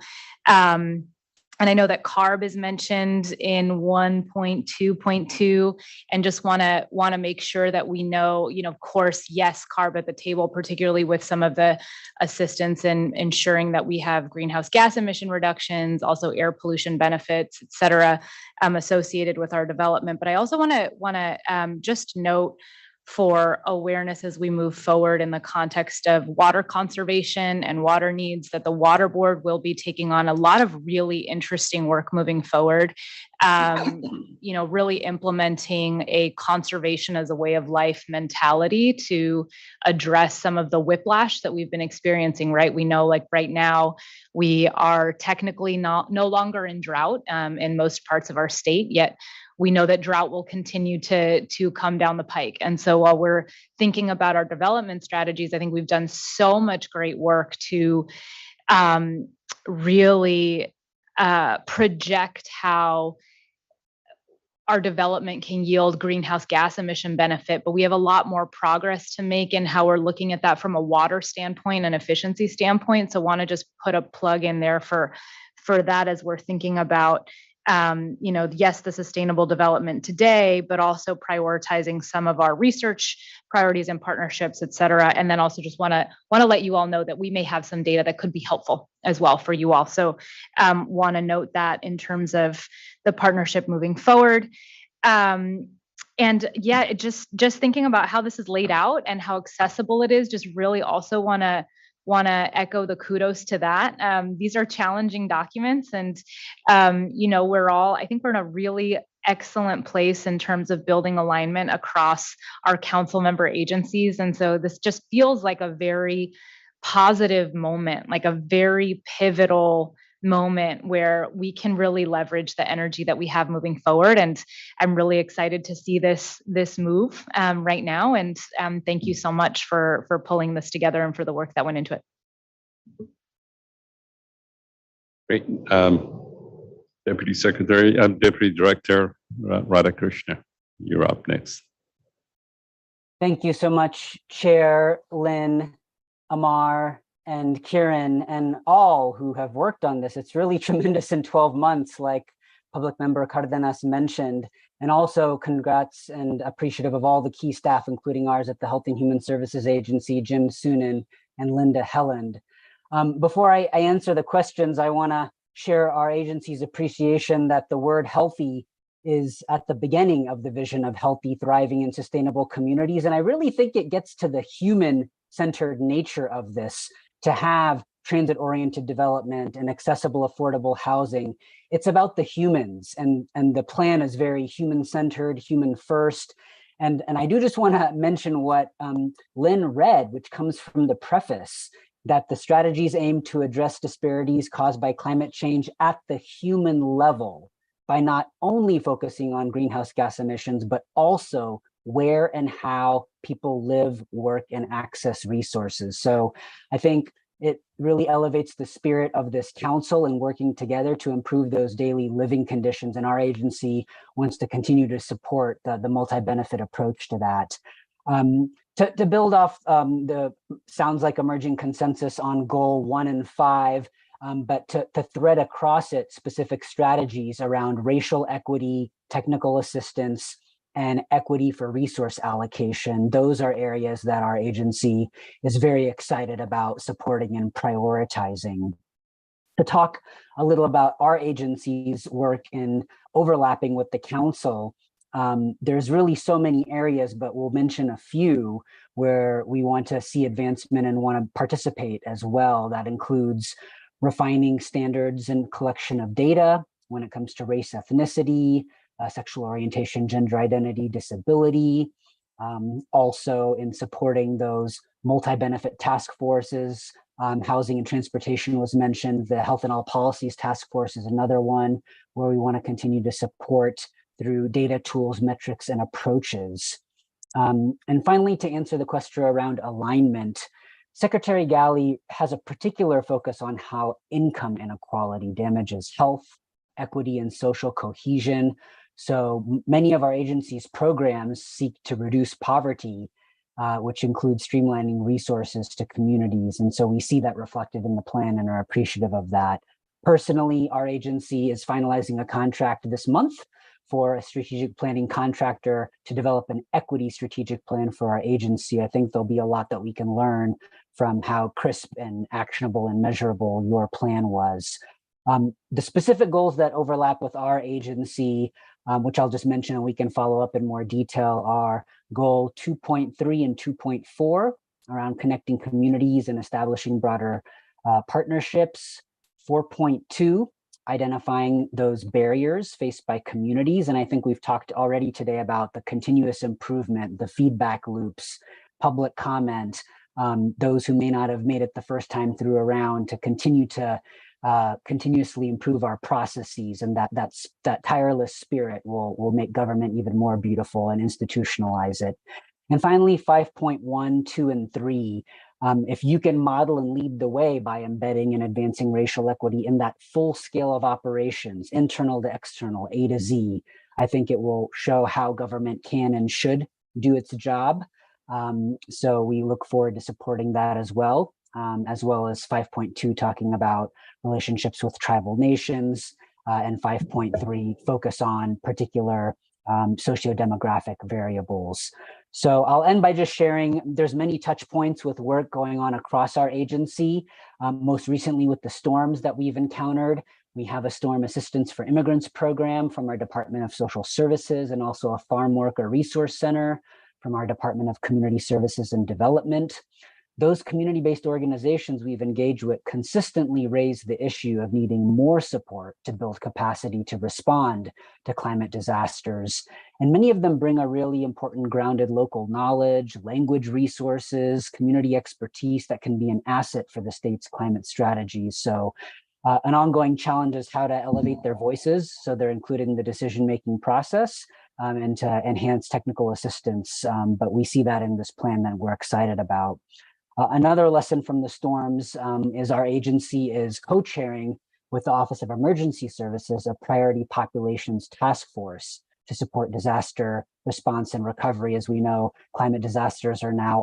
S12: And I know that CARB is mentioned in 1.2.2, and just want to make sure that we know, of course, yes, CARB at the table, particularly with some of the assistance in ensuring that we have greenhouse gas emission reductions, also air pollution benefits, et cetera, associated with our development. But I also want to just note, for awareness as we move forward in the context of water conservation and water needs, that the Water Board will be taking on a lot of really interesting work moving forward. Really implementing a conservation as a way of life mentality to address some of the whiplash that we've been experiencing, right? We know, like right now, we are technically no longer in drought in most parts of our state, yet we know that drought will continue to come down the pike. And so while we're thinking about our development strategies, I think we've done so much great work to really project how our development can yield greenhouse gas emission benefit, but we have a lot more progress to make in how we're looking at that from a water standpoint and efficiency standpoint. So want to just put a plug in there for that as we're thinking about yes, the sustainable development today, but also prioritizing some of our research priorities and partnerships, et cetera. And then also just want to let you all know that we may have some data that could be helpful as well for you all. So want to note that in terms of the partnership moving forward. And yeah, just thinking about how this is laid out and how accessible it is, just really also want to echo the kudos to that. These are challenging documents, and I think we're in a really excellent place in terms of building alignment across our council member agencies. And so this just feels like a very positive moment, like a very pivotal moment where we can really leverage the energy that we have moving forward. And I'm really excited to see this move right now. And thank you so much for pulling this together and for the work that went into it.
S1: Great. Deputy Director Radhakrishna, you're up next.
S11: Thank you so much, Chair, Lynn, Amar, and Kieran, and all who have worked on this. It's really tremendous in 12 months, like Public Member Cardenas mentioned. And also congrats and appreciative of all the key staff, including ours at the Health and Human Services Agency, Jim Sunan and Linda Helland. Before I answer the questions, I want to share our agency's appreciation that the word healthy is at the beginning of the vision of healthy, thriving, and sustainable communities. And I really think it gets to the human-centered nature of this, to have transit-oriented development and accessible, affordable housing. It's about the humans, and the plan is very human-centered, human-first. And I do just want to mention what Lynn read, which comes from the preface, that the strategies aim to address disparities caused by climate change at the human level by not only focusing on greenhouse gas emissions, but also where and how people live, work, and access resources. So I think it really elevates the spirit of this council and working together to improve those daily living conditions. And our agency wants to continue to support the multi-benefit approach to that. To build off the sounds like emerging consensus on goal 1 and 5, but to thread across it specific strategies around racial equity, technical assistance, and equity for resource allocation. Those are areas that our agency is very excited about supporting and prioritizing. To talk a little about our agency's work in overlapping with the council, there's really so many areas, but we'll mention a few where we want to see advancement and want to participate as well. That includes refining standards and collection of data when it comes to race, ethnicity, sexual orientation, gender identity, disability. Also in supporting those multi-benefit task forces. Housing and transportation was mentioned. The Health and All Policies Task Force is another one where we want to continue to support through data tools, metrics, and approaches. And finally, to answer the question around alignment, Secretary Galley has a particular focus on how income inequality damages health, equity, and social cohesion. So many of our agency's programs seek to reduce poverty, which includes streamlining resources to communities. And so we see that reflected in the plan and are appreciative of that. Personally, our agency is finalizing a contract this month for a strategic planning contractor to develop an equity strategic plan for our agency. I think there'll be a lot that we can learn from how crisp and actionable and measurable your plan was. The specific goals that overlap with our agency, which I'll just mention and we can follow up in more detail, are goal 2.3 and 2.4 around connecting communities and establishing broader partnerships. 4.2, identifying those barriers faced by communities. And I think we've talked already today about the continuous improvement, the feedback loops, public comment, those who may not have made it the first time through a round to continue to continuously improve our processes, and that tireless spirit will make government even more beautiful and institutionalize it. And finally, 5.1, 2, and 3, if you can model and lead the way by embedding and advancing racial equity in that full scale of operations, internal to external, A to Z, I think it will show how government can and should do its job. So we look forward to supporting that as well as 5.2 talking about relationships with tribal nations, and 5.3 focus on particular sociodemographic variables. So I'll end by just sharing, there's many touch points with work going on across our agency, most recently with the storms that we've encountered. We have a Storm Assistance for Immigrants program from our Department of Social Services, and also a Farm Worker Resource Center from our Department of Community Services and Development. Those community-based organizations we've engaged with consistently raise the issue of needing more support to build capacity to respond to climate disasters. And many of them bring a really important grounded local knowledge, language resources, community expertise that can be an asset for the state's climate strategies. So an ongoing challenge is how to elevate their voices so they're included in the decision-making process, and to enhance technical assistance. But we see that in this plan that we're excited about. Another lesson from the storms is our agency is co-chairing with the Office of Emergency Services a priority populations task force to support disaster response and recovery. As we know, climate disasters are now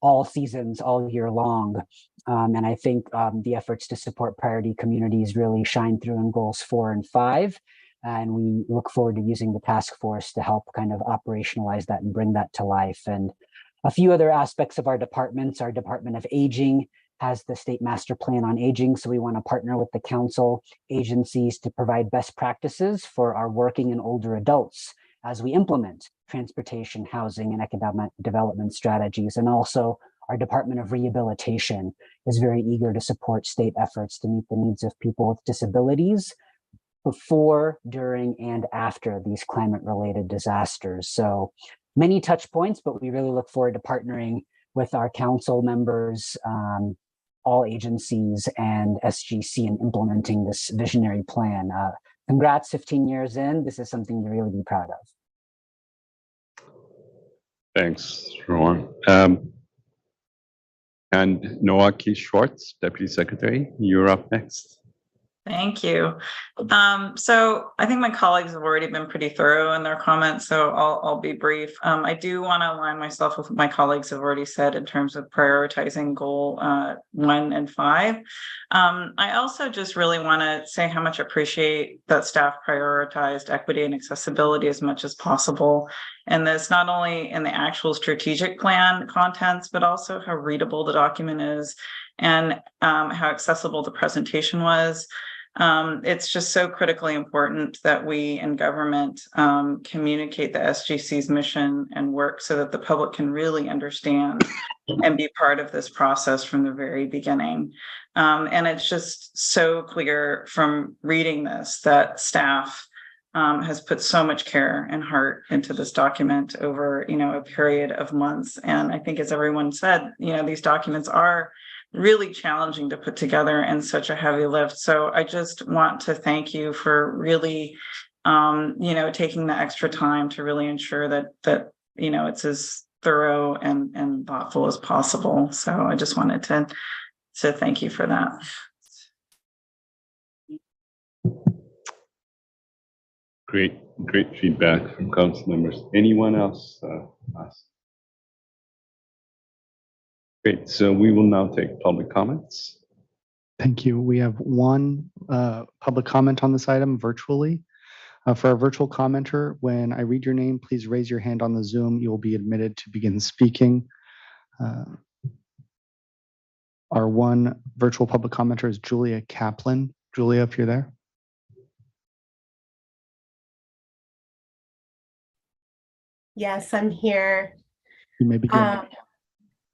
S11: all seasons, all year long. And I think the efforts to support priority communities really shine through in goals 4 and 5. And we look forward to using the task force to help kind of operationalize that and bring that to life. And a few other aspects of our departments, our Department of Aging has the State Master Plan on Aging. So we want to partner with the council agencies to provide best practices for our working and older adults as we implement transportation, housing, and economic development strategies. And also our Department of Rehabilitation is very eager to support state efforts to meet the needs of people with disabilities before, during, and after these climate-related disasters. So many touch points, but we really look forward to partnering with our council members, all agencies, and SGC in implementing this visionary plan. Congrats, 15 years in. This is something to really be proud of.
S1: Thanks, Rowan. And Noah Key Schwartz, Deputy Secretary, you're up next.
S15: Thank you. So I think my colleagues have already been pretty thorough in their comments, so I'll be brief. I do want to align myself with what my colleagues have already said in terms of prioritizing goal 1 and 5. I also just really want to say how much I appreciate that staff prioritized equity and accessibility as much as possible. And this not only in the actual strategic plan contents, but also how readable the document is and how accessible the presentation was. It's just so critically important that we in government communicate the SGC's mission and work so that the public can really understand and be part of this process from the very beginning. And it's just so clear from reading this that staff has put so much care and heart into this document over, a period of months. And I think, as everyone said, these documents are really challenging to put together and such a heavy lift. So I just want to thank you for really, taking the extra time to really ensure that it's as thorough and thoughtful as possible. So I just wanted to thank you for that.
S1: Great feedback from council members. Anyone else? Great. So we will now take public comments.
S3: Thank you. We have one public comment on this item virtually. For our virtual commenter, when I read your name, please raise your hand on the Zoom. You will be admitted to begin speaking. Our one virtual public commenter is Julia Kaplan. Julia, if you're there.
S18: Yes, I'm here.
S3: You may begin.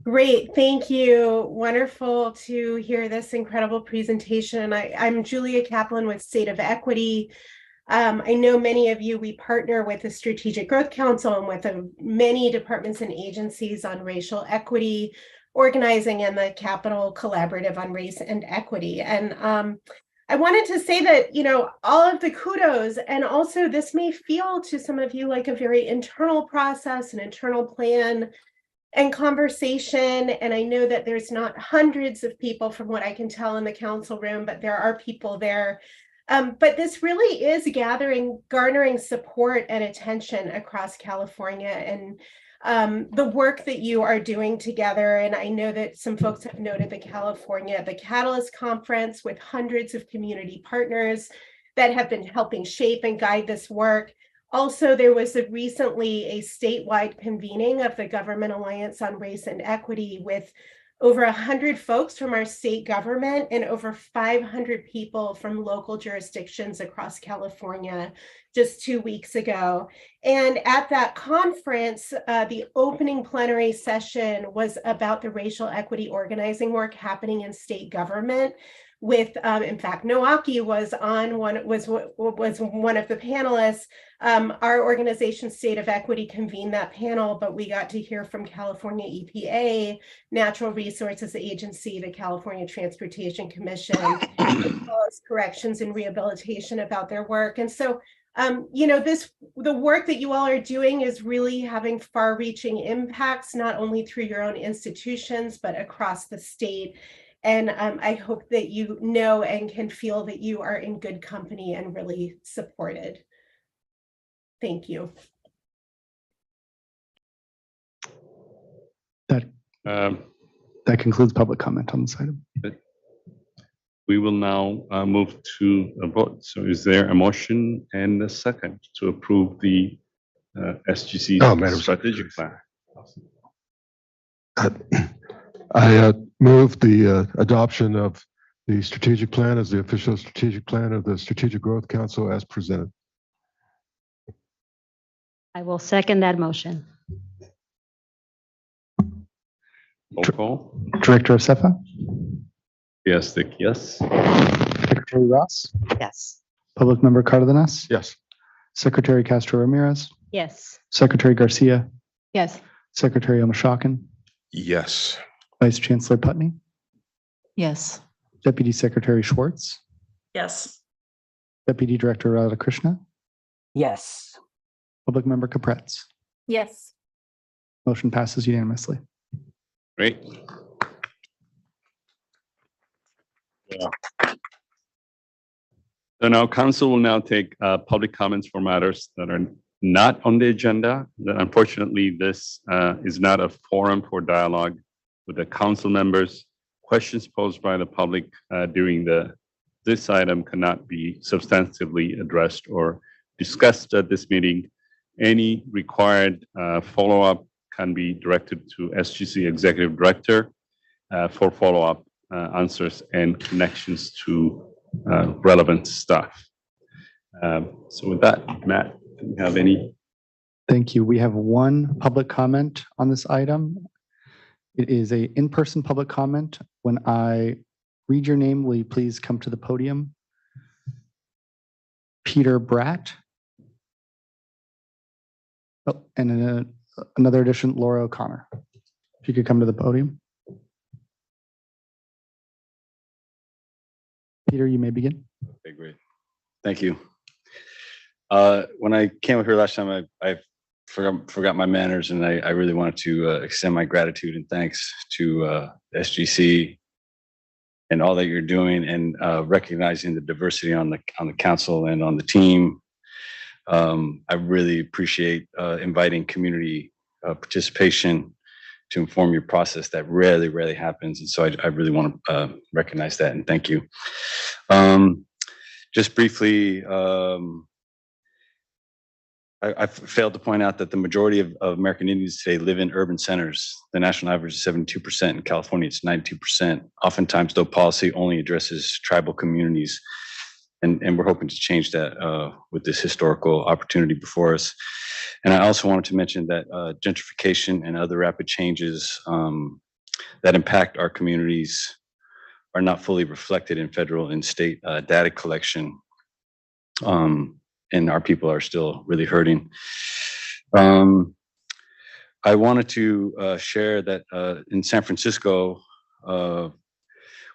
S18: Great, thank you. Wonderful to hear this incredible presentation. I'm Julia Kaplan with State of Equity. I know many of you, we partner with the Strategic Growth Council and with many departments and agencies on racial equity, organizing, and the Capital Collaborative on Race and Equity. And I wanted to say that, all of the kudos, and also this may feel to some of you like a very internal process, an internal plan and conversation. And I know that there's not hundreds of people from what I can tell in the council room, but there are people there. But this really is garnering support and attention across California, and the work that you are doing together. And I know that some folks have noted the Catalyst Conference with hundreds of community partners that have been helping shape and guide this work. Also, there was recently a statewide convening of the Government Alliance on Race and Equity with over 100 folks from our state government and over 500 people from local jurisdictions across California just 2 weeks ago. And at that conference, the opening plenary session was about the racial equity organizing work happening in state government. With, in fact, Noaki was one of the panelists. Our organization, State of Equity, convened that panel, but we got to hear from California EPA, Natural Resources Agency, the California Transportation Commission, as well as Corrections and Rehabilitation about their work. And so, the work that you all are doing is really having far-reaching impacts, not only through your own institutions, but across the state. And I hope that you know and can feel that you are in good company and really supported. Thank you.
S3: That concludes public comment on this item.
S1: We will now move to a vote. So is there a motion and a second to approve the SGC strategic plan?
S4: I move the adoption of the strategic plan as the official strategic plan of the Strategic Growth Council as presented.
S19: I will second that motion.
S1: Roll call.
S3: Director Osefa?
S1: Yes, Dick, yes.
S3: Secretary Ross?
S19: Yes.
S3: Public Member Cardenas?
S4: Yes.
S3: Secretary Castro Ramirez?
S19: Yes.
S3: Secretary Garcia?
S12: Yes.
S3: Secretary Omashakin?
S7: Yes.
S3: Vice Chancellor Putney?
S17: Yes.
S3: Deputy Secretary Schwartz?
S15: Yes.
S3: Deputy Director Radhakrishna?
S11: Yes.
S3: Public Member Capretz?
S8: Yes.
S3: Motion passes unanimously.
S1: Great. So now council will now take public comments for matters that are not on the agenda. Unfortunately, this is not a forum for dialogue with the council members. Questions posed by the public during this item cannot be substantively addressed or discussed at this meeting. Any required follow-up can be directed to SGC Executive Director for follow-up answers and connections to relevant staff. So with that, Matt, do you have any?
S3: Thank you. We have one public comment on this item. It is a in-person public comment. When I read your name, will you please come to the podium? Peter Bratt. Oh, and another addition, Laura O'Connor. If you could come to the podium. Peter, you may begin.
S13: Okay, great. Thank you. When I came up here last time, I forgot my manners, and I really wanted to extend my gratitude and thanks to SGC and all that you're doing, and recognizing the diversity on the council and on the team. I really appreciate inviting community participation to inform your process. That rarely happens, and so I really want to recognize that and thank you. Just briefly, I failed to point out that the majority of American Indians today live in urban centers. The national average is 72%. In California, it's 92%. Oftentimes, though, policy only addresses tribal communities. And we're hoping to change that with this historical opportunity before us. And I also wanted to mention that gentrification and other rapid changes that impact our communities are not fully reflected in federal and state data collection. And our people are still really hurting. I wanted to share that in San Francisco,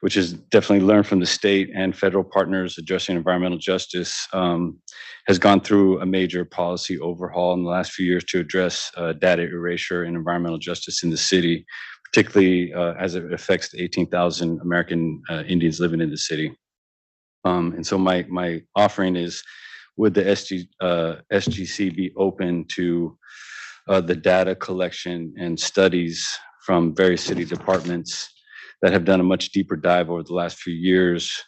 S13: which is definitely learned from the state and federal partners addressing environmental justice, has gone through a major policy overhaul in the last few years to address data erasure and environmental justice in the city, particularly as it affects the 18,000 American Indians living in the city. And so my offering is, would the SGC be open to the data collection and studies from various city departments that have done a much deeper dive over the last few years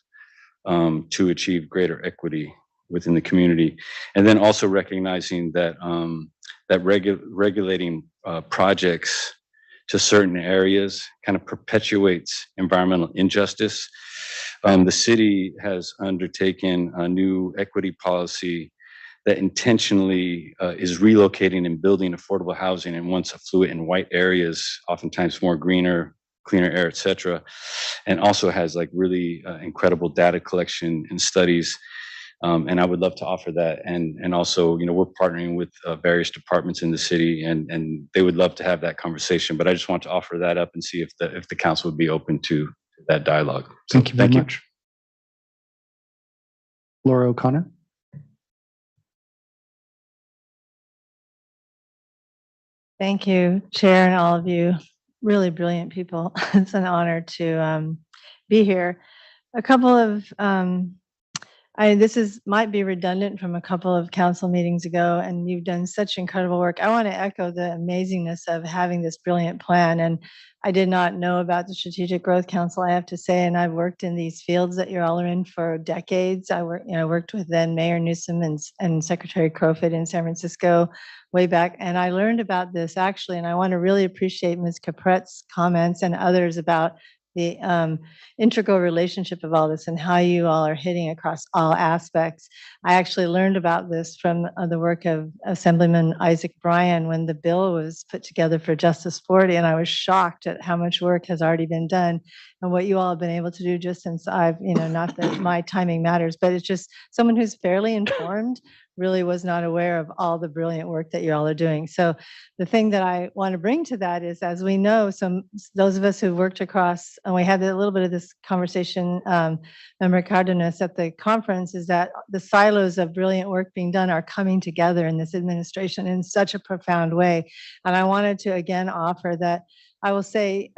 S13: to achieve greater equity within the community, and then also recognizing that regulating projects to certain areas kind of perpetuates environmental injustice. The city has undertaken a new equity policy that intentionally is relocating and building affordable housing in once affluent and white areas, oftentimes more greener, cleaner air, et cetera, and also has like really incredible data collection and studies. And I would love to offer that. And also, you know, we're partnering with various departments in the city, and they would love to have that conversation. But I just want to offer that up and see if the council would be open to that dialogue. So,
S3: Thank you very much. Laura O'Connor.
S14: Thank you, Chair, and all of you. Really brilliant people. It's an honor to be here. A couple of, this might be redundant from a couple of council meetings ago, and you've done such incredible work. I want to echo the amazingness of having this brilliant plan. And I did not know about the Strategic Growth Council, I have to say, and I've worked in these fields that you're all in for decades. I worked with then Mayor Newsom and Secretary Crowfoot in San Francisco way back, and I learned about this actually, and I want to really appreciate Ms. Capret's comments and others about the integral relationship of all this and how you all are hitting across all aspects. I actually learned about this from the work of Assemblyman Isaac Bryan when the bill was put together for Justice 40, and I was shocked at how much work has already been done and what you all have been able to do just since I've, not that my timing matters, but it's just someone who's fairly informed really was not aware of all the brilliant work that you all are doing. So the thing that I want to bring to that is, as we know, those of us who worked across, and we had a little bit of this conversation, Member Cardenas at the conference, is that the silos of brilliant work being done are coming together in this administration in such a profound way. And I wanted to again offer that I will say,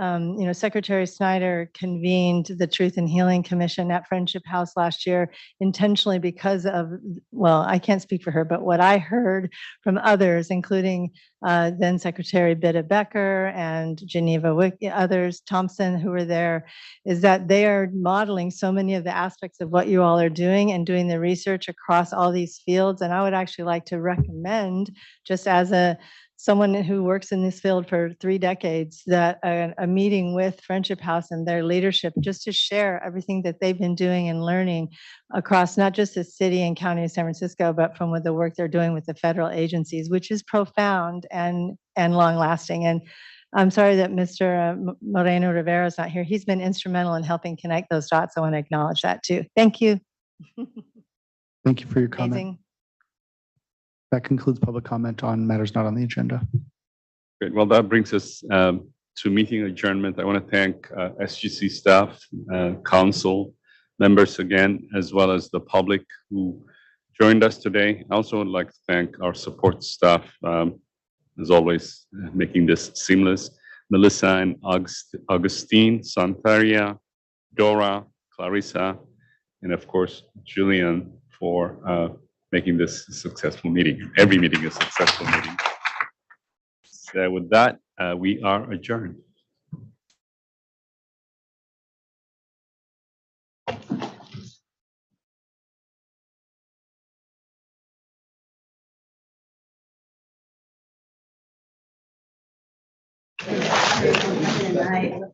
S14: Secretary Snyder convened the Truth and Healing Commission at Friendship House last year intentionally because of, well, I can't speak for her, but what I heard from others, including then Secretary Bitta Becker and Geneva others, Thompson, who were there, is that they are modeling so many of the aspects of what you all are doing and doing the research across all these fields. And I would actually like to recommend, just as someone who works in this field for 3 decades, that a meeting with Friendship House and their leadership, just to share everything that they've been doing and learning across not just the city and county of San Francisco, but from the work they're doing with the federal agencies, which is profound and long lasting. And I'm sorry that Mr. Moreno Rivera is not here. He's been instrumental in helping connect those dots. I want to acknowledge that too. Thank you.
S3: Thank you for your comment.
S14: Amazing.
S3: That concludes public comment on matters not on the agenda.
S1: Great. Well, that brings us to meeting adjournment. I want to thank SGC staff, council members again, as well as the public who joined us today. I also would like to thank our support staff, as always, making this seamless. Melissa and Augustine, Santaria, Dora, Clarissa, and of course, Julian for making this a successful meeting. Every meeting is a successful meeting. So with that, we are adjourned.
S16: Good night.